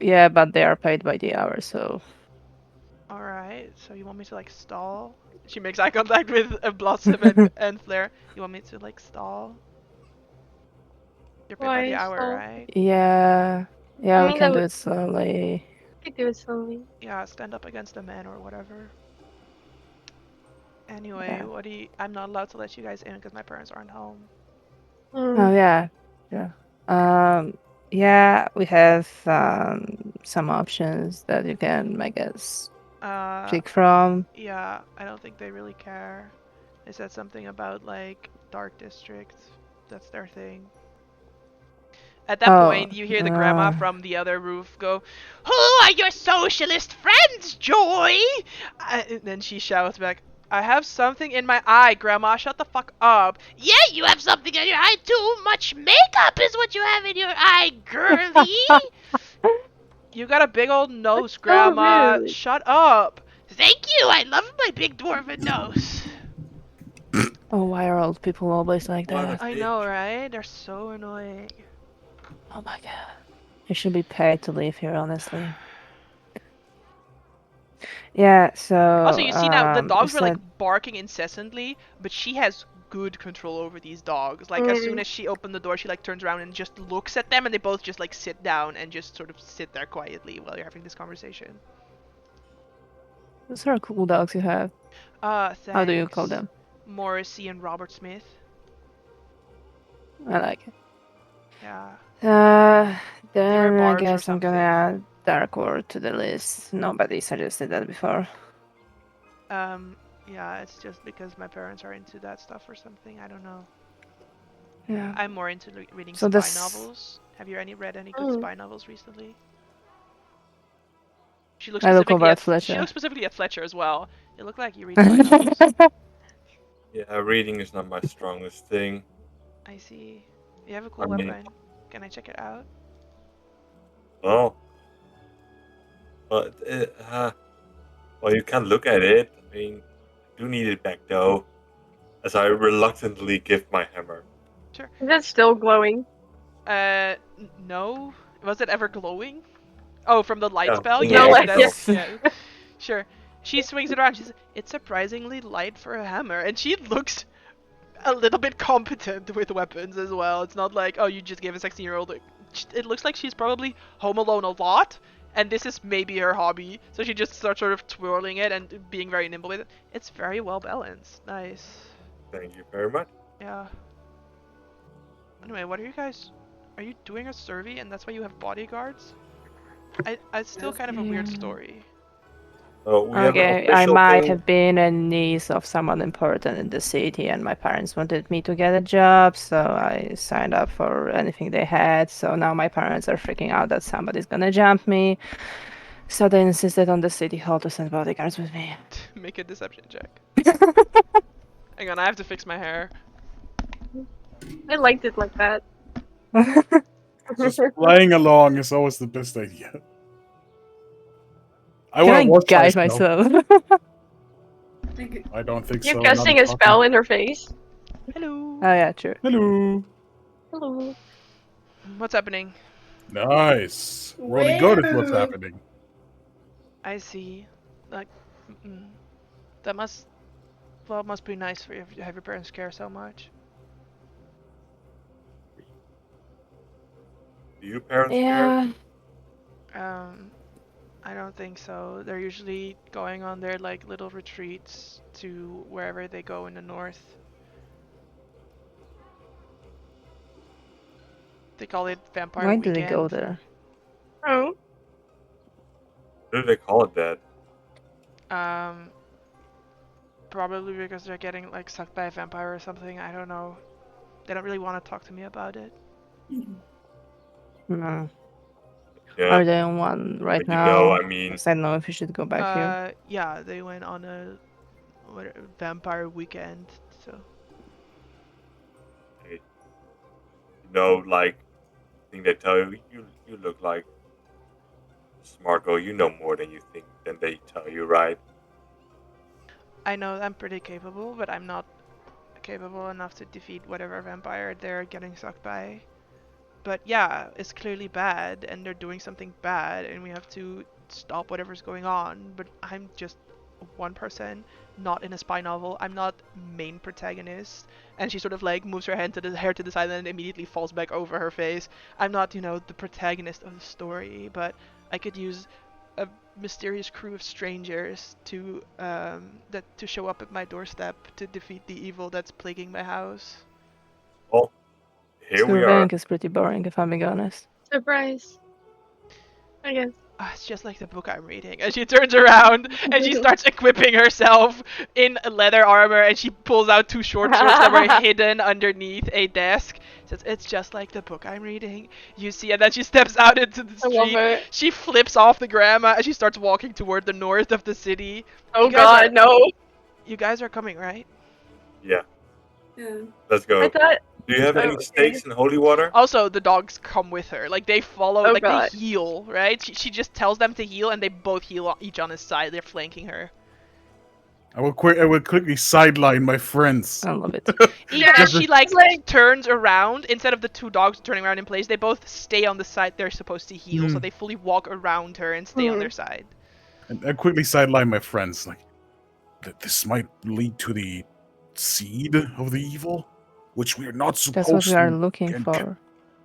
Yeah, but they are paid by the hour, so. Alright, so you want me to like stall? She makes eye contact with Blossom and Flare. You want me to like stall? You're paid by Why the hour, stall? right? Yeah, yeah, I we mean, can that do would- it slowly. I could do it slowly. Yeah, stand up against the man or whatever. Anyway, Yeah. what do you... I'm not allowed to let you guys in because my parents aren't home. Oh yeah, yeah. Yeah, we have some options that you can, I guess, pick from. Yeah, I don't think they really care. They said something about like dark districts. That's their thing. At that Oh, point, you hear the grandma from the other roof go, "Who are your socialist friends, Joy?" And then she shouts back, "I have something in my eye, Grandma. Shut the fuck up." "Yeah, you have something in your eye. Too much makeup is what you have in your eye, girlie." "You got a big old nose, so Grandma. rude. Shut up." "Thank you. I love my big dwarven nose." Oh, why are old people always like What a that? I bitch. know, right? They're so annoying. Oh my god. You should be paid to live here, honestly. Yeah, so. Also, you see now the dogs we were like said- barking incessantly, but she has good control over these dogs. Like as soon as she opened the door, she like turns around and just looks at them, and they both just like sit down and just sort of sit there quietly while you're having this conversation. Those are cool dogs you have. Thanks. How do you call them? Morrissey and Robert Smith. I like it. Yeah. Then I barbs or guess I'm gonna something. add Dark Ward to the list. Nobody suggested that before. Yeah, it's just because my parents are into that stuff or something. I don't know. Yeah. I'm more into reading So spy this- novels. Have you read any good Oh. spy novels recently? She looks I look specifically over at She Fletcher. looks specifically at Fletcher as well. It looked like you read spy novels. Yeah, reading is not my strongest thing. I see. You have a cool I mean- weapon. Can I check it out? Oh. But, well, you can't look at it. I mean, I do need it back though. As I reluctantly give my hammer. Sure. Is it still glowing? No. Was it ever glowing? Oh, from the light Yeah, spell? from the light That's, spell. yeah. Sure. She swings it around. She's, it's surprisingly light for a hammer, and she looks a little bit competent with weapons as well. It's not like, oh, you just gave a 16-year-old. It looks like she's probably home alone a lot, and this is maybe her hobby. So she just starts sort of twirling it and being very nimble with it. It's very well balanced. Nice. Thank you very much. Yeah. Anyway, what are you guys? Are you doing a survey and that's why you have bodyguards? It's still kind of a weird Yeah. story. So we have an Okay, I official might thing. have been a niece of someone important in the city, and my parents wanted me to get a job, so I signed up for anything they had. So now my parents are freaking out that somebody's gonna jump me. So they insisted on the city hall to send bodyguards with me. Make a deception check. Hang on, I have to fix my hair. I liked it like that. Just playing along is always the best idea. I Can want I to watch guide myself. myself? I don't think You're so. casting not a spell in her face. Hello. Oh yeah, true. Hello. Hello. What's happening? Nice. Really good at what's Well. happening. I see. Like, that must be nice for you to have your parents care so much. Do you parents Yeah. I don't think so. They're usually going on their like little retreats to wherever they go in the north. They call it Vampire Why Weekend. do they go there? Oh. care? What do they call it that? Probably because they're getting like sucked by a vampire or something. I don't know. They don't really want to talk to me about it. No. Yeah. Are they on one right but now? you know, I mean, 'Cause I don't know if you should go back here. Yeah, they went on a Vampire Weekend. So hey, you know, like, thing they tell you, you look like a smart girl. You know more than you think than they tell you, right? I know I'm pretty capable, but I'm not capable enough to defeat whatever vampire they're getting sucked by. But yeah, it's clearly bad, and they're doing something bad, and we have to stop whatever's going on. But I'm just one person, not in a spy novel. I'm not main protagonist. And she sort of like moves her hair to the side and immediately falls back over her face. I'm not, the protagonist of the story, but I could use a mysterious crew of strangers to show up at my doorstep to defeat the evil that's plaguing my house. Well, here we are. Surveying is pretty boring, if I'm being honest. Surprise. I guess. It's just like the book I'm reading. And she turns around and she starts equipping herself in leather armor, and she pulls out 2 short swords that were hidden underneath a desk. Says, it's just like the book I'm reading. You see, and then she steps out into the I love street. it. She flips off the grandma and she starts walking toward the north of the city. Oh You guys god, no. You guys are coming, right? Yeah, Yeah. let's go. I thought. Do you have Oh, any okay. stakes in holy water? Also, the dogs come with her. Like, they follow, Oh, like, God. they heal, right? She just tells them to heal, and they both heal each on his side. They're flanking her. I will quickly sideline my friends. I love it. Even as she, like, It's like- turns around, instead of the 2 dogs turning around in place, they both stay on the side they're supposed to heal, so they fully walk around her and stay on their side. And I quickly sideline my friends. Like, this might lead to the seed of the evil, which we are not supposed That's what we are to looking and for.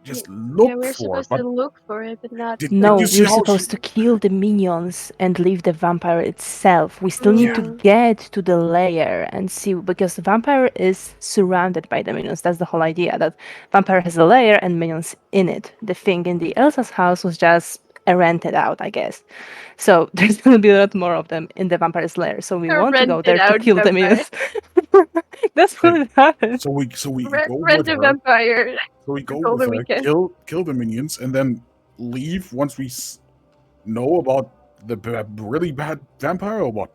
just Yeah, look we're for. supposed But to look for it, but not. No, you see we're how supposed to kill the minions and leave the vampire itself. We still need to Yeah. get to the lair and see, because the vampire is surrounded by the minions. That's the whole idea, that vampire has a lair and minions in it. The thing in the Elsa's house was just rented out, I guess. So there's going to be a lot more of them in the vampire's lair. So we A want to go rented there to out kill the vampire. minions. That's what it happens. So we go Rent with a her. vampire. So we go for with the her, weekend. kill the minions, and then leave once we know about the really bad vampire, or what?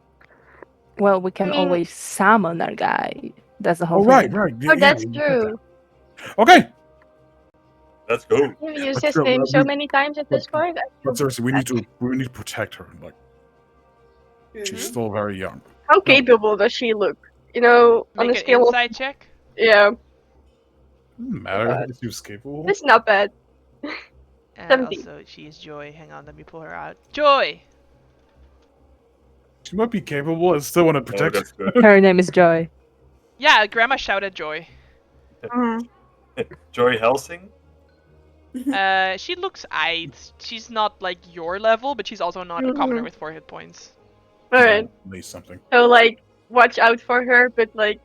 Well, we can I mean- always summon our guy. That's the whole Oh, thing. right. Oh, that's we did true. that. Okay, Let's go. You've used But his still, name so we- many times at this point. I feel But seriously, we bad. need to protect her. Like she's still very young. How capable does she look? You know, on Make a an scale of insight check. yeah, Doesn't matter if she's capable. it's not bad. And 17. also, she is Joy. Hang on, let me pull her out. Joy! She might be capable. I still want to Oh, protect that's her. good. Her name is Joy. Yeah, Grandma shouted Joy. Mhm. Joy Helsing? She looks eyed. She's not like your level, but she's also not a commoner Mhm. with 4 hit points. All right. At least something. So like, watch out for her, but like,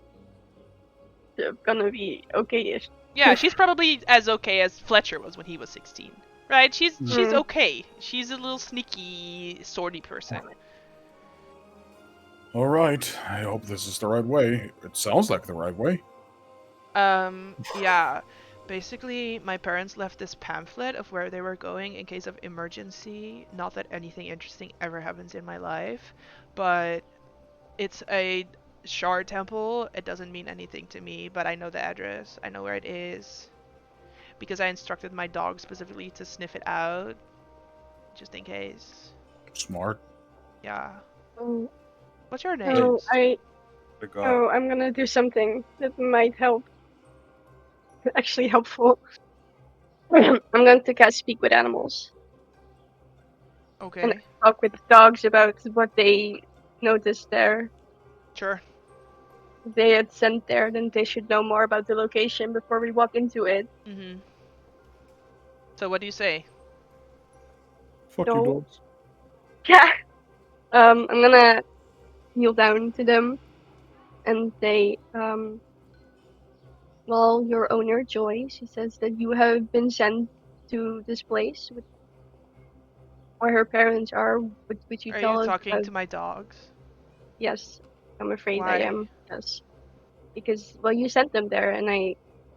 they're gonna be okay-ish. Yeah, she's probably as okay as Fletcher was when he was 16. Right? She's Mhm. okay. She's a little sneaky, swordy person. All right. I hope this is the right way. It sounds like the right way. Yeah. Basically, my parents left this pamphlet of where they were going in case of emergency. Not that anything interesting ever happens in my life, but it's a shard temple. It doesn't mean anything to me, but I know the address. I know where it is. Because I instructed my dog specifically to sniff it out. Just in case. Smart. Yeah. Oh, What's your name? so The god. oh, I'm gonna do something that might help. Actually helpful. I'm going to cast Speak with Animals. Okay. Talk with dogs about what they noticed there. Sure. If they had sent there, then they should know more about the location before we walk into it. Mm-hmm. So what do you say? Fuck No. you, dogs. Yeah. I'm gonna kneel down to them and say, well, your owner, Joy, she says that you have been sent to this place with where her parents are. Would you Are tell you us talking about... to my dogs? Yes, I'm afraid Why? I am. Yes. Because, well, you sent them there and I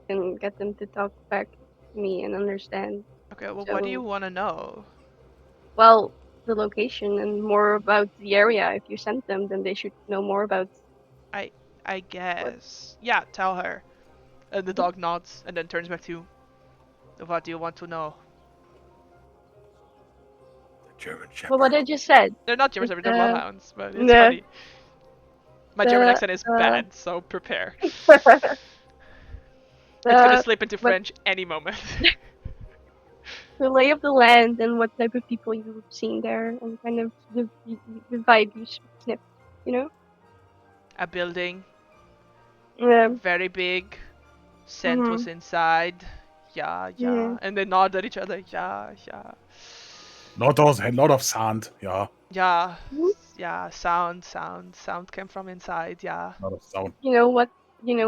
can get them to talk back to me and understand. Okay, well, what do you So- want to know? Well, the location and more about the area. If you sent them, then they should know more about... I guess. Yeah, tell her. And the dog nods and then turns back to you. What do you want to know? The German Shepherd. Well, what I just said. They're not German Shepherds, they're Uh, bloodhounds, but it's yeah. funny. My German The, accent is bad, so prepare. It's the, gonna slip into but- French any moment. the lay of the land and what type of people you've seen there and kind of the vibe you snip, you know? A building, Yeah. very big. Scent Mhm. was inside. Yeah, yeah. Mhm. And they nod at each other. Yeah, yeah. Lot of sand. Yeah. Yeah. Mhm. Yeah, sound came from inside, yeah. Lot of sound. You know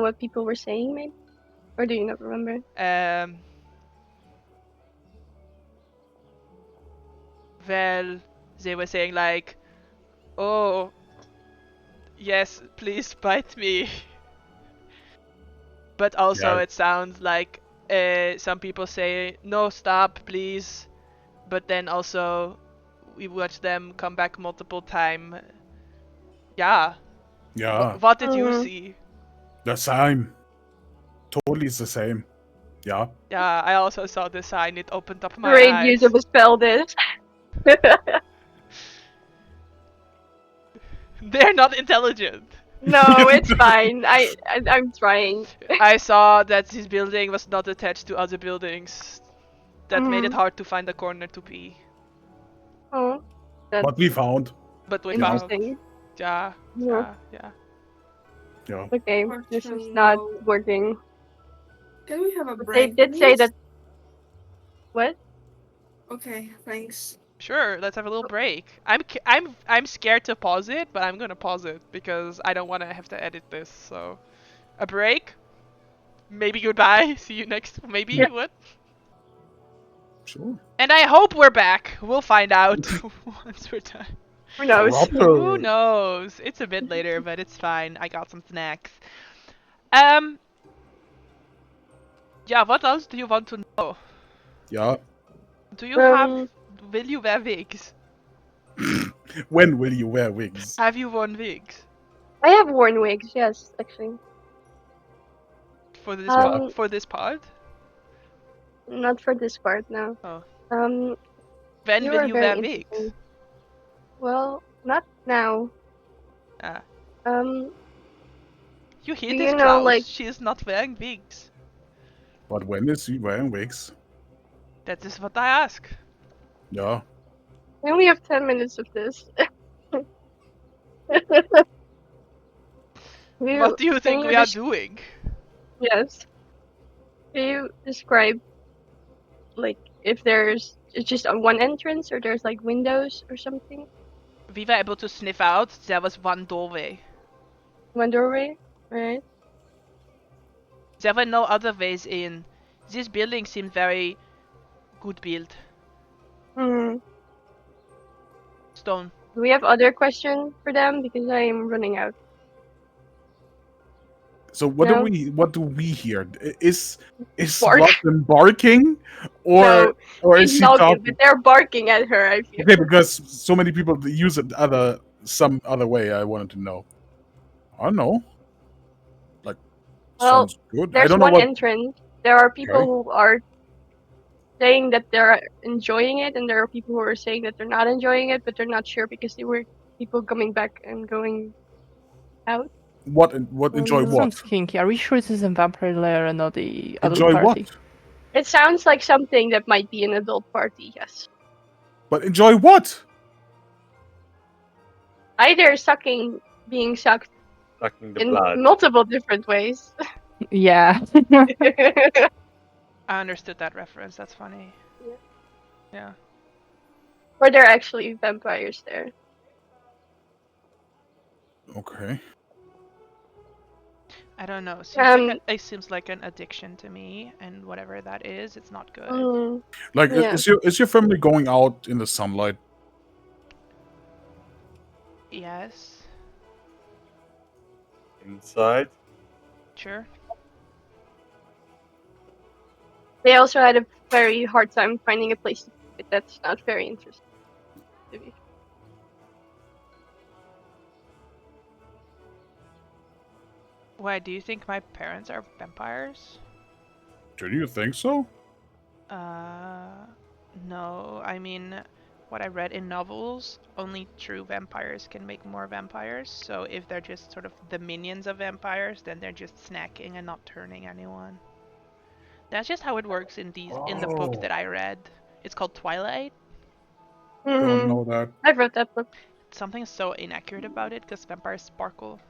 what people were saying, maybe? Or do you not remember? Well, they were saying like, oh, yes, please bite me. But also Yeah. it sounds like some people say, no, stop, please. But then also we watch them come back multiple times. Yeah. Yeah. What did you Mhm. see? The same. Totally it's the same. Yeah. Yeah, I also saw the sign. It opened up my Great eyes. use of a spell, this. They're not intelligent. No, it's fine. I'm trying. I saw that this building was not attached to other buildings. That made it Mhm. hard to find a corner to pee. Oh, that's What we found. But we found. interesting. Yeah, Yeah. yeah. Yeah. Okay, this is not Question, working. Can we have a But break? they did say please? that. What? Okay, thanks. Sure, let's have a little break. I'm scared to pause it, but I'm gonna pause it because I don't want to have to edit this. So, a break. Maybe goodbye. See you next. Maybe Yeah. what? Sure. And I hope we're back. We'll find out once we're done. Who knows? Who knows? It's a bit later, but it's fine. I got some snacks. Yeah, what else do you want to know? Yeah. Do you have... Um, Will you wear wigs? When will you wear wigs? Have you worn wigs? I have worn wigs, yes, actually. For this Um, for this pod? Not for this part, no. Oh. Um, When you will are you very wear wigs? interesting. Well, not now. Ah. You hear Do this, you know, Klaus? like- She is not wearing wigs. But when is he wearing wigs? That is what I ask. Yeah. we only have 10 minutes of this. What do you can think you we are des- doing? Yes. Can you describe, like, if there's it's just on one entrance or there's like windows or something? We were able to sniff out there was one doorway. One doorway, right? There were no other ways in. This building seemed very good built. Hmm. Stone. Do we have other questions for them? Because I am running out. So what No. do we hear? Is Bark. Lachlan barking, or No, is She's she knocking, talking? but they're barking at her, I feel. Okay, because so many people use it some other way. I wanted to know. I don't know. Like, Well, sounds good. I There's don't know one what. entrance. There are people Okay. who are saying that they're enjoying it, and there are people who are saying that they're not enjoying it, but they're not sure because there were people coming back and going out. What enjoy what? Sounds kinky. Are we sure this is a vampire lair and not the adult Enjoy party? what? It sounds like something that might be an adult party, yes. But enjoy what? Either being sucked Sucking the in blood. multiple different ways. Yeah. I understood that reference. That's funny. Yeah. Yeah. Or there are actually vampires there. Okay. I don't know. It seems like an addiction to me, and whatever that is, it's not good. Like, Yeah. is your family going out in the sunlight? Yes. Inside. Sure. They also had a very hard time finding a place to keep it. That's not very interesting to me. Why do you think my parents are vampires? Do you think so? No. I mean, what I read in novels, only true vampires can make more vampires. So if they're just sort of the minions of vampires, then they're just snacking and not turning anyone. That's just how it works in the book Oh. that I read. It's called Twilight. Don't know that. I've read that book. Something so inaccurate about it because vampires sparkle.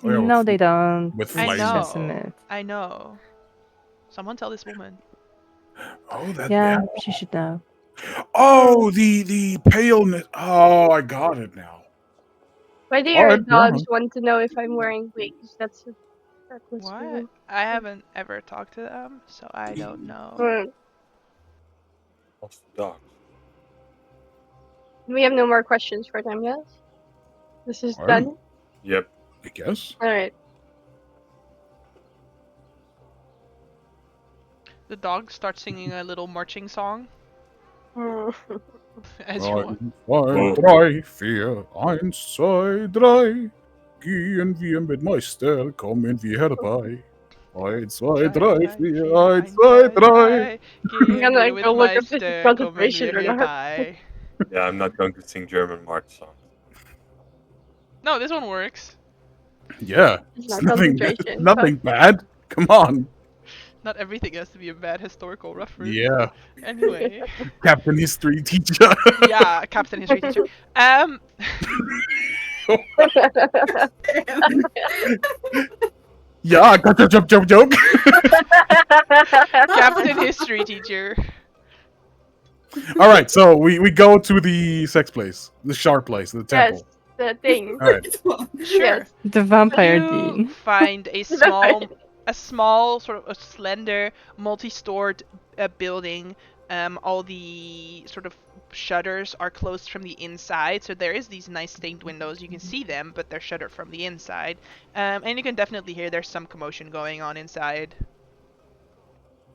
Oh, yeah, No, with- they don't. with I flames. know. Just a minute. I know. Someone tell this woman. Oh, that. Yeah, she should know. Oh, the paleness. Oh, I got it now. Why do your Alright, dogs want to know if I'm wearing wigs? That was What? I haven't ever talked to them, so I don't know. Lost the dogs. We have no more questions for them, yes? This is Alright. done? Yep. I guess. Alright. The dog starts singing a little marching song. As you want. Ein, zwei, drei, vier, 1, 2, 3. Gehen wir mit Meister, kommen wir herbei. 1, 2, 3, 4, 1, 2, 3. I'm gonna go look if this is concentration or not. Yeah, I'm not going to sing German march songs. No, this one works. Yeah, It's it's not nothing, concentration, nothing bad. Come on. Not everything has to be a bad historical reference. Yeah, Anyway. Captain History teacher. Yeah, Captain History teacher. Yeah, joke. Captain History teacher. All right, so we go to the sex place, the sharp place, the temple. Yes, the thing. All right. Sure. Yes. The vampire You dean. find a small, sort of a slender, multi-stored building. All the sort of shutters are closed from the inside, so there is these nice stained windows. You can see them, but they're shuttered from the inside. And you can definitely hear there's some commotion going on inside.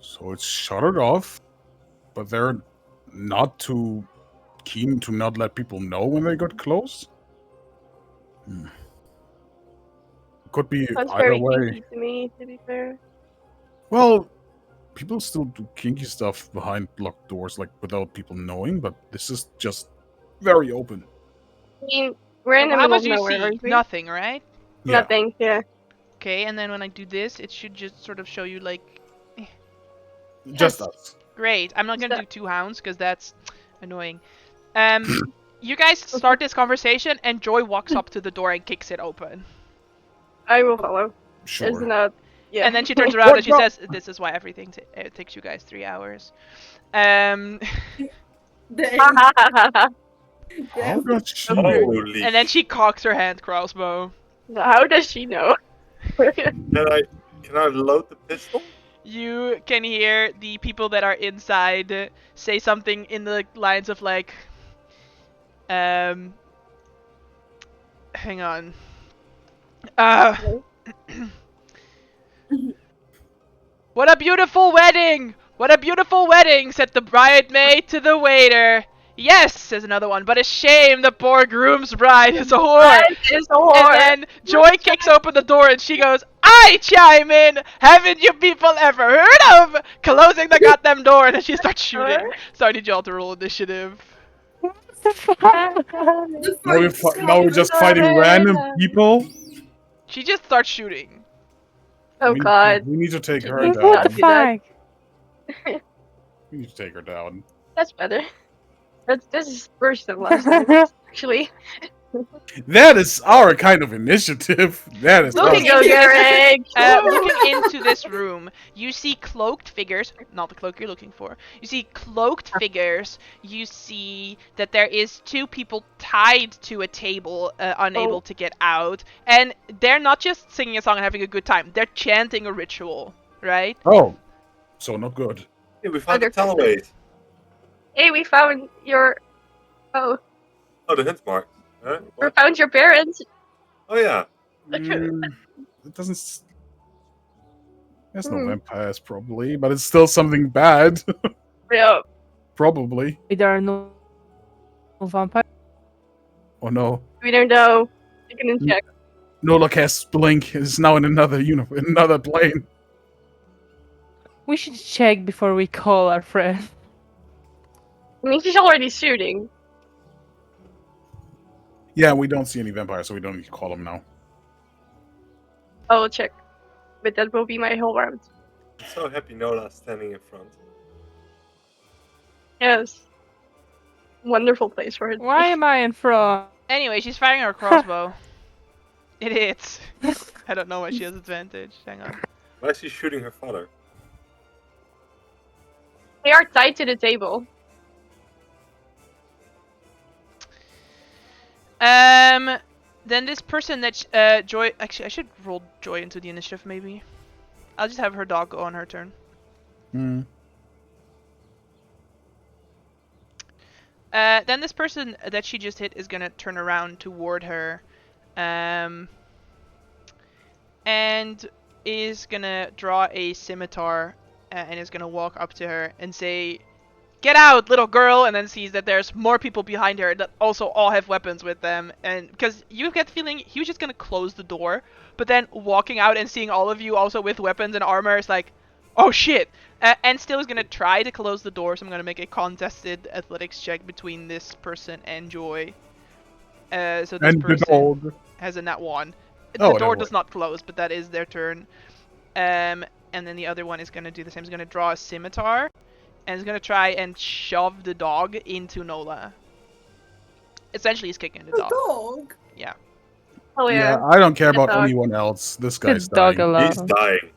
So it's shuttered off, but they're not too keen to not let people know when they got close. Could be Sounds either very way. kinky to me, to be fair. Well, people still do kinky stuff behind locked doors, like without people knowing, but this is just very open. I mean, we're in the How middle much of do you nowhere, see? aren't we? Nothing, right? Yeah. Nothing. Yeah. Okay, and then when I do this, it should just sort of show you like, Just Yes. us. great. I'm not gonna So- do 2 hounds because that's annoying. You guys start this conversation, and Joy walks up to the door and kicks it open. I will follow. Sure. There's not. Yeah. And then she turns around and she no. says, "This is why everything takes you guys 3 hours." Um, Dang. How Damn. does she? Holy. and then she cocks her hand crossbow. How does she know? Can I load the pistol? You can hear the people that are inside say something in the lines of like, hang on. What a beautiful wedding! What a beautiful wedding, said the bridesmaid to the waiter. Yes, says another one, but a shame the poor groom's bride is a whore. That is a whore. And then Joy kicks open the door and she goes, I chime in! Haven't you people ever heard of closing the goddamn door? And then she starts shooting. So I need y'all to roll initiative. The first Now we're just fighting random people. She just starts shooting. Oh we, god. We need to take her What down. What the do that. fuck? We need to take her down. That's better. This is worse than last time, actually. That is our kind of initiative. That is Looking us. Go, Garrick! Looking into this room, you see cloaked figures. Not the cloak you're looking for. You see cloaked figures. You see that there is 2 people tied to a table, unable to get out. And they're not just singing a song and having a good time. They're chanting a ritual, right? Oh, so not good. Yeah, we found the talaway. Hey, we found your. Oh, Oh, the hint mark. Huh? we What? found your parents. Oh yeah. It doesn't. There's no Hmm. vampires, probably, but it's still something bad. Yeah. Probably. There are no vampires. Oh no. We don't know. You can check. Nola casts Blink is now in another another plane. We should check before we call our friend. I mean, she's already shooting. Yeah, we don't see any vampires, so we don't need to call them now. I'll check. But that will be my whole round. I'm so happy Nola's standing in front. Yes. Wonderful place for it. Why am I in front? Anyway, she's firing her crossbow. It hits. I don't know why she has advantage. Hang on. Why is she shooting her father? They are tied to the table. Then this person that Joy. Actually, I should roll Joy into the initiative. Maybe. I'll just have her dog go on her turn. Hmm. Then this person that she just hit is gonna turn around toward her, and is gonna draw a scimitar, and is gonna walk up to her and say, "Get out, little girl!" And then sees that there's more people behind her that also all have weapons with them, and because you get the feeling he was just gonna close the door, but then walking out and seeing all of you also with weapons and armor is like, oh shit! And still is gonna try to close the door, so I'm gonna make a contested athletics check between this person and Joy. So this And the person dog. has a nat 1. Oh, The door never does not close, but that is their turn. And then the other one is gonna do the same. He's gonna draw a scimitar, and is gonna try and shove the dog into Nola. Essentially, he's kicking the The dog. dog. Oh Yeah, yeah. I don't care about dog. anyone else. This The guy's dog dying. alone. He's dying.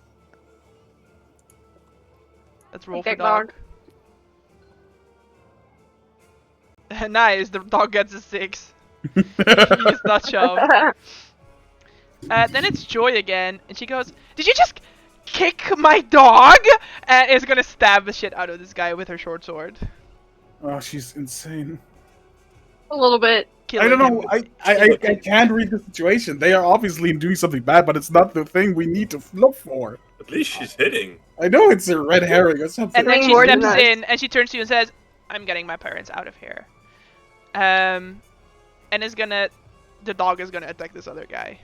Let's roll Okay, for dog. Nice, the dog gets a 6. He is not shoved. Then it's Joy again, and she goes, "Did you just kick my dog?" And is gonna stab the shit out of this guy with her short sword. Oh, she's insane. A little bit. I don't killing know. him. I can't read the situation. They are obviously doing something bad, but it's not the thing we need to look for. At least she's hitting. I know it's a red herring or something. And then Doing she more than steps us. in and she turns to you and says, "I'm getting my parents out of here." And the dog is gonna attack this other guy.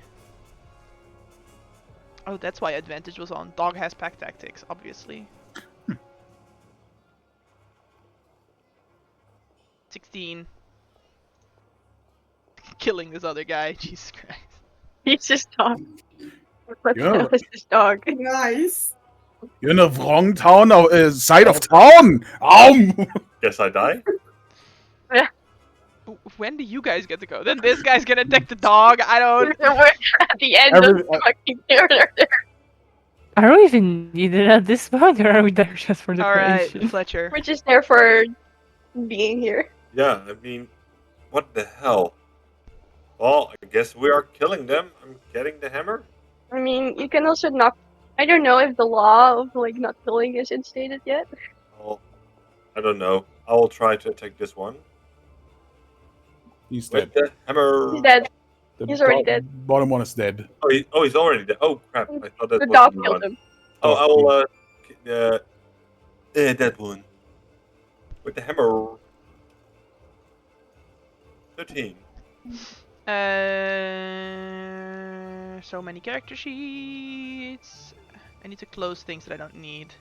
Oh, that's why advantage was on. Dog has pack tactics, obviously. 16. Killing this other guy. Jesus Christ. He's his dog. What the Yeah. hell is this dog? Nice. You're in the wrong town, side of town. Guess I die. When do you guys get to go? Then this guy's gonna deck the dog. I don't. We're at the end of the fucking character. Are we even needed at this point, or are we there just for the All right, creation? Fletcher. We're just there for being here. Yeah, I mean, what the hell? Well, I guess we are killing them. I'm getting the hammer. I mean, you can also not. I don't know if the law of like not killing is instated yet. Well, I don't know. I will try to attack this one He's dead. with the hammer. He's dead. The He's already dead. Bottom one is dead. He's already dead. Oh crap! I thought that The was dog the killed one. him. Oh, I will that one with the hammer. 13. So many character sheets. I need to close things that I don't need.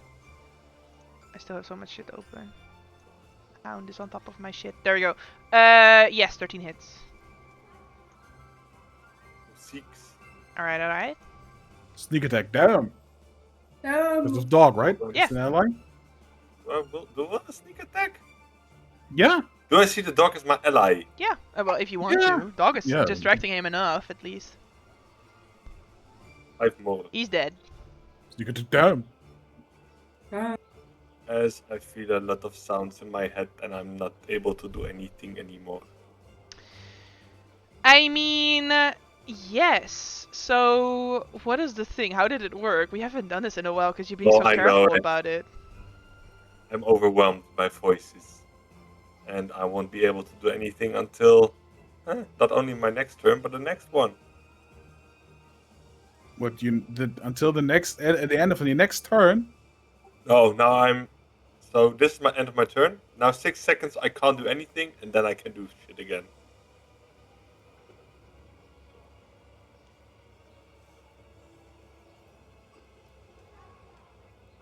I still have so much shit open. Hound is on top of my shit. There we go. Yes, 13 hits. 6. Alright, alright. Sneak attack. Damn. This is dog, right? Yeah. It's an ally? Do I want a sneak attack? Yeah. Do I see the dog as my ally? Yeah, well, if you want Yeah. to. Dog is Yeah. distracting him enough, at least. 5 more. He's dead. Sneak attack. Damn. As I feel a lot of sounds in my head and I'm not able to do anything anymore. I mean, yes. So, what is the thing? How did it work? We haven't done this in a while because you're being Oh, so I know, careful right? about it. I'm overwhelmed by voices. And I won't be able to do anything until not only my next turn, but the next one. What you did until the next at the end of the next turn? Oh, now I'm... So this is my end of my turn. Now 6 seconds I can't do anything, and then I can do shit again.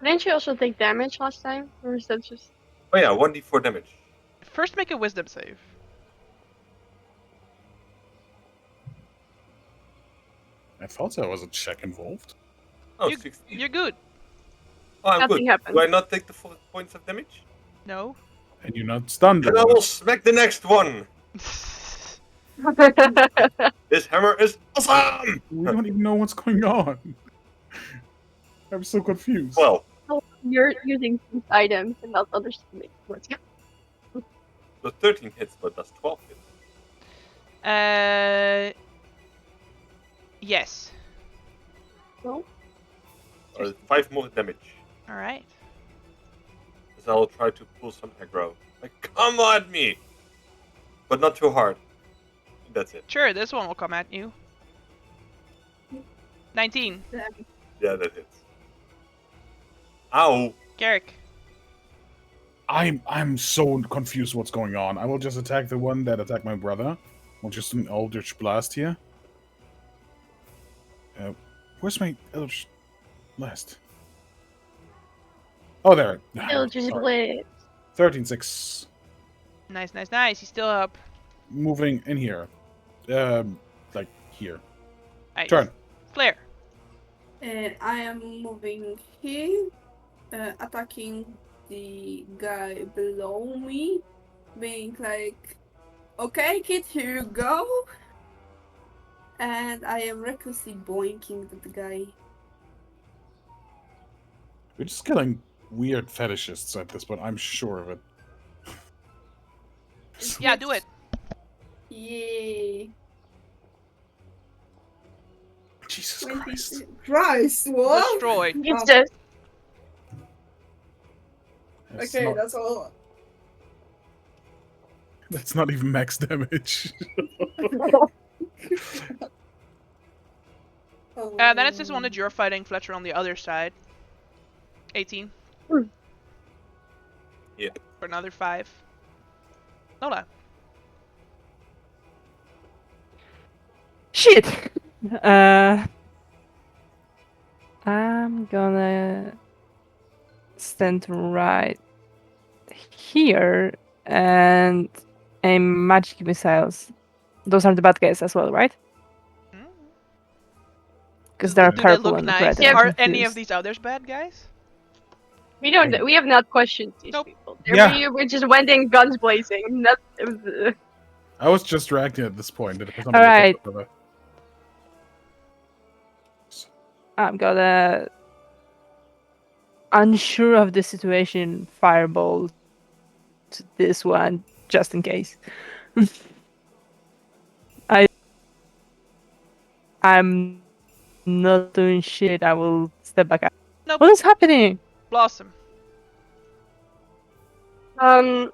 Didn't you also take damage last time? Or is that just... Oh yeah, 1d4 damage. First, make a wisdom save. I thought there was a check involved. Oh, You- 16. You're good. Oh, I'm Nothing good. happened. Do I not take the 4 points of damage? No. And you're not stunned. Then I will smack the next one! This hammer is awesome! We don't even know what's going on. I'm so confused. Well, You're using these items and not understanding what's going the 13 hits, but that's 12 hits. Yes. on. Or 5 more damage. All right. As I will try to pull some aggro. Like, come at me! But not too hard. That's it. Sure, this one will come at you. 19. Yeah, that hits. Ow! Garrick. I'm so confused what's going on. I will just attack the one that attacked my brother. I'll just do an Eldritch Blast here. Where's my Eldritch Blast? Oh, there. Eldritch Sorry. Blade. 13-6. Nice, nice, nice. He's still up. Moving in here. Like here. Nice. Turn. Flare. And I am moving here, attacking the guy below me, being like, okay, kid, here you go. And I am recklessly boinking the guy. We're just killing weird fetishists at this point. I'm sure of it. Yeah, do it. Yay. Jesus Christ. Christ, what? Destroyed. It's just... That's Okay, not, that's all. that's not even max damage. Then it's this one that you're fighting, Fletcher, on the other side. 18. Yeah. For another 5. Nola. Shit! I'm gonna stand right here and and magic missiles. Those are the bad guys as well, right? Hmm? Because they're Do they purple look and nice? red. and Yeah, I'm Are any of confused. these others bad guys? We don't. We have not questioned these Nope. people. Yeah. We just went in guns blazing. Not, I was just reacting at this point. It was All right. something I'm gonna, unsure of the situation, fireball to this one just in case. I'm not doing shit. I will step back out. Nope. What is happening? Blossom. well,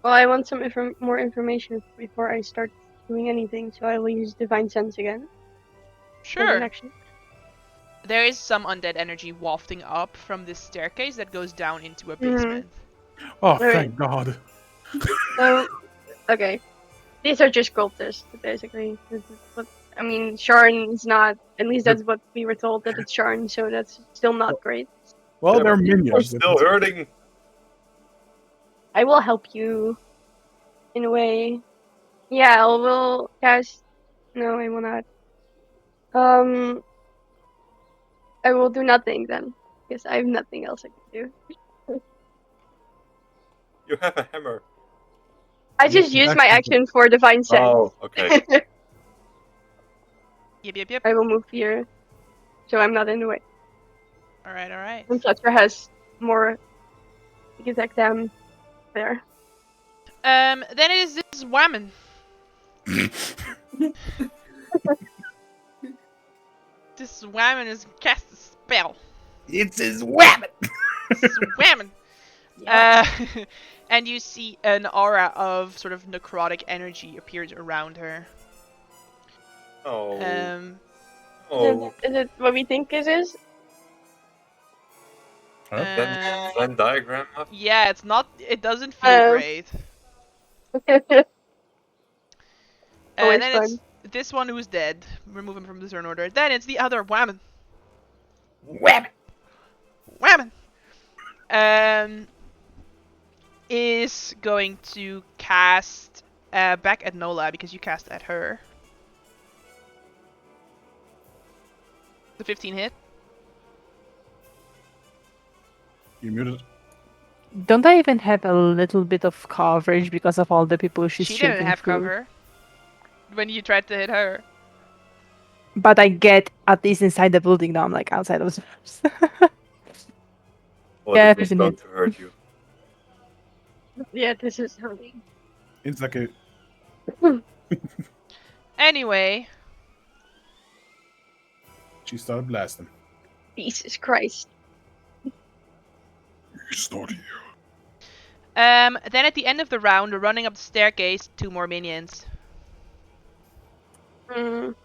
I want some more information before I start doing anything, so I will use divine sense again. As an Sure. action. There is some undead energy wafting up from this staircase that goes down into a basement. Oh, Alright. thank God. So, okay, these are just cultists, basically. This is what I mean. Sharn is not. At least that's what we were told that it's Sharn, so that's still not great. Well, Yeah, they're but people are minions. still hurting. I will help you, in a way. Yeah, I will cast. No, I will not. I will do nothing then, because I have nothing else I can do. You have a hammer. I just used my action for divine sense. Oh, okay. Yep. I will move here, so I'm not in the way. Alright. And Fletcher has more. You can attack them there. Then it is this woman. This woman is cast a spell. It's his weapon. This woman. And you see an aura of sort of necrotic energy appears around her. Oh. Is it what we think it is? Venn diagram up. Yeah, it's not. It doesn't feel Oh. great. Always And then fun. it's this one who's dead. Remove him from the turn order. Then it's the other woman. Weapon. Woman. Is going to cast back at Nola because you cast at her. The 15 hit. You muted. Don't I even have a little bit of coverage because of all the people she's She shooting didn't have through? cover when you tried to hit her. But I get at least inside the building now. I'm like outside of the Well, Yeah, this was isn't going it? to hurt you. Yeah, this is hurting. It's like a. Anyway, She started blasting. Jesus Christ. He's not here. then at the end of the round, running up the staircase, 2 more minions. Mm.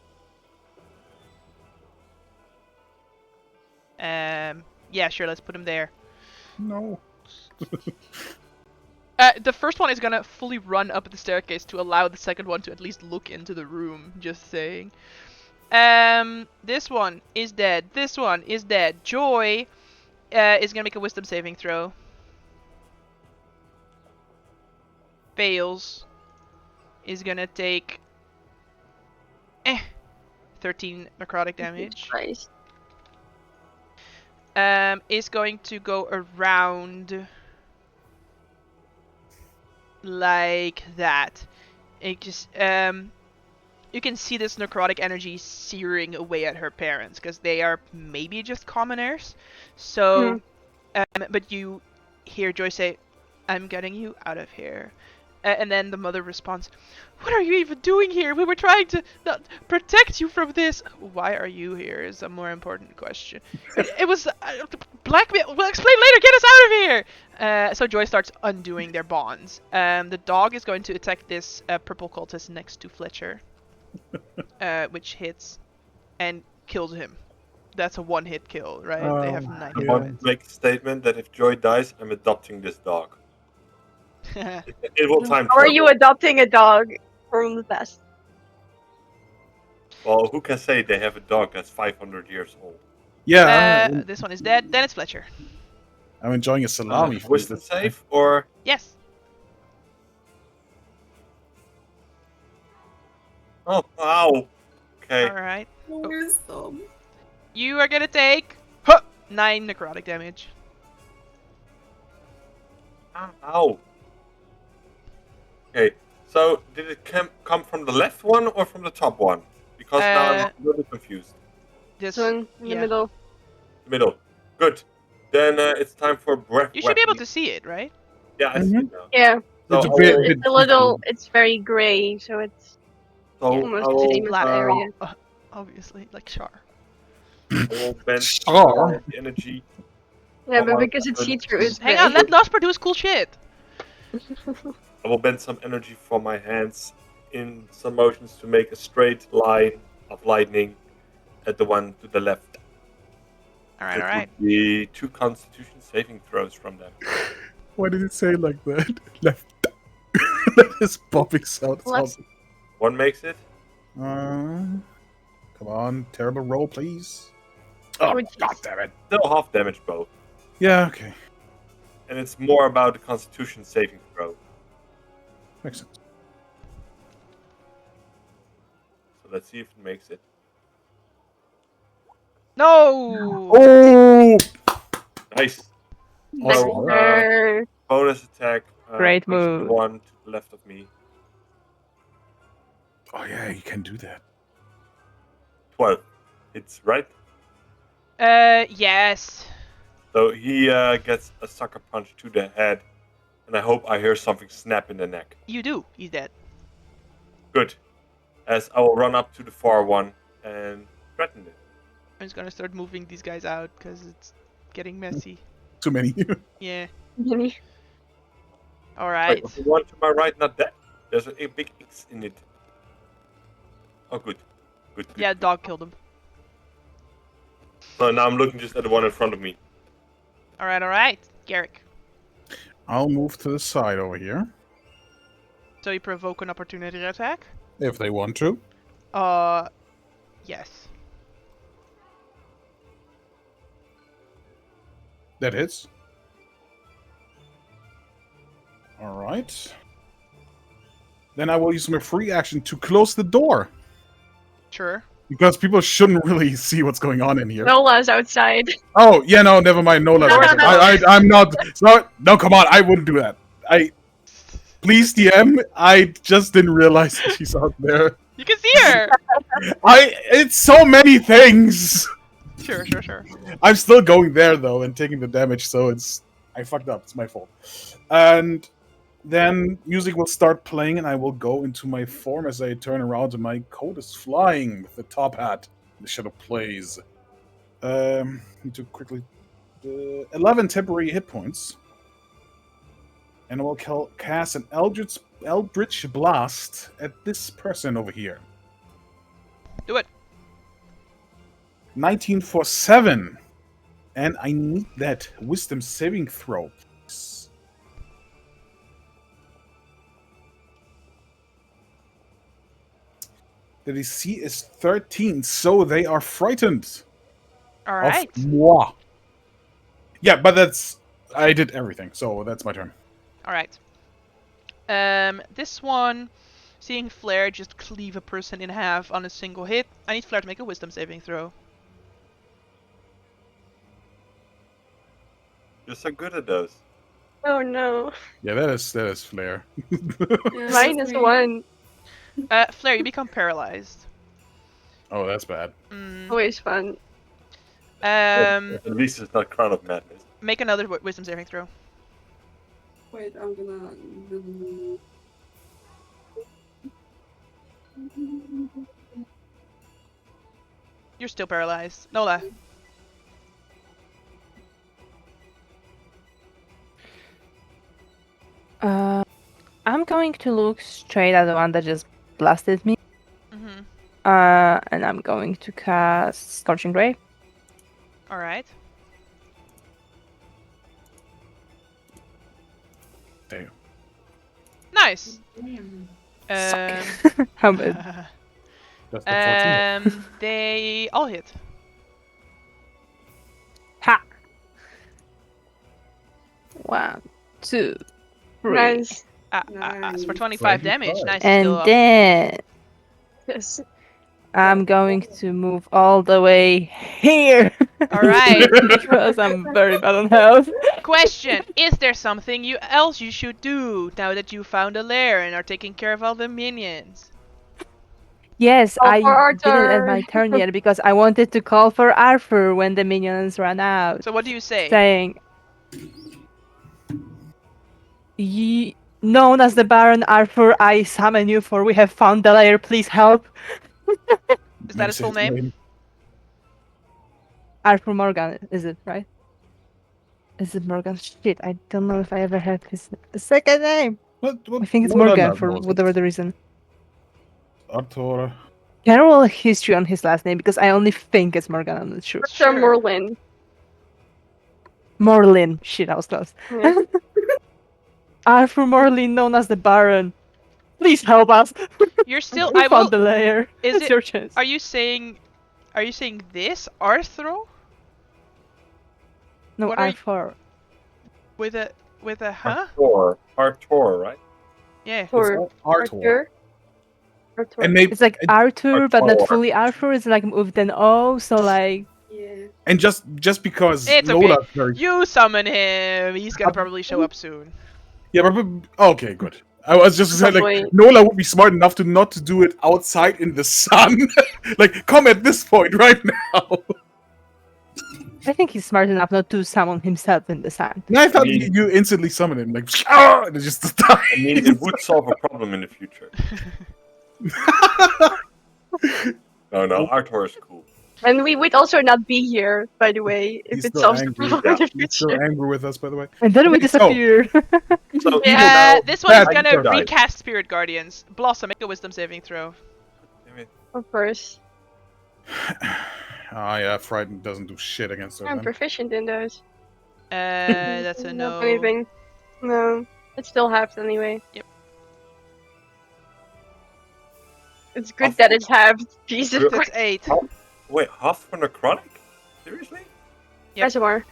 Yeah, sure, let's put him there. No. The first one is gonna fully run up the staircase to allow the second one to at least look into the room. Just saying. This one is dead. This one is dead. Joy is gonna make a wisdom saving throw. Fails. Is gonna take 13 necrotic damage. Christ. Is going to go around like that. It just you can see this necrotic energy searing away at her parents because they are maybe just commoners. So, but you hear Joy say, "I'm getting you out of here," and then the mother responds, "What are you even doing here? We were trying to protect you from this." Why are you here is a more important question. It was blackmail. We'll explain later. Get us out of here. So Joy starts undoing their bonds. The dog is going to attack this purple cultist next to Fletcher, which hits and kills him. That's a 1-hit kill, right? They have 9 I hit want points. to make a statement that if Joy dies, I'm adopting this dog. It will time Or are travel. you adopting a dog from the past? Well, who can say they have a dog that's 500 years old? Yeah, This one is dead. Then it's Fletcher. I'm enjoying a salami. Wisdom save or Yes. Oh, ow. Okay. All right. Wisdom. You are gonna take 9 necrotic damage. Ow. Okay. So, did it come from the left one or from the top one? Because now I'm a little confused. This This one in the yeah. middle. Middle. Good. Then it's time for breath You should be able weapon. to see it, right? Yeah, I see it now. Yeah, So It's a I bit- will- it's a little. It's very gray, so it's so Yeah, almost I the will, same as black. the area. Obviously, like Char. I will bend Sure. the energy. Yeah, Oh, but wow. because it's see-through, it's Hang gray. on, let Lost produce cool shit. I will bend some energy from my hands in some motions to make a straight line of lightning at the one to the left. All right, It all right. would be 2 Constitution saving throws from them. Why did it say like that? Left. That is popping sound. It's Left. awesome. 1 makes it. Come on, terrible roll, please. Oh, Oh, jeez. god damn it. Still half damage both. Yeah, okay. And it's more about the Constitution saving throw. Makes sense. So let's see if it makes it. No. Oh! Nice. Awesome. Vector. Bonus attack. Great punch the move. one to the left of me. Oh yeah, you can do that. 12. It's right. Yes. So he gets a sucker punch to the head. And I hope I hear something snap in the neck. You do. He's dead. Good. As I will run up to the far one and threaten it. I'm just gonna start moving these guys out because it's getting messy. Too many. Yeah. Mini. All right. Wait, was the one to my right not dead? There's a big X in it. Oh, good. Good. Yeah, good. dog killed him. So now I'm looking just at the one in front of me. All right, all right. Garrick. I'll move to the side over here. So you provoke an opportunity attack? If they want to. Yes. That hits. Alright. Then I will use my free action to close the door. Sure. Because people shouldn't really see what's going on in here. Nola's outside. Oh, yeah, no, never mind. Nola. No, right. no, I'm not. No, come on. I wouldn't do that. Please, DM. I just didn't realize that she's out there. You can see her. It's so many things. Sure, sure, sure. I'm still going there though and taking the damage, so I fucked up. It's my fault. And then music will start playing, and I will go into my form as I turn around, and my coat is flying with the top hat. The shadow plays. Need to quickly 11 temporary hit points, and I will cast an Eldritch Blast at this person over here. Do it. 19 for 7. And I need that wisdom saving throw. The DC is 13, so they are frightened. All right. Of moi. Yeah, but I did everything, so that's my turn. All right. This one, seeing Flare just cleave a person in half on a single hit, I need Flare to make a wisdom saving throw. You're so good at those. Oh no. Yeah, that is Flare. -1. Flare, you become paralyzed. Oh, that's bad. Always fun. At least it's not Crown of Madness. Make another wisdom saving throw. Wait, I'm gonna. You're still paralyzed. Nola. I'm going to look straight at the one that just blasted me. Mm-hmm. And I'm going to cast Scorching Ray. All right. Damn. Nice. How bad? That's the 14. They all hit. Ha! 1, 2, 3. Nice. For 25 damage. Nice. And Still up. then Yes. I'm going to move all the way here. All right. Because I'm very bad on health. Question: is there something else you should do now that you found a lair and are taking care of all the minions? Yes, Call I for didn't end my Arthur. turn yet because I wanted to call for Arthur when the minions ran out. So what do you say? Saying, known as the Baron Arthur, I summon you for we have found the lair, please help. Is that his full name? Arthur Morgan, is it, right? Is it Morgan? Shit, I don't know if I ever had his second name. What, I think it's no, Morgan no, for no, whatever the reason. Arthur. Can I roll a history on his last name? Because I only think it's Morgan, I'm not sure. Arthur Merlin. Morlin. Shit, I was close. Yeah. Arthur Morlin, known as the Baron. Please help us. You're still. We I found will. the lair. Is It's it? your chance. Are you saying? Are you saying this Arthro No, what are you- Arthur. with a huh? Arthur, right? Yeah. Or Arthur. Arthur. And maybe It's like Arthur, but not Arthur. fully Arthur. It's like with an O, so like. Yeah. and just because It's Nola okay. is very You summon him. He's gonna probably show up soon. yeah, but okay, good. I was just saying, like, Probably. Nola would be smart enough to not to do it outside in the sun. Like, come at this point right now. I think he's smart enough not to summon himself in the sand. And I thought I mean- you instantly summon him, like, and it just dies. I mean, it would solve a problem in the future. No, Arthur is cool. And we would also not be here, by the way, if He's it still solves the angry. problem in the He's still future. angry with us, by the way. And then we Okay, so- disappear. So Yeah. This one is bad gonna guy. recast Spirit Guardians. Blossom, make a Wisdom saving throw. Of course. Ah, yeah, Frighten doesn't do shit against her. I'm then. proficient in those. That's a Not no. anything. No. It still halved anyway. Yep. It's good that it's halved. Jesus That's Christ. 8. Wait, half for necrotic? Seriously? Yep. Reservoir.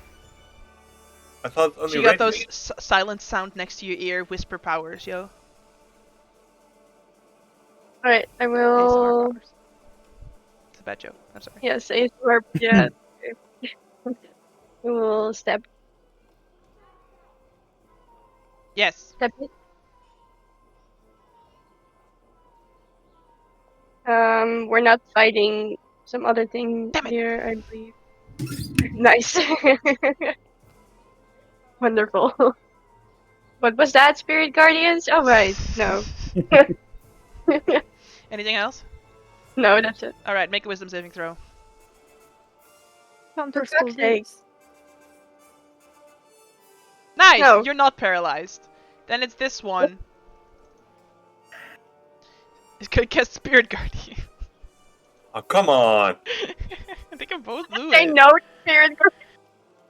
I thought only She got those radiant. silent sound next to your ear whisper powers, yo. Alright, I ASMR will. powers. It's a bad joke. I'm sorry. Yes, ASMR. Yeah. We will step Yes. it. We're not fighting some other thing Damn it. here, I believe. Nice. Wonderful. What was that, Spirit Guardians? Oh, right. No. Anything else? No, that's it. Alright, make a Wisdom saving throw. Counter For fuck's sake. Nice! No. You're not paralyzed. Then it's this one. It could cast Spirit Guardian. Oh, come on. They can both do Say it. no, Spirit Guardians.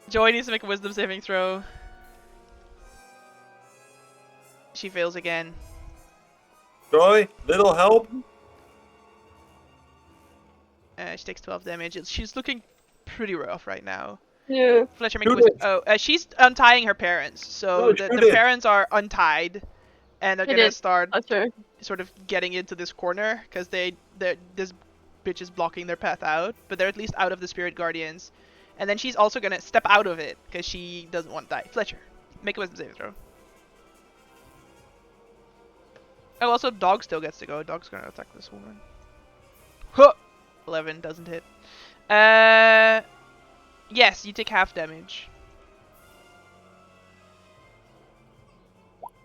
Joy needs to make a Wisdom saving throw. She fails again. Joy, little help? She takes 12 damage. She's looking pretty rough right now. Yeah. Fletcher, make a Shoot wisdom. Oh, she's untying her parents. So No, the shoot it. parents are untied, and they're It gonna is. start Fletcher. sort of getting into this corner because this bitch is blocking their path out. But they're at least out of the Spirit Guardians, and then she's also gonna step out of it because she doesn't want to die. Fletcher, make a wisdom saving throw. Oh, also, Dog still gets to go. Dog's gonna attack this woman. Huh! 11 doesn't hit. Yes, you take half damage.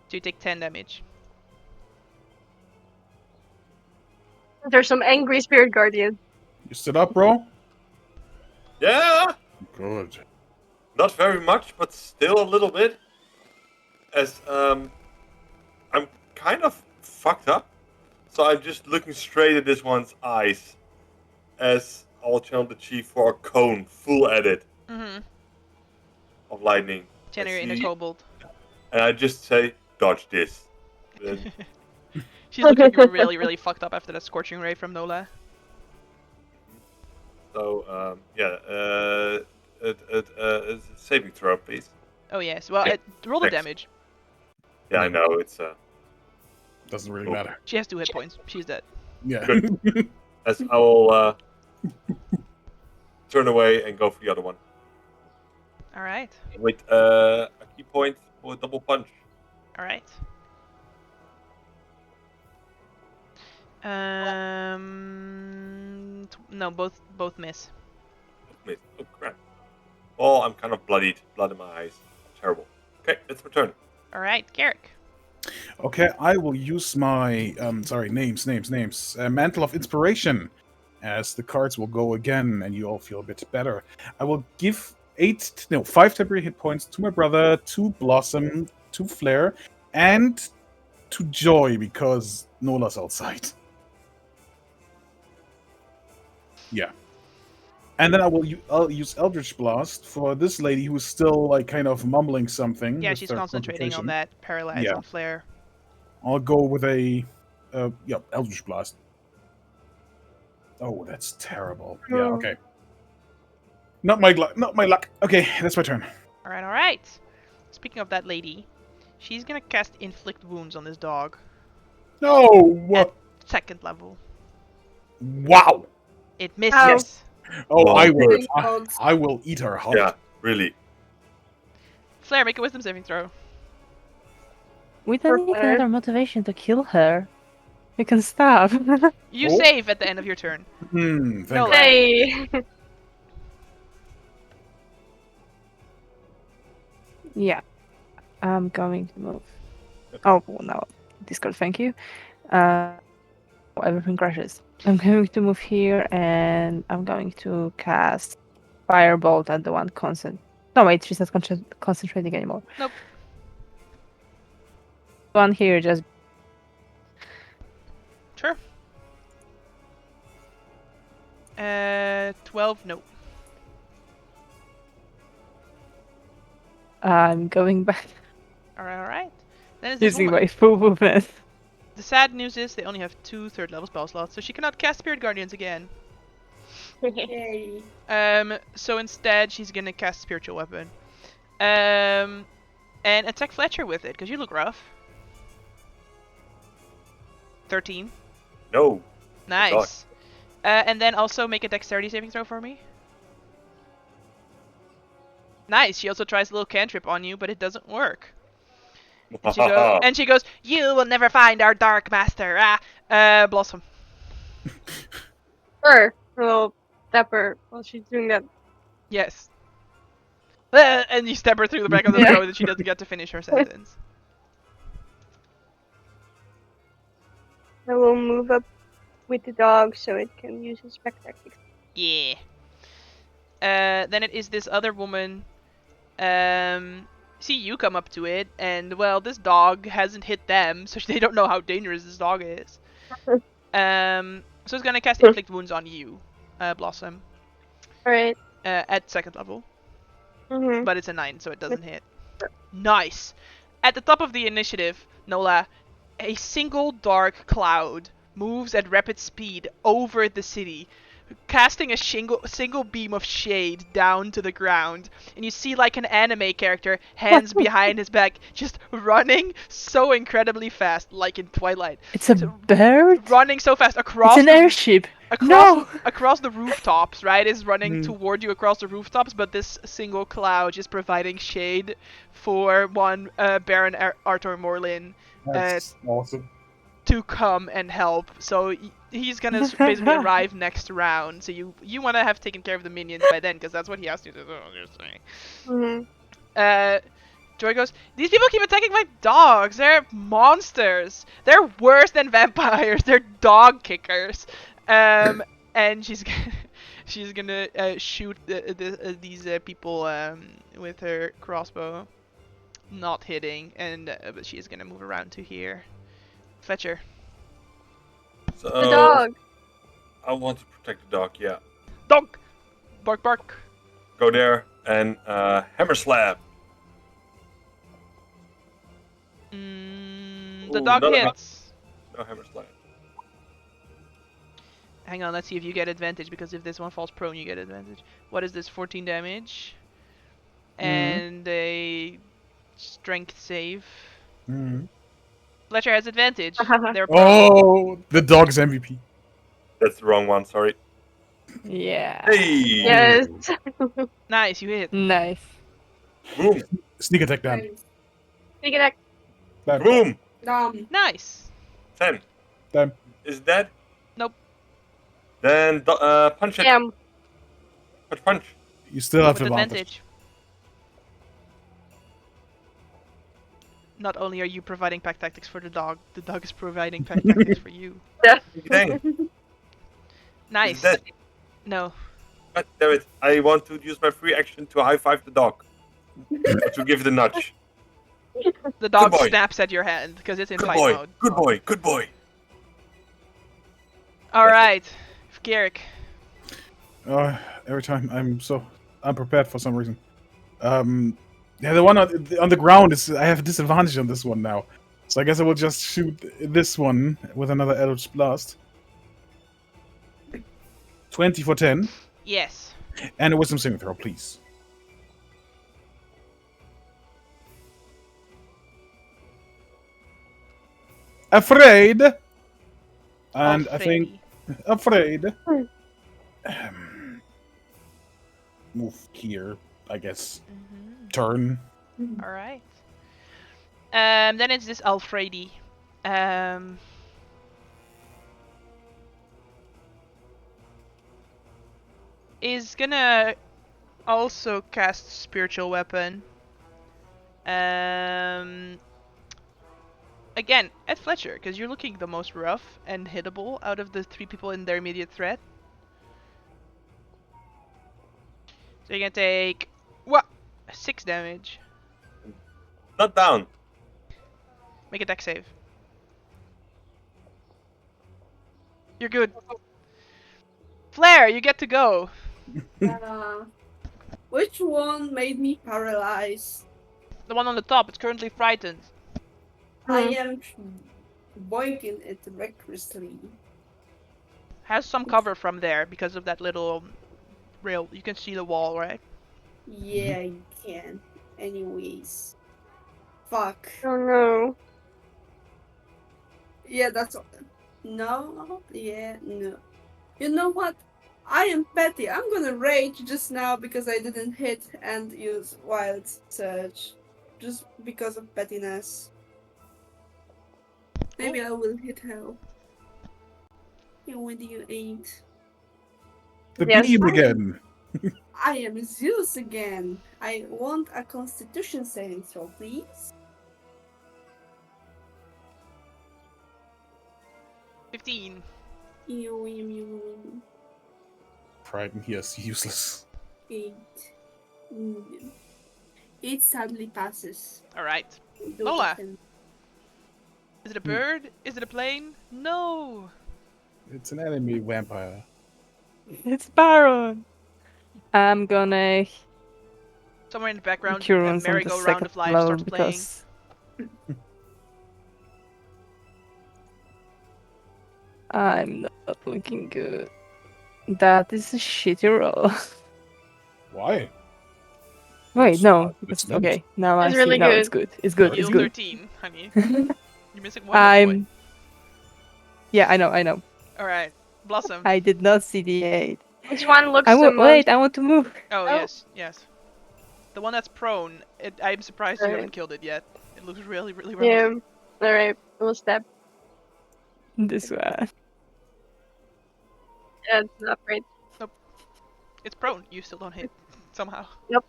So you take 10 damage. There's some angry Spirit Guardians. You stood up, bro? Yeah! Good. Not very much, but still a little bit. As, I'm kind of fucked up. So I'm just looking straight at this one's eyes. As I'll channel the chi for a cone, full edit Mm-hmm. of lightning. Channel your I inner see. kobold. And I just say, dodge this. Then She's looking really, really fucked up after that scorching ray from Nola. So, saving throw, please. Oh yes. Well, Yeah, roll the thanks. damage. Yeah, I know, it's, Doesn't really Oh. matter. She has 2 hit points. She's dead. Yeah. Good. As I will turn away and go for the other one. All right. With a key point for a double punch. All right. No, both miss. Miss. Oh crap. Oh, I'm kind of bloodied. Blood in my eyes. Terrible. Okay, it's my turn. All right, Garrick. Okay, I will use my names. Mantle of Inspiration, as the cards will go again, and you all feel a bit better. I will give 5 temporary hit points to my brother, to Blossom, to Flare, and to Joy because Nola's outside. Yeah. And then I'll use Eldritch Blast for this lady who's still like kind of mumbling something. Yeah, with she's her concentrating on concentration. that paralyze on Flare. I'll go with a Eldritch Blast. Oh, that's terrible. Yeah, okay. Not my luck. Okay, that's my turn. All right. Speaking of that lady, she's gonna cast Inflict Wounds on this dog. No! At 2nd level. Wow! It misses. Oh, Wow. I will eat her heart. Yeah, really. Flare, make a Wisdom saving throw. We don't need another motivation to kill her. You can stop. You save at the end of your turn. Thank Nola. you. Hey. Yeah. I'm going to move. Oh, no. Discord, thank you. Everything crashes. I'm going to move here and I'm going to cast Firebolt at the one No, wait, she's not concentrating anymore. Nope. One here, just. Sure. 12, no. I'm going back. Alright. Then it's this Using woman. my full movement. The sad news is they only have 2 3rd-level spell slots, so she cannot cast Spirit Guardians again. Yay. So instead she's gonna cast Spiritual Weapon. And attack Fletcher with it, because you look rough. 13. No. Nice. And then also make a Dexterity saving throw for me. Nice. She also tries a little cantrip on you, but it doesn't work. And she goes, "You will never find our Dark Master." Blossom. Sure. We'll step her while she's doing that. Yes. And you stab her through the back of the throat, and she doesn't get to finish her sentence. I will move up with the dog so it can use its back tactics. Yeah. Then it is this other woman. See you come up to it, and well, this dog hasn't hit them, so they don't know how dangerous this dog is. So it's gonna cast Inflict Wounds on you, Blossom. Alright. At 2nd level. Mm-hmm. But it's a 9, so it doesn't hit. Nice. At the top of the initiative, Nola, a single dark cloud moves at rapid speed over the city, casting a single beam of shade down to the ground, and you see like an anime character, hands behind his back, just running so incredibly fast, like in Twilight. It's a bird? Running so fast across It's an airship. Across the rooftops, right? Is running toward you across the rooftops, but this single cloud is providing shade for one Baron Arthur Morlin. That's awesome. To come and help. So he's gonna basically arrive next round. So you want to have taken care of the minions by then, because that's what he asked you to do. Joy goes, "These people keep attacking my dogs. They're monsters. They're worse than vampires. They're dog kickers." And she's gonna shoot these people with her crossbow, not hitting, and but she's gonna move around to here. Fletcher. So, The dog. I want to protect the dog, yeah. Dog! Bark, bark. Go there and hammer slap. The Ooh, dog no, hits. No hammer slap. Hang on, let's see if you get advantage, because if this one falls prone, you get advantage. What is this? 14 damage. And a strength save. Fletcher has advantage. They're prone. Oh, the dog's MVP. That's the wrong one. Sorry. Yeah. Hey. Yes. Nice, you hit. Nice. Boom. Sneak attack then. Nice. Speak it. Bam. Boom. Nice. 10. Bam. Is it dead? Nope. Then punch it. Damn. Punch. You still have With advantage. advantage. Not only are you providing pack tactics for the dog is providing pack tactics for you. Dang. Nice. Is it dead? No. God damn it. I want to use my free action to high five the dog. To give it a nudge. The dog boy. snaps at your hand because it's in Good fight boy. mode. Good boy. Good boy. Alright. Garrick. Every time I'm so unprepared for some reason. Yeah, the one on the ground is. I have a disadvantage on this one now, so I guess I will just shoot this one with another Eldritch Blast. 20 for 10, Yes. and a Wisdom saving throw, please. Afraid, and I think afraid. Move here, I guess. Turn. Alright. Then it's this Alfredi. Is gonna also cast Spiritual Weapon. Again, at Fletcher, because you're looking the most rough and hittable out of the 3 people in their immediate threat. So you're gonna take 6 damage. Not down. Make a dex save. You're good. Flare, you get to go. Which one made me paralyzed? The one on the top, it's currently frightened. I am boinking it recklessly. Has some cover from there because of that little rail. You can see the wall, right? Yeah, you can. Anyways. Fuck. Oh no. Yeah, that's all. No. Yeah, no. You know what? I am petty. I'm gonna rage just now because I didn't hit and use Wild Surge. Just because of pettiness. Maybe I will hit hell. Yeah, when do you ain't? The Yes. beam again. I am Zeus again. I want a Constitution saving throw, please. 15. Pride in here is useless. 8. It sadly passes. Alright. Don't Nola. defend. Is it a bird? Is it a plane? No. It's an enemy vampire. It's Baron. I'm gonna Somewhere in the background, cure a on the merry-go-round second of life floor starts playing. because I'm not looking good. That is a shitty roll. Why? Wait, It's no. not- it's It's not. okay. Now I It's see. really Now good. it's good. It's good. Heal It's good. 13, honey. You're missing one hit point. Yeah, I know. Alright. Blossom. I did not see the 8. Which one looks I the want. most? Wait, I want to move. Oh, Oh. yes. The one that's prone. I'm surprised you Alright. haven't killed it yet. It looks really, really rough. Yeah. Alright, we'll step. This one. Yeah, it's not great. It's prone. You still don't hit. Somehow. Nope.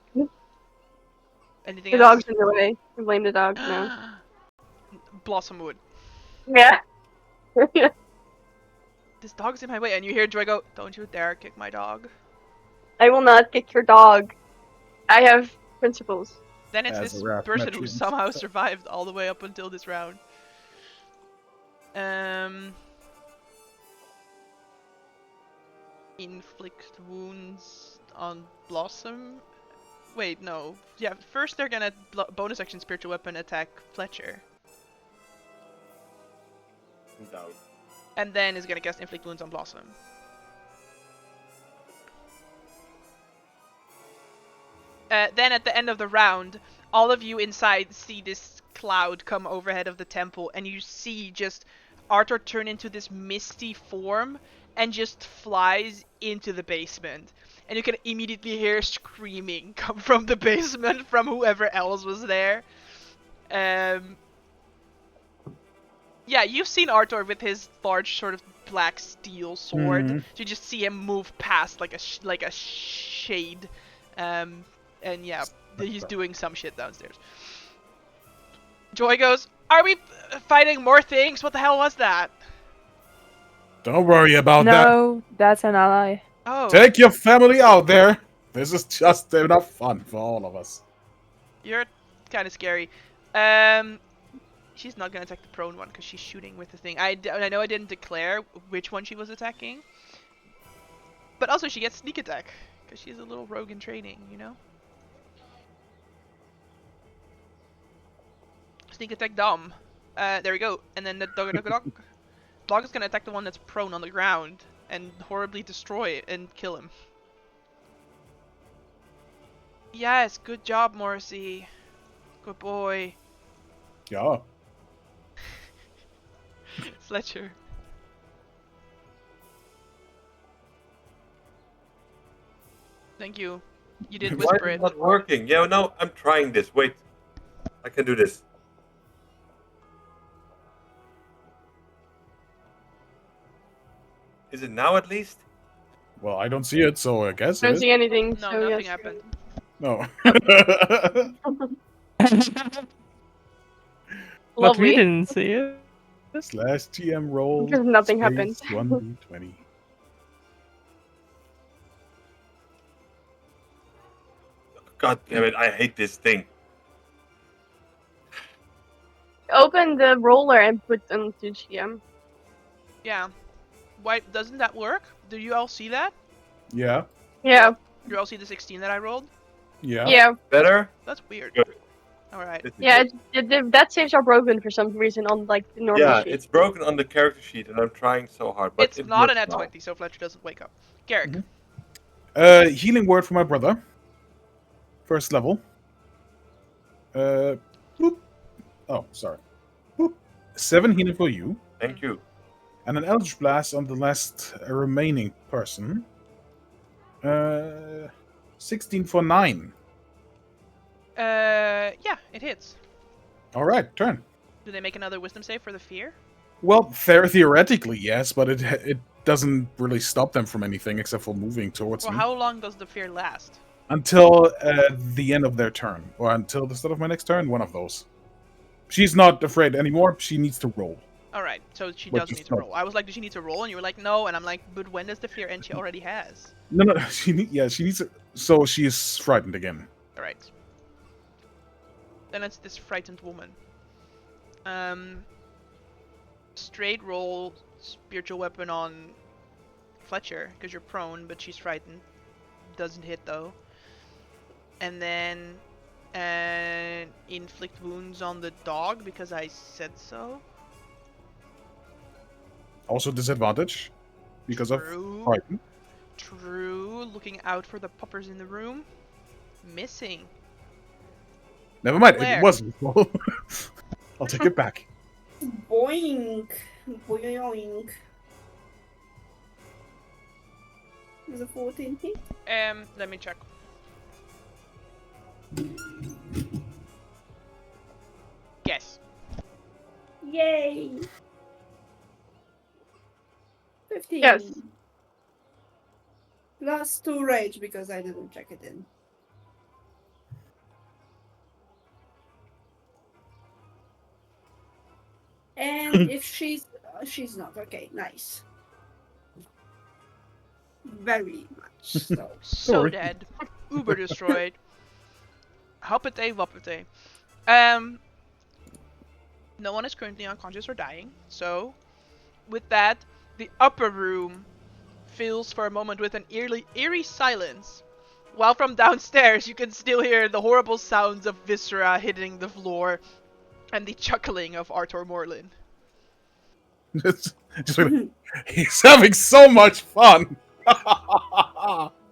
Anything The else? dog's in the way. I blame the dog now. Blossom wood. Yeah. This dog's in my way, and you hear Joy go, "Don't you dare kick my dog." I will not kick your dog. I have principles. Then it's As this a rap person who merchant. somehow survived all the way up until this round. Inflict wounds on Blossom. Wait, no. Yeah, first they're gonna bonus action spiritual weapon attack Fletcher, I'm down. and then is gonna cast inflict wounds on Blossom. Then at the end of the round, all of you inside see this cloud come overhead of the temple, and you see just Arthur turn into this misty form and just flies into the basement. And you can immediately hear screaming come from the basement from whoever else was there. Yeah, you've seen Arthur with his large sort of black steel sword. Mhm. You just see him move past like a shade, and yeah, he's doing some shit downstairs. Joy goes, "Are we fighting more things? What the hell was that?" Don't worry about that. No, that's an ally. Oh, Take your family out there. This is just enough fun for all of us. you're kind of scary. She's not gonna attack the prone one because she's shooting with the thing. I know I didn't declare which one she was attacking, but also she gets sneak attack because she's a little rogue in training, you know. Sneak attack Dom. There we go. And then the dog is gonna attack the one that's prone on the ground and horribly destroy it and kill him. Yes, good job, Morrissey. Good boy. Yeah. Fletcher. Thank you. You did Why whisper is it. it not working? Yeah, no, I'm trying this. Wait. I can do this. Is it now at least? Well, I don't see it, so I guess I it don't is. see anything. No, so nothing yes. happened. No. But we Lovely. didn't see it. Slash TM roll. Because nothing space happened. 1d20. God damn it, I hate this thing. Open the roller and put them to GM. Yeah. Why doesn't that work? Do you all see that? Yeah. Yeah, You all see the 16 that I rolled? Yeah. yeah, Better? That's weird. Good. Alright. This is yeah. good. That saves are broken for some reason on like the normal Yeah, sheet. it's broken on the character sheet, and I'm trying so hard. But It's it not an works at now. 20, so Fletcher doesn't wake up. Garrick. Mhm. Healing word for my brother. First level. Boop. Oh, sorry. Boop. 7 healing for you. Thank you. And an Eldritch Blast on the last remaining person. 16 for 9. Yeah, it hits. Alright, turn. Do they make another wisdom save for the fear? Well, theoretically, yes, but it doesn't really stop them from anything except for moving towards Well, me. how long does the fear last? Until the end of their turn. Or until the start of my next turn, one of those. She's not afraid anymore, she needs to roll. Alright, so she What does just need to not- roll. I was like, does she need to roll? And you were like, no. And I'm like, but when does the fear end? She already has. No, she needs to... So she is frightened again. Alright. Then it's this frightened woman. Straight roll spiritual weapon on Fletcher, because you're prone, but she's frightened. Doesn't hit though. And then inflict wounds on the dog, because I said so. Also disadvantage. Because True. of frightened. True. Looking out for the puppers in the room. Missing. Never mind, Where? it wasn't. I'll take it back. Boink. Boink. Is a 14 hit? Let me check. Yes. Yay! 15. Yes. Plus 2 rage because I didn't check it in. And if she's not okay, nice. Very much so. So Sorry. dead. Uber destroyed. Hoppete wappete. No one is currently unconscious or dying, so with that, the upper room fills for a moment with an eerie silence. While from downstairs you can still hear the horrible sounds of viscera hitting the floor and the chuckling of Arthur Morlin. Just like, he's having so much fun.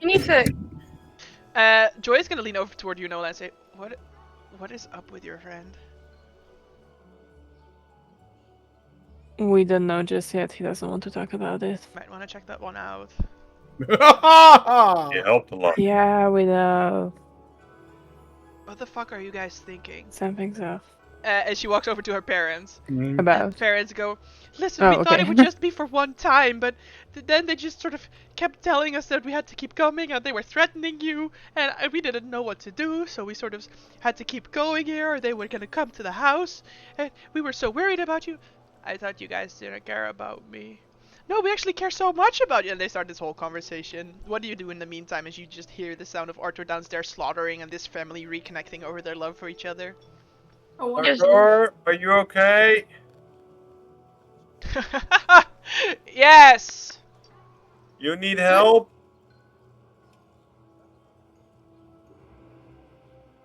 You need to. Joy is gonna lean over toward you, Nola, and say, What is up with your friend? We don't know just yet. He doesn't want to talk about it. Might want to check that one out. It helped a lot. Yeah, we know. What the fuck are you guys thinking? Something's off. As she walks over to her parents. Mm. About. And parents go, listen, Oh, we thought okay. it would just be for one time, but then they just sort of kept telling us that we had to keep coming and they were threatening you, and we didn't know what to do, so we sort of had to keep going here, or they were gonna come to the house, and we were so worried about you. I thought you guys didn't care about me. No, we actually care so much about you. And they start this whole conversation. What do you do in the meantime as you just hear the sound of Arthur downstairs slaughtering and this family reconnecting over their love for each other? I want Yes. Arthur, are you okay? Yes! You need help?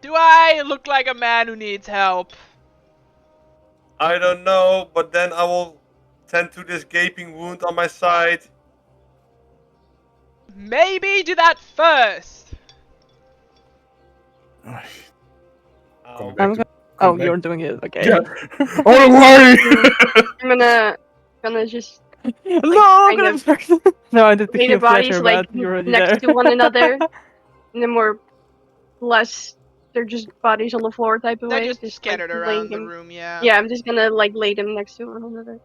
Do I look like a man who needs help? I don't know, but then I will tend to this gaping wound on my side. Maybe do that first. Ay, Ow. going back I'm to- go- oh, back- you're doing it. Okay. Yeah. Oh, don't worry. I'm gonna just No, kind of no, I did the lay the heal bodies Fletcher, like but you're already next there. to one another in a more less they're just bodies on the floor type of They're way. just like, scattered lay around the them- room, yeah. Yeah, I'm just gonna like lay them next to one another.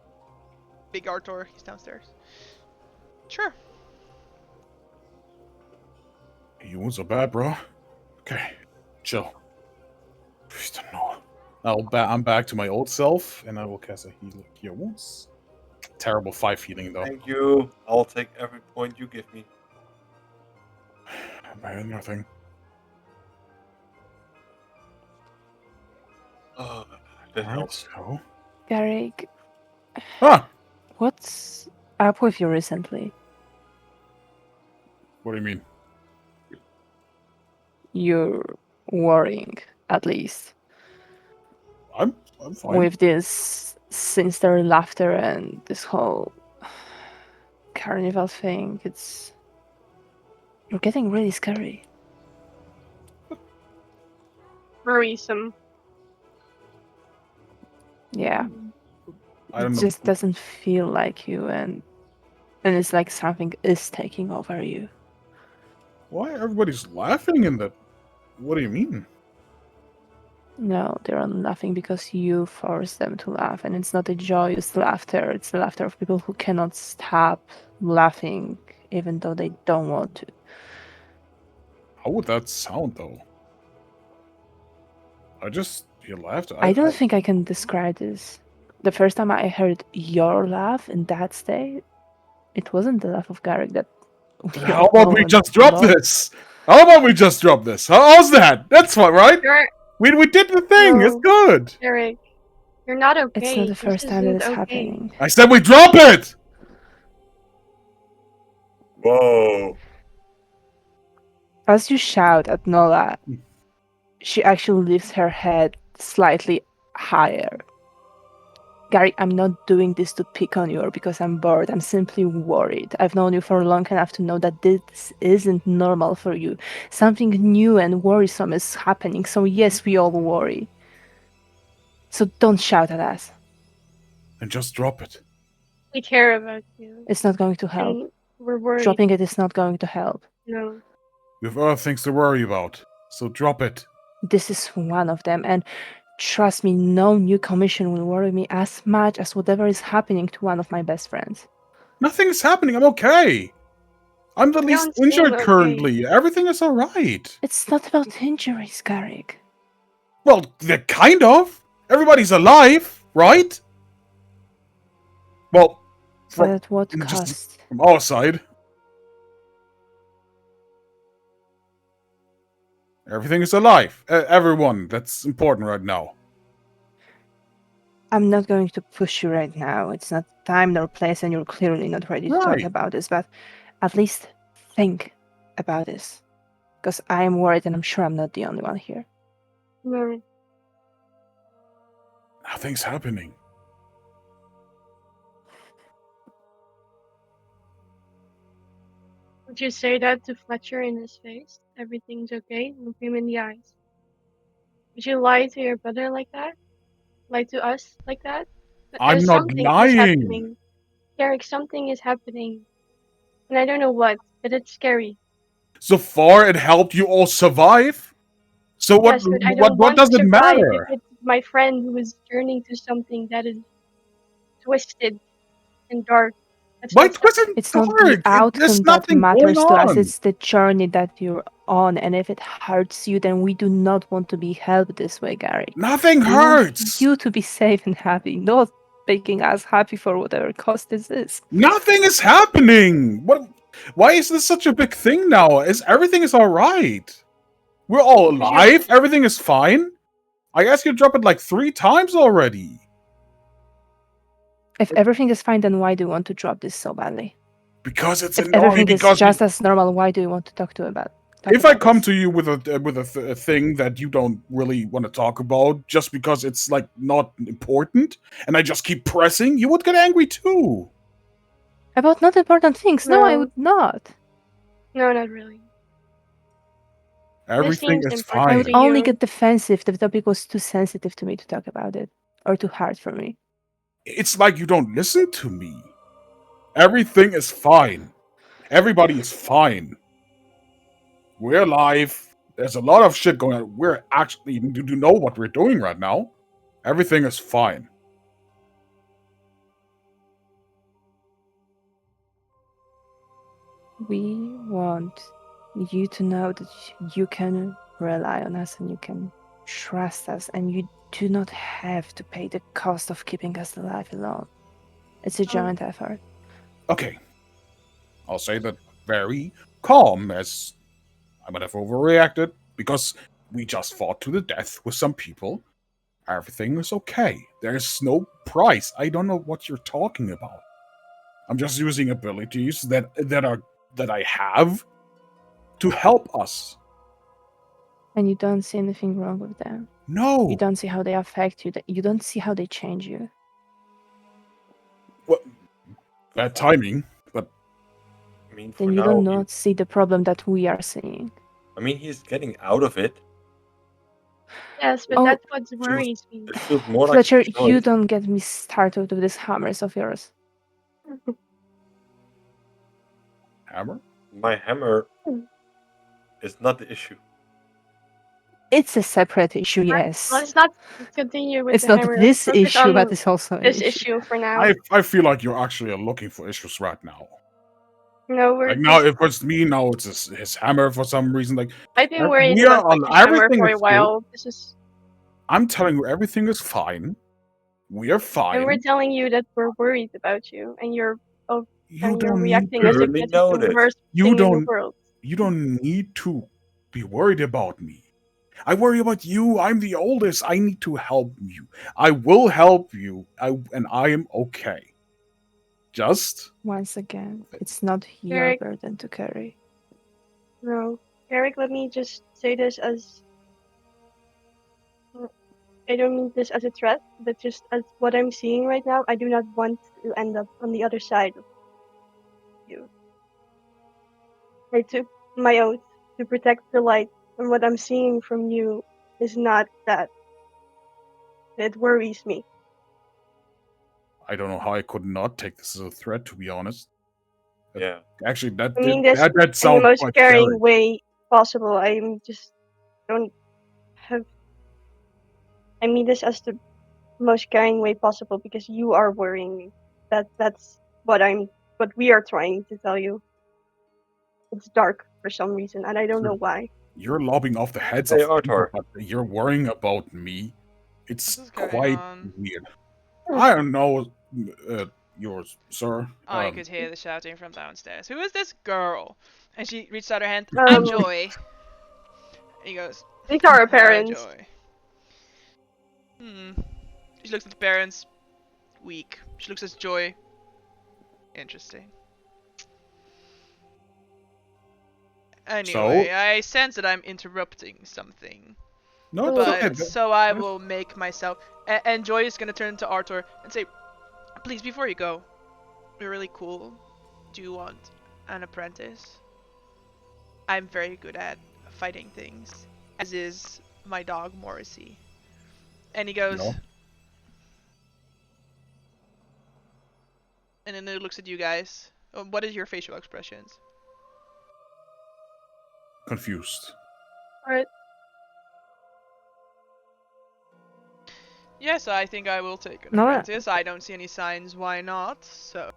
Big Arthur, he's downstairs. Sure. You weren't so bad, bro. Okay, chill. Just don't know. I'm back to my old self, and I will cast a Cure Wounds. Terrible 5 healing though. Thank you. I'll take every point you give me. Better than nothing. Oh, that Alright, helps. so. Garrick, Ah! what's up with you recently? What do you mean? You're worrying, at least. I'm fine. With this sinister laughter and this whole carnival thing, you're getting really scary. Worrisome. Yeah, I don't it know. just doesn't feel like you, and it's like something is taking over you. Why everybody's laughing in that? What do you mean? No, they're not laughing because you force them to laugh, and it's not a joyous laughter. It's the laughter of people who cannot stop laughing, even though they don't want to. How would that sound though? You laughed. I don't think I can describe this. The first time I heard your laugh in that state, it wasn't the laugh of Garrick that. How about we all just drop love. this? How about we just drop this? How's that? That's fine, right? You're We did the thing. It's No. good. Eric. You're not okay. It's not the This first time that isn't it's okay. happening. I said we drop it. Whoa. As you shout at Nola, she actually lifts her head slightly higher. Garrick, I'm not doing this to pick on you or because I'm bored. I'm simply worried. I've known you for long enough to know that this isn't normal for you. Something new and worrisome is happening, so yes, we all worry. So don't shout at us. And just drop it. We care about you. It's not going to help. And we're worried. Dropping it is not going to help. No. We have other things to worry about. So drop it. This is one of them, and trust me, no new commission will worry me as much as whatever is happening to one of my best friends. Nothing is happening. I'm okay. I'm the You least don't seem injured okay. currently. Everything is alright. It's not about injuries, Garrick. Well, they're kind of. Everybody's alive, right? Well, But from, at what just- cost? from our side. Everything is alive. Everyone. That's important right now. I'm not going to push you right now. It's not time nor place, and you're clearly not ready to talk Right. about this, but at least think about this. Because I am worried, and I'm sure I'm not the only one here. No. Nothing's happening. Would you say that to Fletcher in his face? Everything's okay? Look him in the eyes. Would you lie to your brother like that? Lie to us like that? I'm not Something is lying. happening. Garrick, something is happening. And I don't know what, but it's scary. So far, it helped you all survive. So what? Yes, but I don't What want does to it survive if matter? it's my friend who is turning to something that is twisted and dark. That's Why not twisted It's not the dark? There's outcome that nothing going matters to us, on. it's the journey that you're on. And if it hurts you, then we do not want to be helped this way, Gary. Nothing We want hurts. you to be safe and happy, not making us happy for whatever cost this is. Nothing is happening. What? Why is this such a big thing now? Everything is all right? We're all Because you're- alive. Everything is fine. I asked you to drop it like 3 times already. If everything is fine, then why do you want to drop this so badly? Because it's If annoying. everything is Because just as normal, why do you want to talk to about? if I come to you with a thing that you don't really want to talk about, just because it's like not important, and I just keep pressing, you would get angry too. About not important things, no, I No. would not. No, not really. Everything seems is important I fine. would to only you. get defensive if the topic was too sensitive to me to talk about it, or too hard for me. It's like you don't listen to me. Everything is fine. Everybody is fine. We're alive. There's a lot of shit going on. We're actually, you do know what we're doing right now. Everything is fine. We want you to know that you can rely on us and you can trust us, and you do not have to pay the cost of keeping us alive alone. It's a giant effort. Okay. I'll say that very calm, as I might have overreacted, because we just fought to the death with some people. Everything is okay. There's no price. I don't know what you're talking about. I'm just using abilities that I have to help us. And you don't see anything wrong with them. No. You don't see how they affect you. You don't see how they change you. Well, bad timing, but I mean, for Then you now, do not see the problem that we are seeing. I mean, he's getting out of it. Yes, but Oh, that's what worries me. It feels more Fletcher, like a choice. you don't get me started with these hammers of yours. hammer? My hammer is not the issue. It's a separate issue, yes. Let's not continue with It's the not hammer. this Let's focus issue, on but it's also an this issue. issue for now. I feel like you're actually looking for issues right now. No, we're Like now, just, if it's me, now it's his hammer for some reason. Like I've been worried we are about on Fletcher's hammer everything for is a good. while. This is, I'm telling you, everything is fine. We are fine. and we're telling you that we're worried about you, and you're You and you're don't need reacting to. as if Barely this is the noticed. worst You thing in the don't. world. You don't need to be worried about me. I worry about you. I'm the oldest. I need to help you. I will help you. And I am okay. Just Once again, it's not your Garrick. burden to carry. No, Garrick, let me just say this as, I don't mean this as a threat, but just as what I'm seeing right now. I do not want to end up on the other side of you. I took my oath to protect the light, and what I'm seeing from you is not that. It worries me. I don't know how I could not take this as a threat. To be honest, Yeah. actually, I mean this that in the sounds most quite caring scary. way possible. I'm just don't have. I mean this as the most caring way possible because you are worrying me. That's what we are trying to tell you. It's dark for some reason, and I don't know why. You're lobbing off the heads Hey, of people, Arthur. but you're worrying about me. It's What's going quite on? weird. I don't know, yours, sir. Oh, you could hear the shouting from downstairs. Who is this girl? And she reached out her hand. Um, I'm Joy. And he goes, These are our "Hello, parents. Joy." She looks at the parents. Weak. She looks at Joy. Interesting. Anyway, I sense that I'm interrupting something. No, it's But okay. so I will make myself. And Joy is gonna turn to Arthur and say, "Please, before you go, you're really cool. Do you want an apprentice? I'm very good at fighting things, as is my dog Morrissey." And he goes, No. And then it looks at you guys. What is your facial expressions? Confused. Alright. Yes, I think I will take an No, apprentice. I don't see any signs why not, so...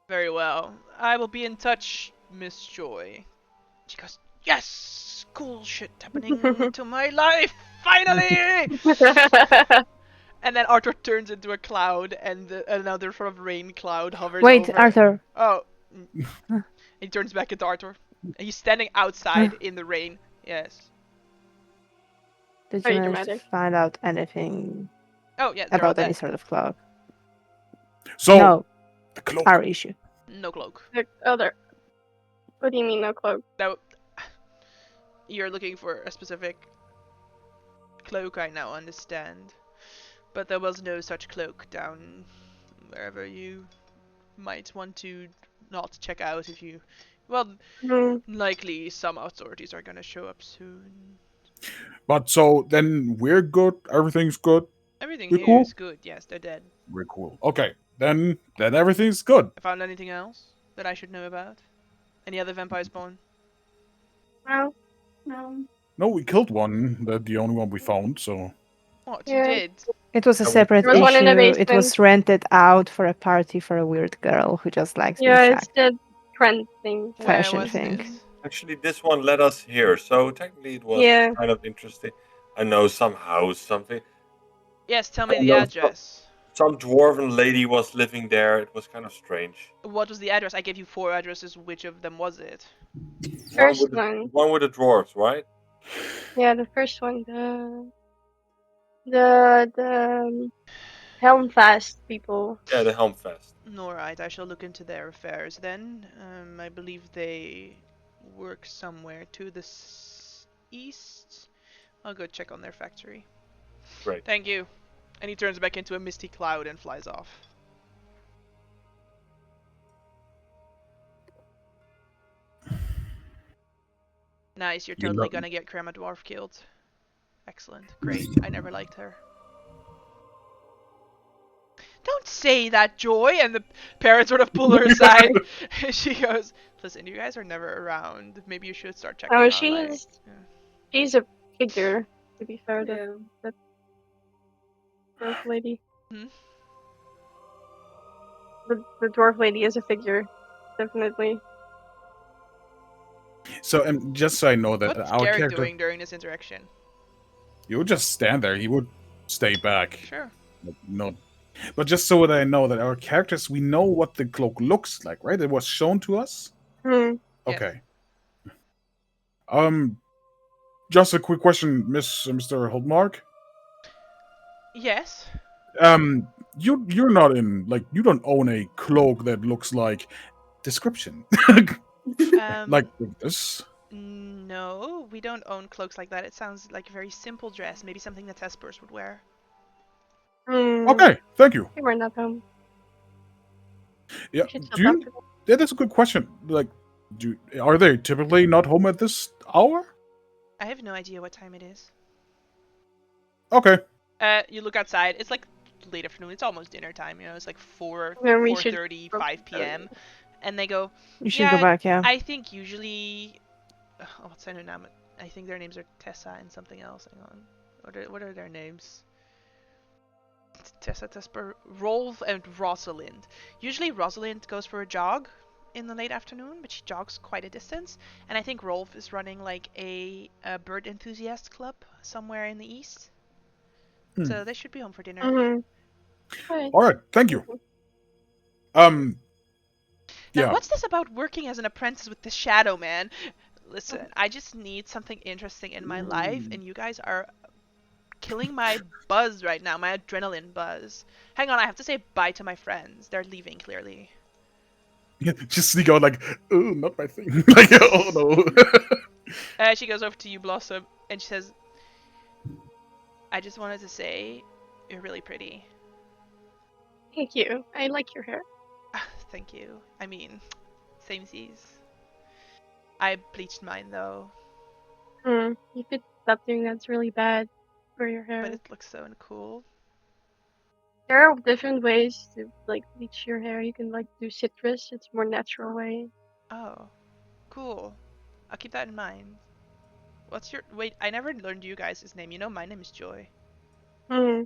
Very well. I will be in touch, Miss Joy. She goes, yes! Cool shit happening to my life! Finally! And then Arthur turns into a cloud, and another sort of rain cloud hovers Wait, over. Arthur. Oh. He turns back into Arthur. And he's standing outside in the rain. Yes. Did you Very manage to dramatic. find out anything Oh, yeah, they're all about any dead. sort of cloak? So No, the cloak. our issue. No cloak. The other. What do you mean no cloak? No. You're looking for a specific cloak, I now understand. But there was no such cloak down wherever you might want to not check out if you... Well, likely some authorities are gonna show up soon. But so then we're good. Everything's good. Everything We're here cool? is good. Yes, they're dead. We're cool. Okay, then everything's good. I found anything else that I should know about? Any other vampire spawn? No. No. No, we killed one. That's the only one we found. So What? Yeah. You did? It was a There was- separate There was one in the issue. It was basement. rented out for a party for a weird girl who just likes being Yeah, it's shagged. the trend thing. Where Fashion was thing. this? Actually, this one led us here, so technically it was Yeah. kind of interesting. I know some house, something. Yes, tell me Oh, the no, address. Some dwarven lady was living there. It was kind of strange. What was the address? I gave you 4 addresses. Which of them was it? First one. one. One with the dwarves, right? Yeah, the first one. The Helmfast people. Yeah, the Helmfest. Alright, I shall look into their affairs then. I believe they work somewhere to the east. I'll go check on their factory. Great. Thank you. And he turns back into a misty cloud and flies off. Nice, you're You totally know- gonna get Grandma Dwarf killed. Excellent. Great. I never liked her. Don't say that, Joy! And the parents sort of pull her aside. And she goes, listen, you guys are never around. Maybe you should start checking Oh, on, she's yeah. she's a figure. To be fair, Yeah. the dwarf lady. Hmm? The dwarf lady is a figure, definitely. So, and just so I know that What's our Garrick character, doing during this interaction? you would just stand there. He would stay back. Sure. No, but just so that I know that our characters, we know what the cloak looks like, right? It was shown to us. Yes. Okay. Just a quick question, Mr. Holdmark. Yes. You're not in, like, you don't own a cloak that looks like description like this. No, we don't own cloaks like that. It sounds like a very simple dress. Maybe something that Tespers would wear. Okay, thank you. We were not home. Yeah, We should do you? Yeah, that's a good question. Like, are they typically not home at this hour? I have no idea what time it is. Okay. You look outside. It's like late afternoon. It's almost dinner time. You know, it's like 4, Then we should 4:30, go- 5 p.m. And they go, You should yeah, go back, yeah. I think usually... Oh, what's their name? I think their names are Tessa and something else. Hang on. What are their names? Tessa, Tesper, Rolf, and Rosalind. Usually Rosalind goes for a jog in the late afternoon, but she jogs quite a distance. And I think Rolf is running like a bird enthusiast club somewhere in the east. So they should be home for dinner. Right. All right. Thank you. Now, Yeah. what's this about working as an apprentice with the Shadow Man? Listen, I just need something interesting in my life, and you guys are killing my buzz right now, my adrenaline buzz. Hang on, I have to say bye to my friends. They're leaving, clearly. Just sneak out like, oh, not my thing. Like, oh no. She goes over to you, Blossom, and she says, I just wanted to say, you're really pretty. Thank you. I like your hair. Thank you. I mean, samesies. I bleached mine, though, You could stop doing that. It's really bad for your hair. but it looks so cool. There are different ways to like bleach your hair. You can like do citrus. It's more natural way. Oh, cool. I'll keep that in mind. What's your... Wait, I never learned you guys' name. You know my name is Joy. Hmm.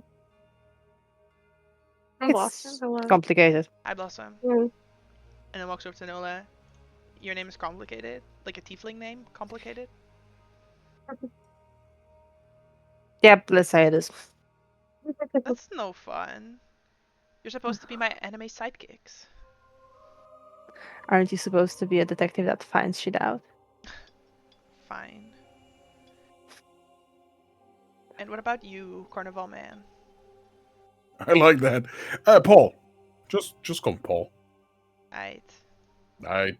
I'm lost. It's Hello. complicated. Hi, Blossom. Hmm. And then walks over to Nola. Your name is complicated? Like a tiefling name? Complicated? Yep, let's say it is. That's no fun. You're supposed to be my anime sidekicks. Aren't you supposed to be a detective that finds shit out? Fine. And what about you, Carnival Man? I like that. Paul. Just call me Paul. Right. I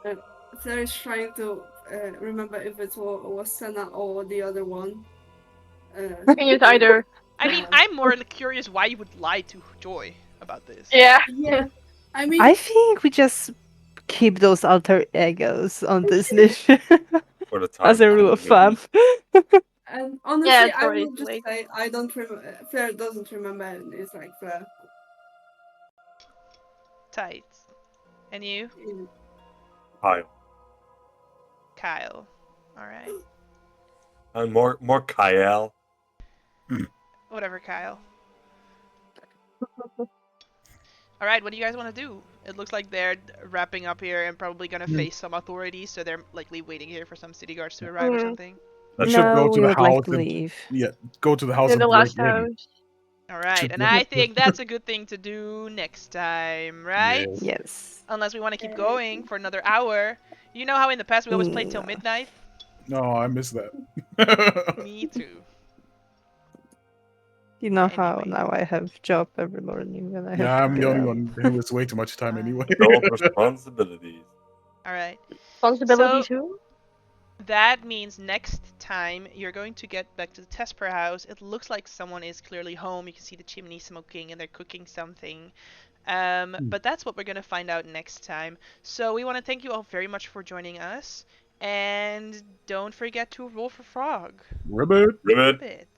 Fletcher is trying to remember if it was Senna or the other one. Can use either. I mean, I'm more curious why you would lie to Joy about this. Yeah. Yeah. I mean, I think we just keep those alter egos on this mission For the time. as a rule of thumb. and honestly, Yeah, it's I already will just late. say I don't remember. Flair doesn't remember, and it's like Flair. Tight. And you? Kyle. Kyle. Alright. And more Kyle. Whatever, Kyle. Alright, what do you guys want to do? It looks like they're wrapping up here and probably gonna face some authorities, so they're likely waiting here for some city guards to arrive or something. should go No, to we the would house like to and leave. go to the house In and the last break in. house. Alright, Should and be- I think that's a good thing to do next time, right? Yes. Yes. Unless we want to keep going for another hour. You know how in the past we always played till No. midnight? No, I miss that. Me too. You know how Anyway. now I have job every morning and I have Yeah, to I'm get the only up. one who has way too much time anyway. Adult responsibilities. Alright. Responsibilities who? That means next time you're going to get back to the Tesper house. It looks like someone is clearly home. You can see the chimney smoking and they're cooking something. But that's what we're going to find out next time. So we want to thank you all very much for joining us. And don't forget to roll for frog. Ribbit. Ribbit. Ribbit.